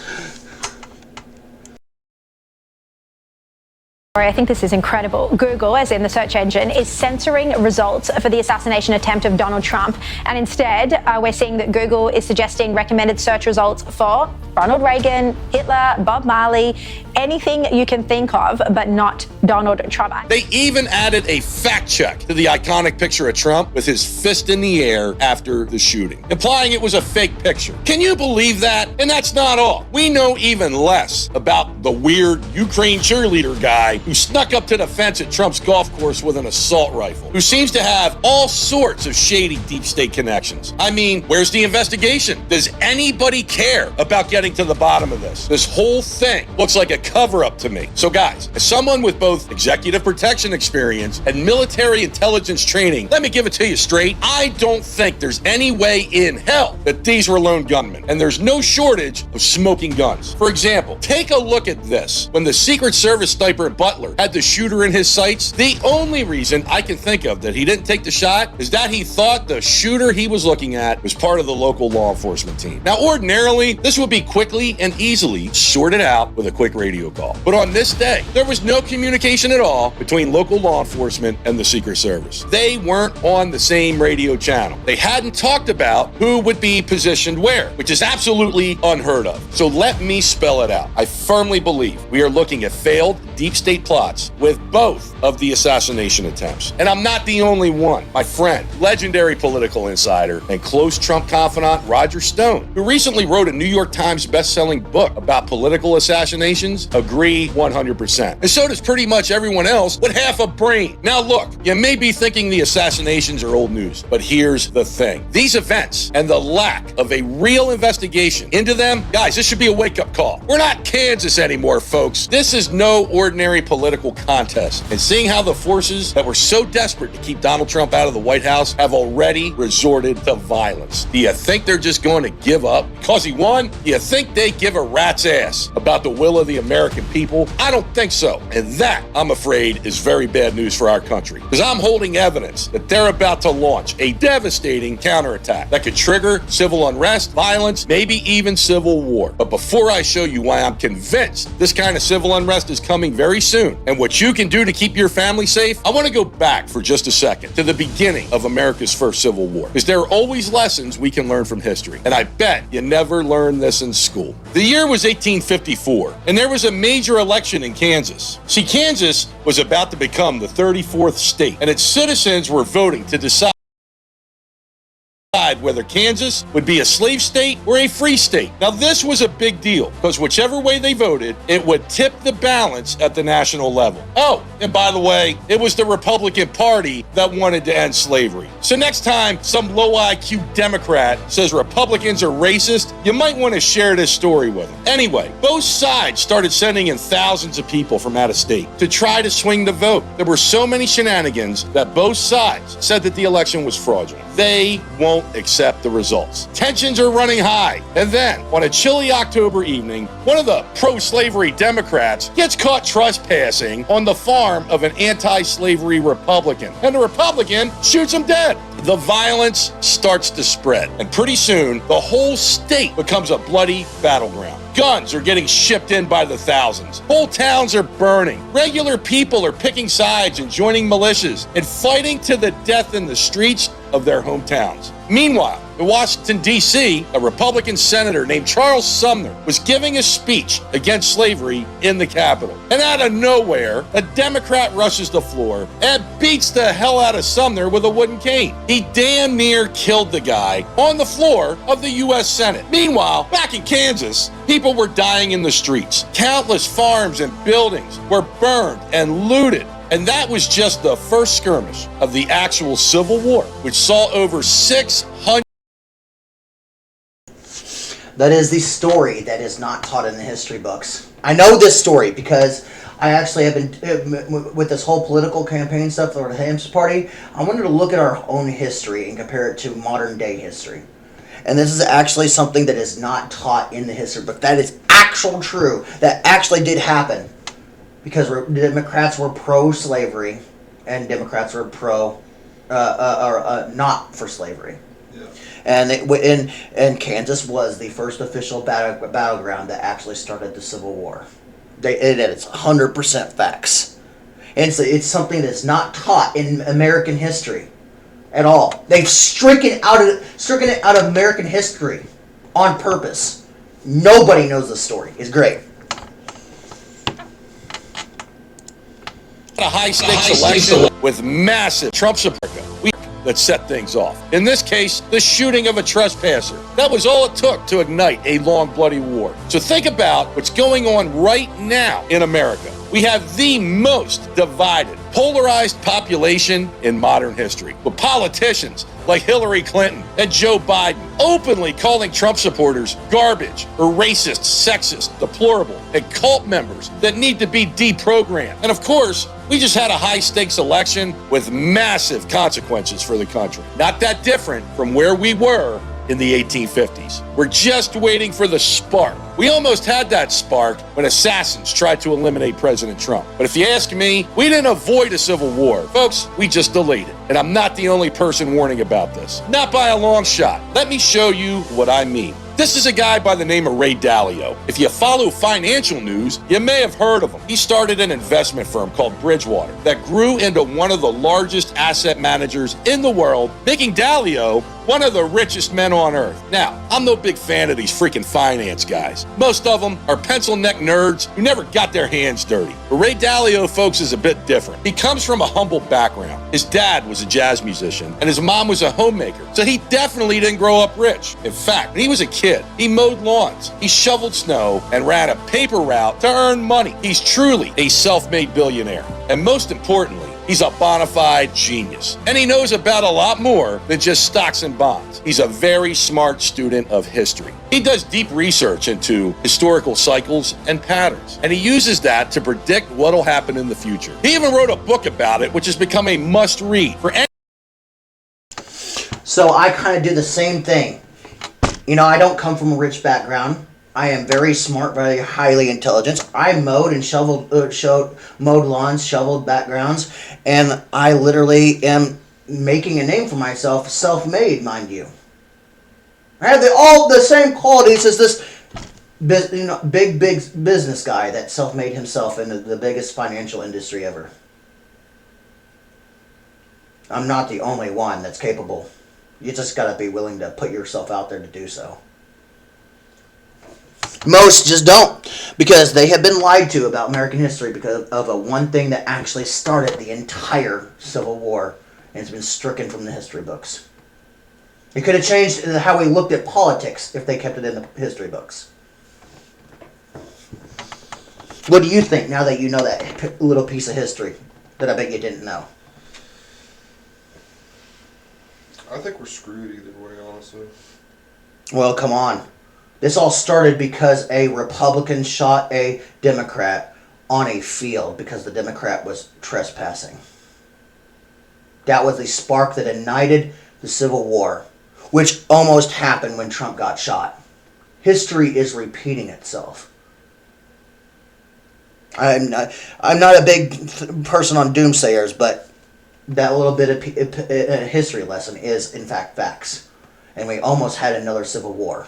I think this is incredible. Google, as in the search engine, is censoring results for the assassination attempt of Donald Trump. And instead, we're seeing that Google is suggesting recommended search results for Ronald Reagan, Hitler, Bob Marley, anything you can think of, but not Donald Trump. They even added a fact check to the iconic picture of Trump with his fist in the air after the shooting, implying it was a fake picture. Can you believe that? And that's not all. We know even less about the weird Ukraine cheerleader guy who snuck up to the fence at Trump's golf course with an assault rifle, who seems to have all sorts of shady deep state connections. I mean, where's the investigation? Does anybody care about getting to the bottom of this? This whole thing looks like a cover-up to me. So guys, as someone with both executive protection experience and military intelligence training, let me give it to you straight. I don't think there's any way in hell that these were lone gunmen, and there's no shortage of smoking guns. For example, take a look at this. When the Secret Service sniper Butler had the shooter in his sights, the only reason I can think of that he didn't take the shot is that he thought the shooter he was looking at was part of the local law enforcement team. Now, ordinarily, this would be quickly and easily sorted out with a quick radio call. But on this day, there was no communication at all between local law enforcement and the Secret Service. They weren't on the same radio channel. They hadn't talked about who would be positioned where, which is absolutely unheard of. So let me spell it out. I firmly believe we are looking at failed deep state fake plots with both of the assassination attempts. And I'm not the only one. My friend, legendary political insider and close Trump confidant Roger Stone, who recently wrote a New York Times best-selling book about political assassinations, agree 100%. And so does pretty much everyone else with half a brain. Now look, you may be thinking the assassinations are old news, but here's the thing. These events and the lack of a real investigation into them, guys, this should be a wake-up call. We're not Kansas anymore, folks. This is no ordinary political contest. And seeing how the forces that were so desperate to keep Donald Trump out of the White House have already resorted to violence. Do you think they're just going to give up because he won? Do you think they give a rat's ass about the will of the American people? I don't think so. And that, I'm afraid, is very bad news for our country. Because I'm holding evidence that they're about to launch a devastating counterattack that could trigger civil unrest, violence, maybe even civil war. But before I show you why I'm convinced this kind of civil unrest is coming very soon and what you can do to keep your family safe, I want to go back for just a second to the beginning of America's first Civil War. Because there are always lessons we can learn from history. And I bet you never learned this in school. The year was 1854, and there was a major election in Kansas. See, Kansas was about to become the 34th state, and its citizens were voting to decide whether Kansas would be a slave state or a free state. Now, this was a big deal because whichever way they voted, it would tip the balance at the national level. Oh, and by the way, it was the Republican Party that wanted to end slavery. So next time some low IQ Democrat says Republicans are racist, you might want to share this story with them. Anyway, both sides started sending in thousands of people from out of state to try to swing the vote. There were so many shenanigans that both sides said that the election was fraudulent. They won't accept the results. Tensions are running high. And then, on a chilly October evening, one of the pro-slavery Democrats gets caught trespassing on the farm of an anti-slavery Republican. And the Republican shoots him dead. The violence starts to spread. And pretty soon, the whole state becomes a bloody battleground. Guns are getting shipped in by the thousands. Whole towns are burning. Regular people are picking sides and joining militias and fighting to the death in the streets of their hometowns. Meanwhile, in Washington, D.C., a Republican senator named Charles Sumner was giving a speech against slavery in the Capitol. And out of nowhere, a Democrat rushes the floor and beats the hell out of Sumner with a wooden cane. He damn near killed the guy on the floor of the U.S. Senate. Meanwhile, back in Kansas, people were dying in the streets. Countless farms and buildings were burned and looted. And that was just the first skirmish of the actual Civil War, which saw over 600. That is the story that is not taught in the history books. I know this story because I actually have been, with this whole political campaign stuff for the Hamster Party, I wanted to look at our own history and compare it to modern day history. And this is actually something that is not taught in the history book. That is actual true. That actually did happen. Because Democrats were pro-slavery, and Democrats were not for slavery. Yeah. And Kansas was the first official battleground that actually started the Civil War. It's 100% facts. And so it's something that's not taught in American history at all. They've stricken it out of American history on purpose. Nobody knows the story. It's great. A high-stakes election with massive Trump support that set things off. In this case, the shooting of a trespasser. That was all it took to ignite a long, bloody war. So think about what's going on right now in America. We have the most divided, polarized population in modern history, with politicians like Hillary Clinton and Joe Biden openly calling Trump supporters garbage or racist, sexist, deplorable, and cult members that need to be deprogrammed. And of course, we just had a high-stakes election with massive consequences for the country. Not that different from where we were in the 1850s. We're just waiting for the spark. We almost had that spark when assassins tried to eliminate President Trump. But if you ask me, we didn't avoid a civil war. Folks, we just delayed it. And I'm not the only person warning about this. Not by a long shot. Let me show you what I mean. This is a guy by the name of Ray Dalio. If you follow financial news, you may have heard of him. He started an investment firm called Bridgewater that grew into one of the largest asset managers in the world, making Dalio one of the richest men on earth. Now, I'm no big fan of these freaking finance guys. Most of them are pencil-neck nerds who never got their hands dirty. But Ray Dalio, folks, is a bit different. He comes from a humble background. His dad was a jazz musician, and his mom was a homemaker, so he definitely didn't grow up rich. In fact, when he was a kid, he mowed lawns, he shoveled snow, and ran a paper route to earn money. He's truly a self-made billionaire. And most importantly, he's a bona fide genius. And he knows about a lot more than just stocks and bonds. He's a very smart student of history. He does deep research into historical cycles and patterns, and he uses that to predict what'll happen in the future. He even wrote a book about it, which has become a must-read for any. So I kind of do the same thing. You know, I don't come from a rich background. I am very smart, very highly intelligent. I mowed and mowed lawns, shoveled backgrounds, and I literally am making a name for myself, self-made, mind you. I have all the same qualities as this big business guy that self-made himself into the biggest financial industry ever. I'm not the only one that's capable. You just gotta be willing to put yourself out there to do so. Most just don't, because they have been lied to about American history because of a one thing that actually started the entire Civil War, and it's been stricken from the history books. It could have changed how we looked at politics if they kept it in the history books. What do you think now that you know that little piece of history that I bet you didn't know? I think we're screwed either way, honestly. Well, come on. This all started because a Republican shot a Democrat on a field because the Democrat was trespassing. That was the spark that ignited the Civil War, which almost happened when Trump got shot. History is repeating itself. I'm not a big person on doomsayers, but that little bit of a history lesson is, in fact, facts. And we almost had another Civil War.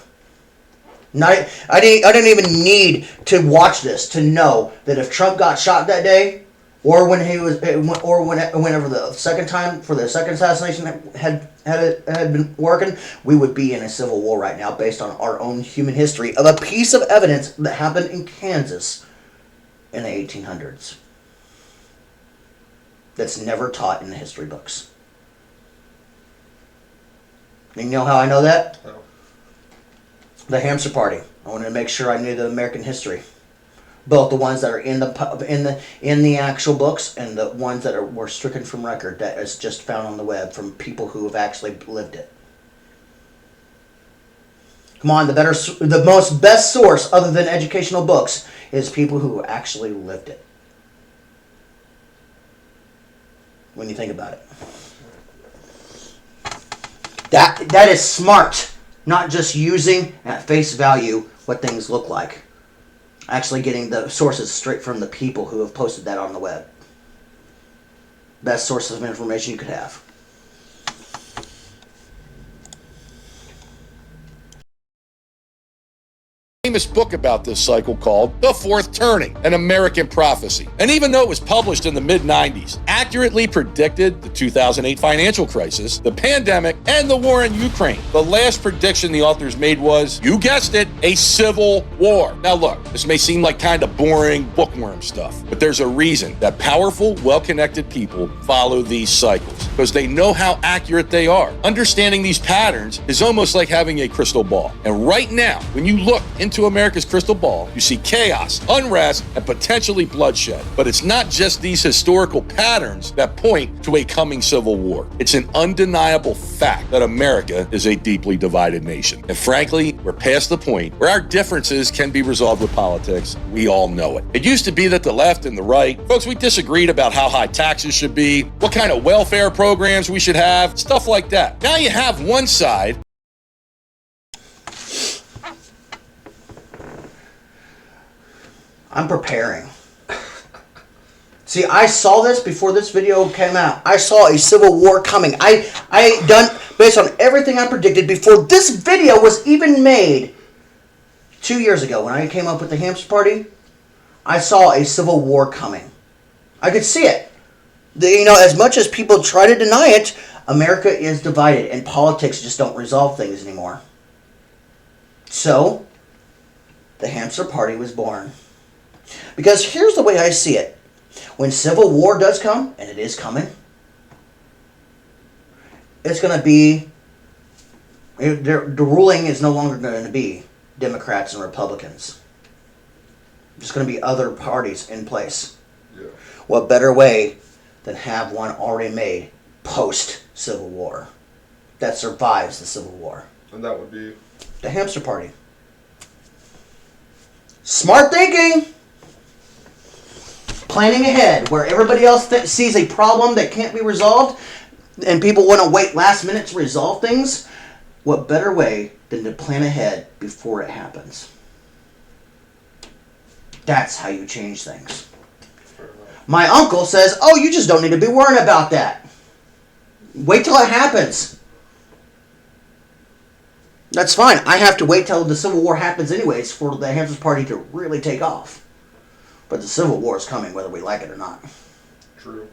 I didn't even need to watch this to know that if Trump got shot that day, or when he was, or whenever the second time for the second assassination had been working, we would be in a civil war right now based on our own human history of a piece of evidence that happened in Kansas in the 1800s. That's never taught in the history books. And you know how I know that? Oh. The Hamster Party. I wanted to make sure I knew the American history, both the ones that are in the actual books and the ones that were stricken from record that is just found on the web from people who have actually lived it. Come on, the most best source other than educational books is people who actually lived it. When you think about it, that is smart. Not just using at face value what things look like. Actually getting the sources straight from the people who have posted that on the web. Best sources of information you could have. Famous book about this cycle called The Fourth Turning, an American Prophecy. And even though it was published in the mid-90s, accurately predicted the 2008 financial crisis, the pandemic, and the war in Ukraine. The last prediction the authors made was, you guessed it, a civil war. Now look, this may seem like kind of boring bookworm stuff, but there's a reason that powerful, well-connected people follow these cycles, because they know how accurate they are. Understanding these patterns is almost like having a crystal ball. And right now, when you look into America's crystal ball, you see chaos, unrest, and potentially bloodshed. But it's not just these historical patterns that point to a coming civil war. It's an undeniable fact that America is a deeply divided nation. And frankly, we're past the point where our differences can be resolved with politics. We all know it. It used to be that the left and the right, folks, we disagreed about how high taxes should be, what kind of welfare programs we should have, stuff like that. Now you have one side. I'm preparing. See, I saw this before this video came out. I saw a civil war coming. I done based on everything I predicted before this video was even made 2 years ago when I came up with the Hamster Party. I saw a civil war coming. I could see it. As much as people try to deny it, America is divided, and politics just don't resolve things anymore. So, the Hamster Party was born. Because here's the way I see it. When civil war does come, and it is coming, it's going to be, the ruling is no longer going to be Democrats and Republicans. There's going to be other parties in place. Yeah. What better way than have one already made post-Civil War that survives the Civil War? And that would be? The Hamster Party. Smart thinking! Planning ahead, where everybody else sees a problem that can't be resolved, and people want to wait last minute to resolve things. What better way than to plan ahead before it happens? That's how you change things. My uncle says, oh, you just don't need to be worrying about that. Wait till it happens. That's fine. I have to wait till the Civil War happens anyways for the Hamster Party to really take off. But the Civil War is coming whether we like it or not. True.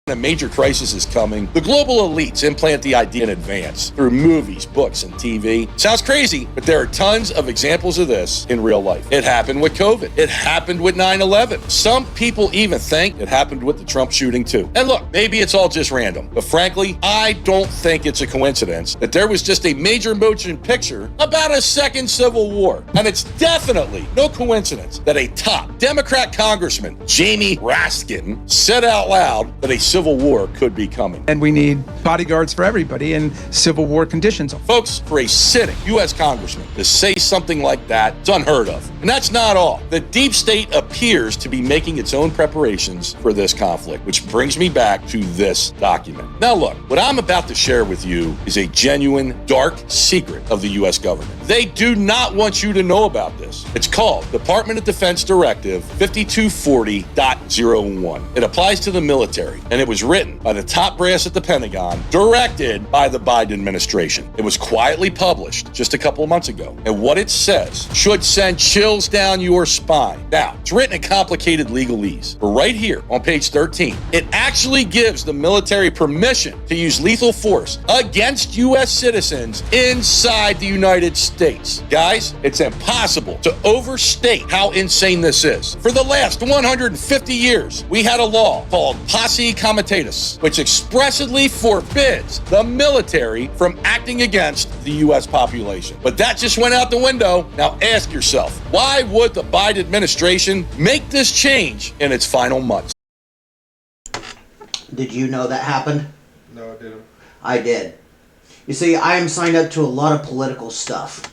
A major crisis is coming. The global elites implant the idea in advance through movies, books, and TV. Sounds crazy, but there are tons of examples of this in real life. It happened with COVID. It happened with 9/11. Some people even think it happened with the Trump shooting too. And look, maybe it's all just random, but frankly, I don't think it's a coincidence that there was just a major motion picture about a second civil war. And it's definitely no coincidence that a top Democrat congressman, Jamie Raskin, said out loud that a civil war could be coming. And we need bodyguards for everybody in civil war conditions. Folks, for a sitting U.S. congressman to say something like that, it's unheard of. And that's not all. The deep state appears to be making its own preparations for this conflict, which brings me back to this document. Now look, what I'm about to share with you is a genuine, dark secret of the U.S. government. They do not want you to know about this. It's called Department of Defense Directive 5240.01. It applies to the military, and it was written by the top brass at the Pentagon, directed by the Biden administration. It was quietly published just a couple of months ago, and what it says should send chills down your spine. Now, it's written in complicated legalese, but right here on page 13, it actually gives the military permission to use lethal force against U.S. citizens inside the United States. Guys, it's impossible to overstate how insane this is. For the last 150 years, we had a law called Posse Comitatus, which expressly forbids the military from acting against the U.S. population. But that just went out the window. Now ask yourself, why would the Biden administration make this change in its final months? Did you know that happened? No, I didn't. I did. You see, I am signed up to a lot of political stuff.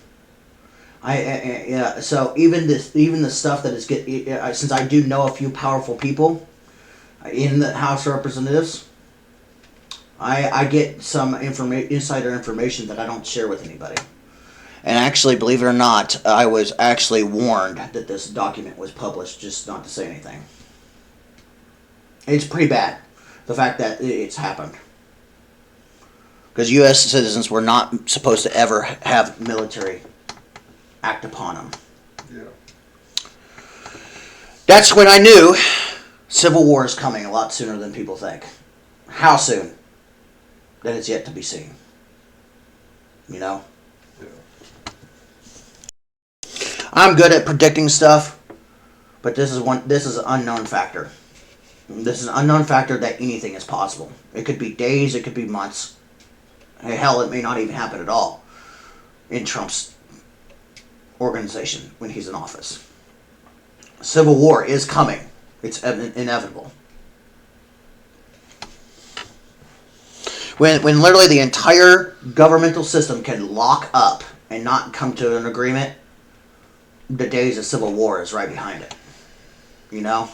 So even the stuff that is since I do know a few powerful people in the House of Representatives, I get some insider information that I don't share with anybody. And actually, believe it or not, I was actually warned that this document was published, just not to say anything. It's pretty bad, the fact that it's happened. Because U.S. citizens were not supposed to ever have military act upon them. Yeah. That's when I knew Civil War is coming a lot sooner than people think. How soon? That is yet to be seen. You know? Yeah. I'm good at predicting stuff, but this is an unknown factor. This is an unknown factor that anything is possible. It could be days, it could be months. Hell, it may not even happen at all in Trump's organization when he's in office. Civil war is coming. It's inevitable. When literally the entire governmental system can lock up and not come to an agreement, the days of civil war is right behind it. You know?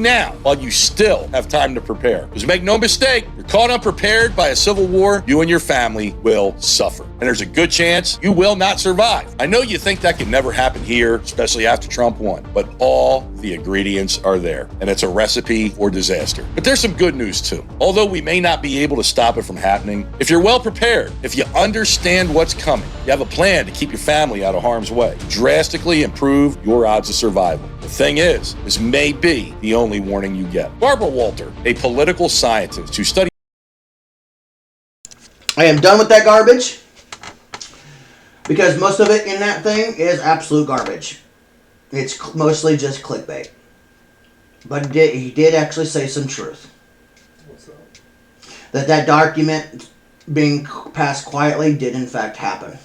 now while you still have time to prepare. Because make no mistake, you're caught unprepared by a civil war, you and your family will suffer. And there's a good chance you will not survive. I know you think that could never happen here, especially after Trump won, but all the ingredients are there, and it's a recipe for disaster. But there's some good news too. Although we may not be able to stop it from happening, if you're well prepared, if you understand what's coming, you have a plan to keep your family out of harm's way, drastically improve your odds of survival. The thing is, this may be the only warning you get. Barbara Walter, a political scientist who studies. I am done with that garbage, because most of it in that thing is absolute garbage. It's mostly just clickbait. But he did actually say some truth. What's that? That document being passed quietly did in fact happen.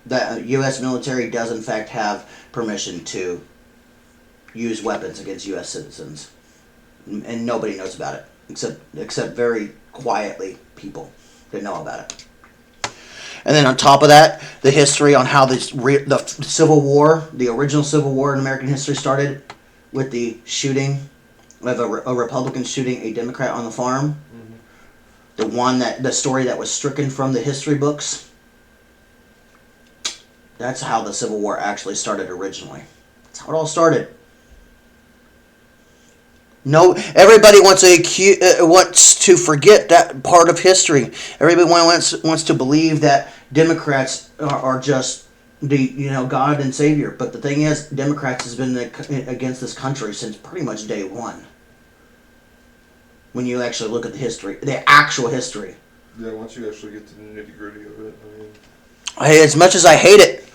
The U.S. military does in fact have permission to use weapons against U.S. citizens. And nobody knows about it, except very quietly people that know about it. And then on top of that, the history on how the Civil War, the original Civil War in American history started with the shooting of a Republican shooting a Democrat on the farm. Mm-hmm. The story that was stricken from the history books. That's how the Civil War actually started originally. That's how it all started. No, everybody wants to forget that part of history. Everybody wants to believe that Democrats are just the God and Savior. But the thing is, Democrats has been against this country since pretty much day one. When you actually look at the history, the actual history. Yeah, once you actually get to the nitty gritty of it, I mean. As much as I hate it,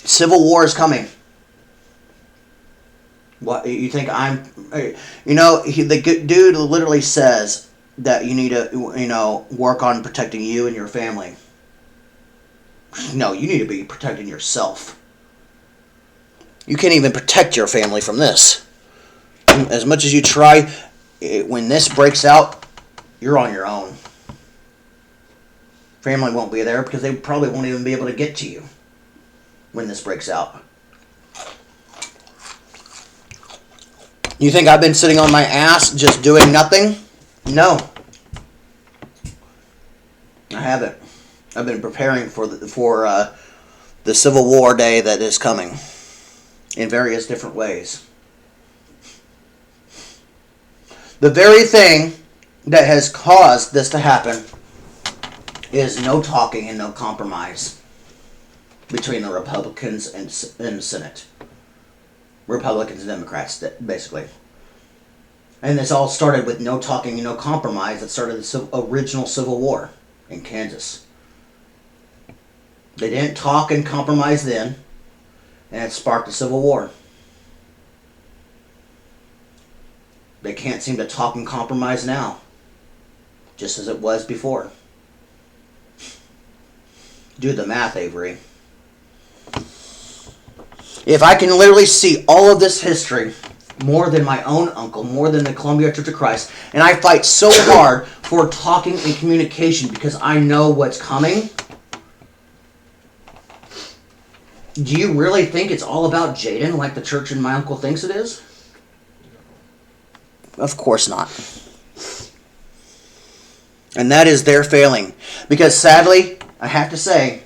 Civil War is coming. What you think the dude literally says that you need to work on protecting you and your family. No, you need to be protecting yourself. You can't even protect your family from this. As much as you try, when this breaks out, you're on your own. Family won't be there because they probably won't even be able to get to you when this breaks out. You think I've been sitting on my ass just doing nothing? No. I haven't. I've been preparing for the Civil War day that is coming in various different ways. The very thing that has caused this to happen is no talking and no compromise between the Republicans and the Senate. Republicans and Democrats, basically. And this all started with no talking and no compromise that started the original Civil War in Kansas. They didn't talk and compromise then, and it sparked the Civil War. They can't seem to talk and compromise now, just as it was before. Do the math, Avery. If I can literally see all of this history, more than my own uncle, more than the Columbia Church of Christ, and I fight so hard for talking and communication because I know what's coming, do you really think it's all about Jaden like the church and my uncle thinks it is? Of course not. And that is their failing. Because sadly, I have to say,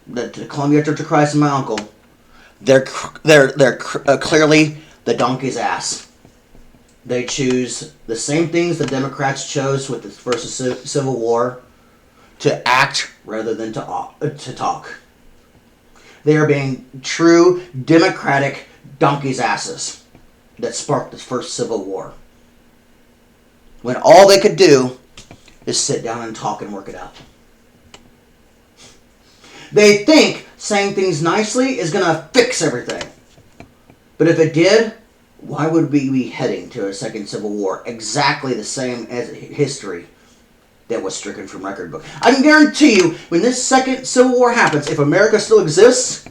the Columbia Church of Christ and my uncle, they're clearly the donkey's ass. They choose the same things the Democrats chose with the first Civil War, to act rather than to talk. They are being true Democratic donkey's asses that sparked the first Civil War. When all they could do is sit down and talk and work it out. They think saying things nicely is going to fix everything. But if it did, why would we be heading to a second Civil War exactly the same as history that was stricken from record book? I can guarantee you, when this second Civil War happens, if America still exists,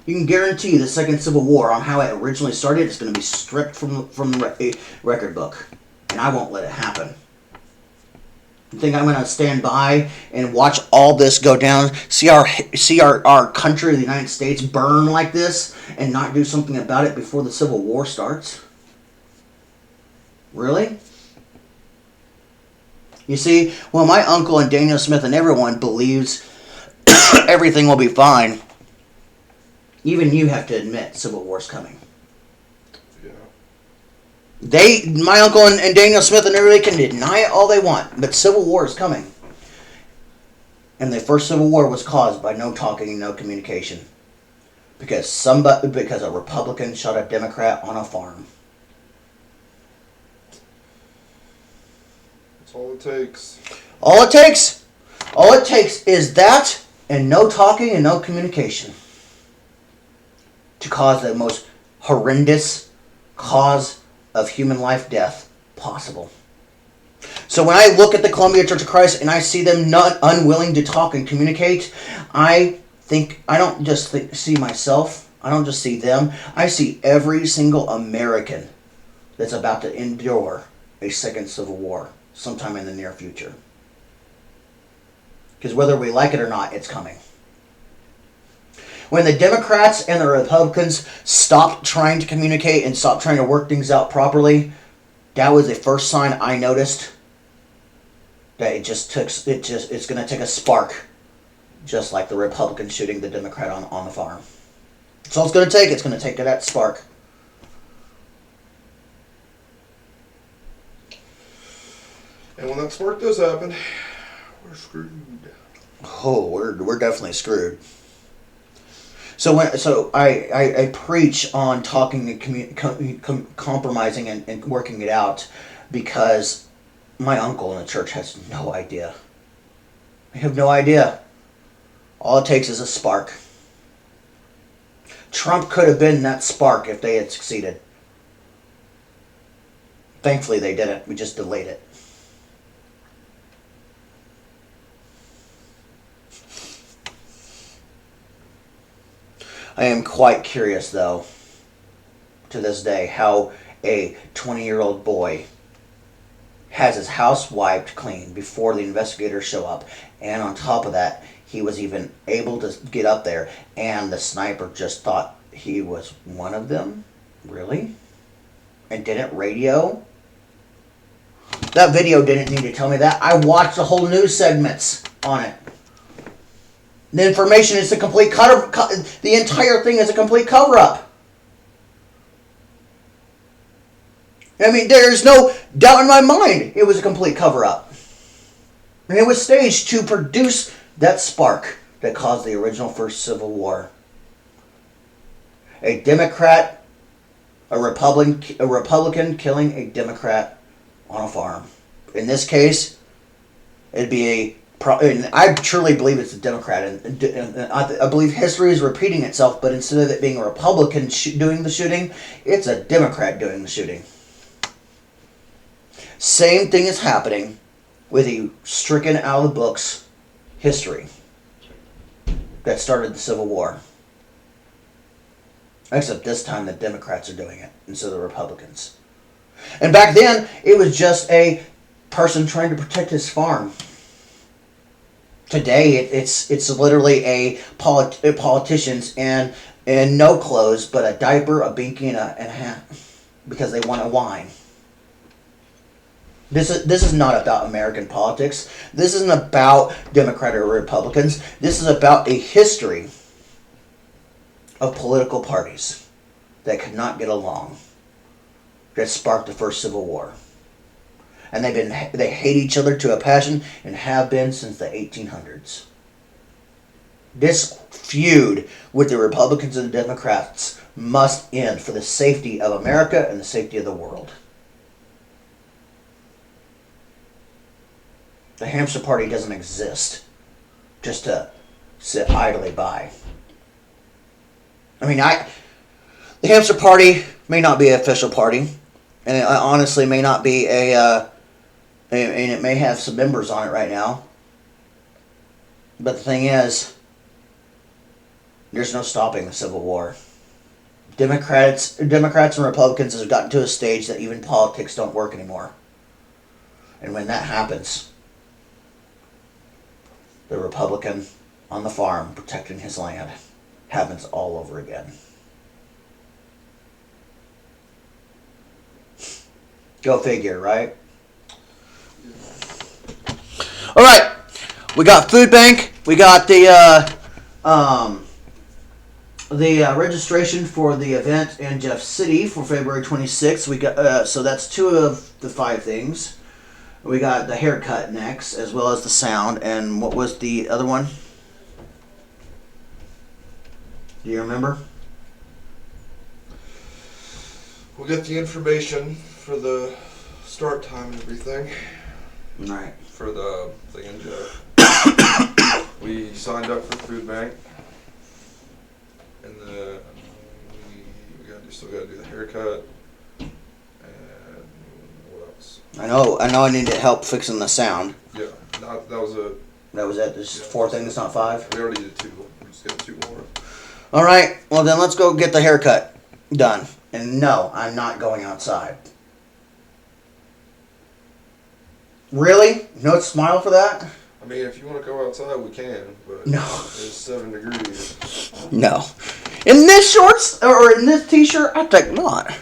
you can guarantee the second Civil War on how it originally started is going to be stripped from the record book. And I won't let it happen. You think I'm going to stand by and watch all this go down, see our country, the United States, burn like this, and not do something about it before the Civil War starts? Really? You see, well, my uncle and Daniel Smith and everyone believes everything will be fine. Even you have to admit Civil War's coming. My uncle and Daniel Smith and everybody can deny it all they want, but Civil War is coming. And the first Civil War was caused by no talking and no communication. Because a Republican shot a Democrat on a farm. That's all it takes. All it takes is that and no talking and no communication to cause the most horrendous cause of human life death possible. So when I look at the Columbia Church of Christ and I see them not unwilling to talk and communicate, I don't just see myself, I don't just see them, I see every single American that's about to endure a second Civil War sometime in the near future. Because whether we like it or not, it's coming. When the Democrats and the Republicans stopped trying to communicate and stopped trying to work things out properly, that was the first sign I noticed that it's going to take a spark, just like the Republican shooting the Democrat on the farm. That's all it's going to take. It's going to take that spark. And when that spark does happen, we're screwed. Oh, we're definitely screwed. So I preach on talking and compromising and working it out because my uncle in the church has no idea. I have no idea. All it takes is a spark. Trump could have been that spark if they had succeeded. Thankfully they didn't. We just delayed it. I am quite curious, though, to this day, how a 20-year-old boy has his house wiped clean before the investigators show up. And on top of that, he was even able to get up there, and the sniper just thought he was one of them? Really? And didn't radio? That video didn't need to tell me that. I watched the whole news segments on it. The information is a complete the entire thing is a complete cover-up. I mean, there's no doubt in my mind it was a complete cover-up. And it was staged to produce that spark that caused the original first Civil War. A Democrat, a Republican killing a Democrat on a farm. In this case, it'd be and I truly believe it's a Democrat, and I believe history is repeating itself, but instead of it being a Republican doing the shooting, it's a Democrat doing the shooting. Same thing is happening with the stricken out of the books history that started the Civil War. Except this time the Democrats are doing it instead of the Republicans. And back then, it was just a person trying to protect his farm. Today, it's literally a politicians and no clothes, but a diaper, a binky, and a hat because they want to whine. This is not about American politics. This isn't about Democrat or Republicans. This is about a history of political parties that could not get along that sparked the first Civil War. And they hate each other to a passion and have been since the 1800s. This feud with the Republicans and the Democrats must end for the safety of America and the safety of the world. The hamster party doesn't exist just to sit idly by. I mean, the hamster party may not be an official party, and it honestly may not be and it may have some members on it right now. But the thing is, there's no stopping the Civil War. Democrats and Republicans have gotten to a stage that even politics don't work anymore. And when that happens, The Republican on the farm protecting his land happens all over again. Go figure, right? All right, we got food bank. We got the registration for the event in Jeff City for February 26th. We got so that's 2 of the 5 things. We got the haircut next, as well as the sound. And what was the other one? Do you remember? We'll get the information for the start time and everything. All right. For the thing in Jeff. We signed up for food bank. And then still gotta do the haircut. And what else? I know I need to help fixing the sound. Yeah, that was it. That was it. There's 4 things, not 5. We already did 2. We just got 2 more. All right. Well, then let's go get the haircut done. And no, I'm not going outside. Really? No smile for that? I mean, if you want to go outside, we can, but no. It's 7 degrees. No. In this shorts or in this t-shirt, I think not.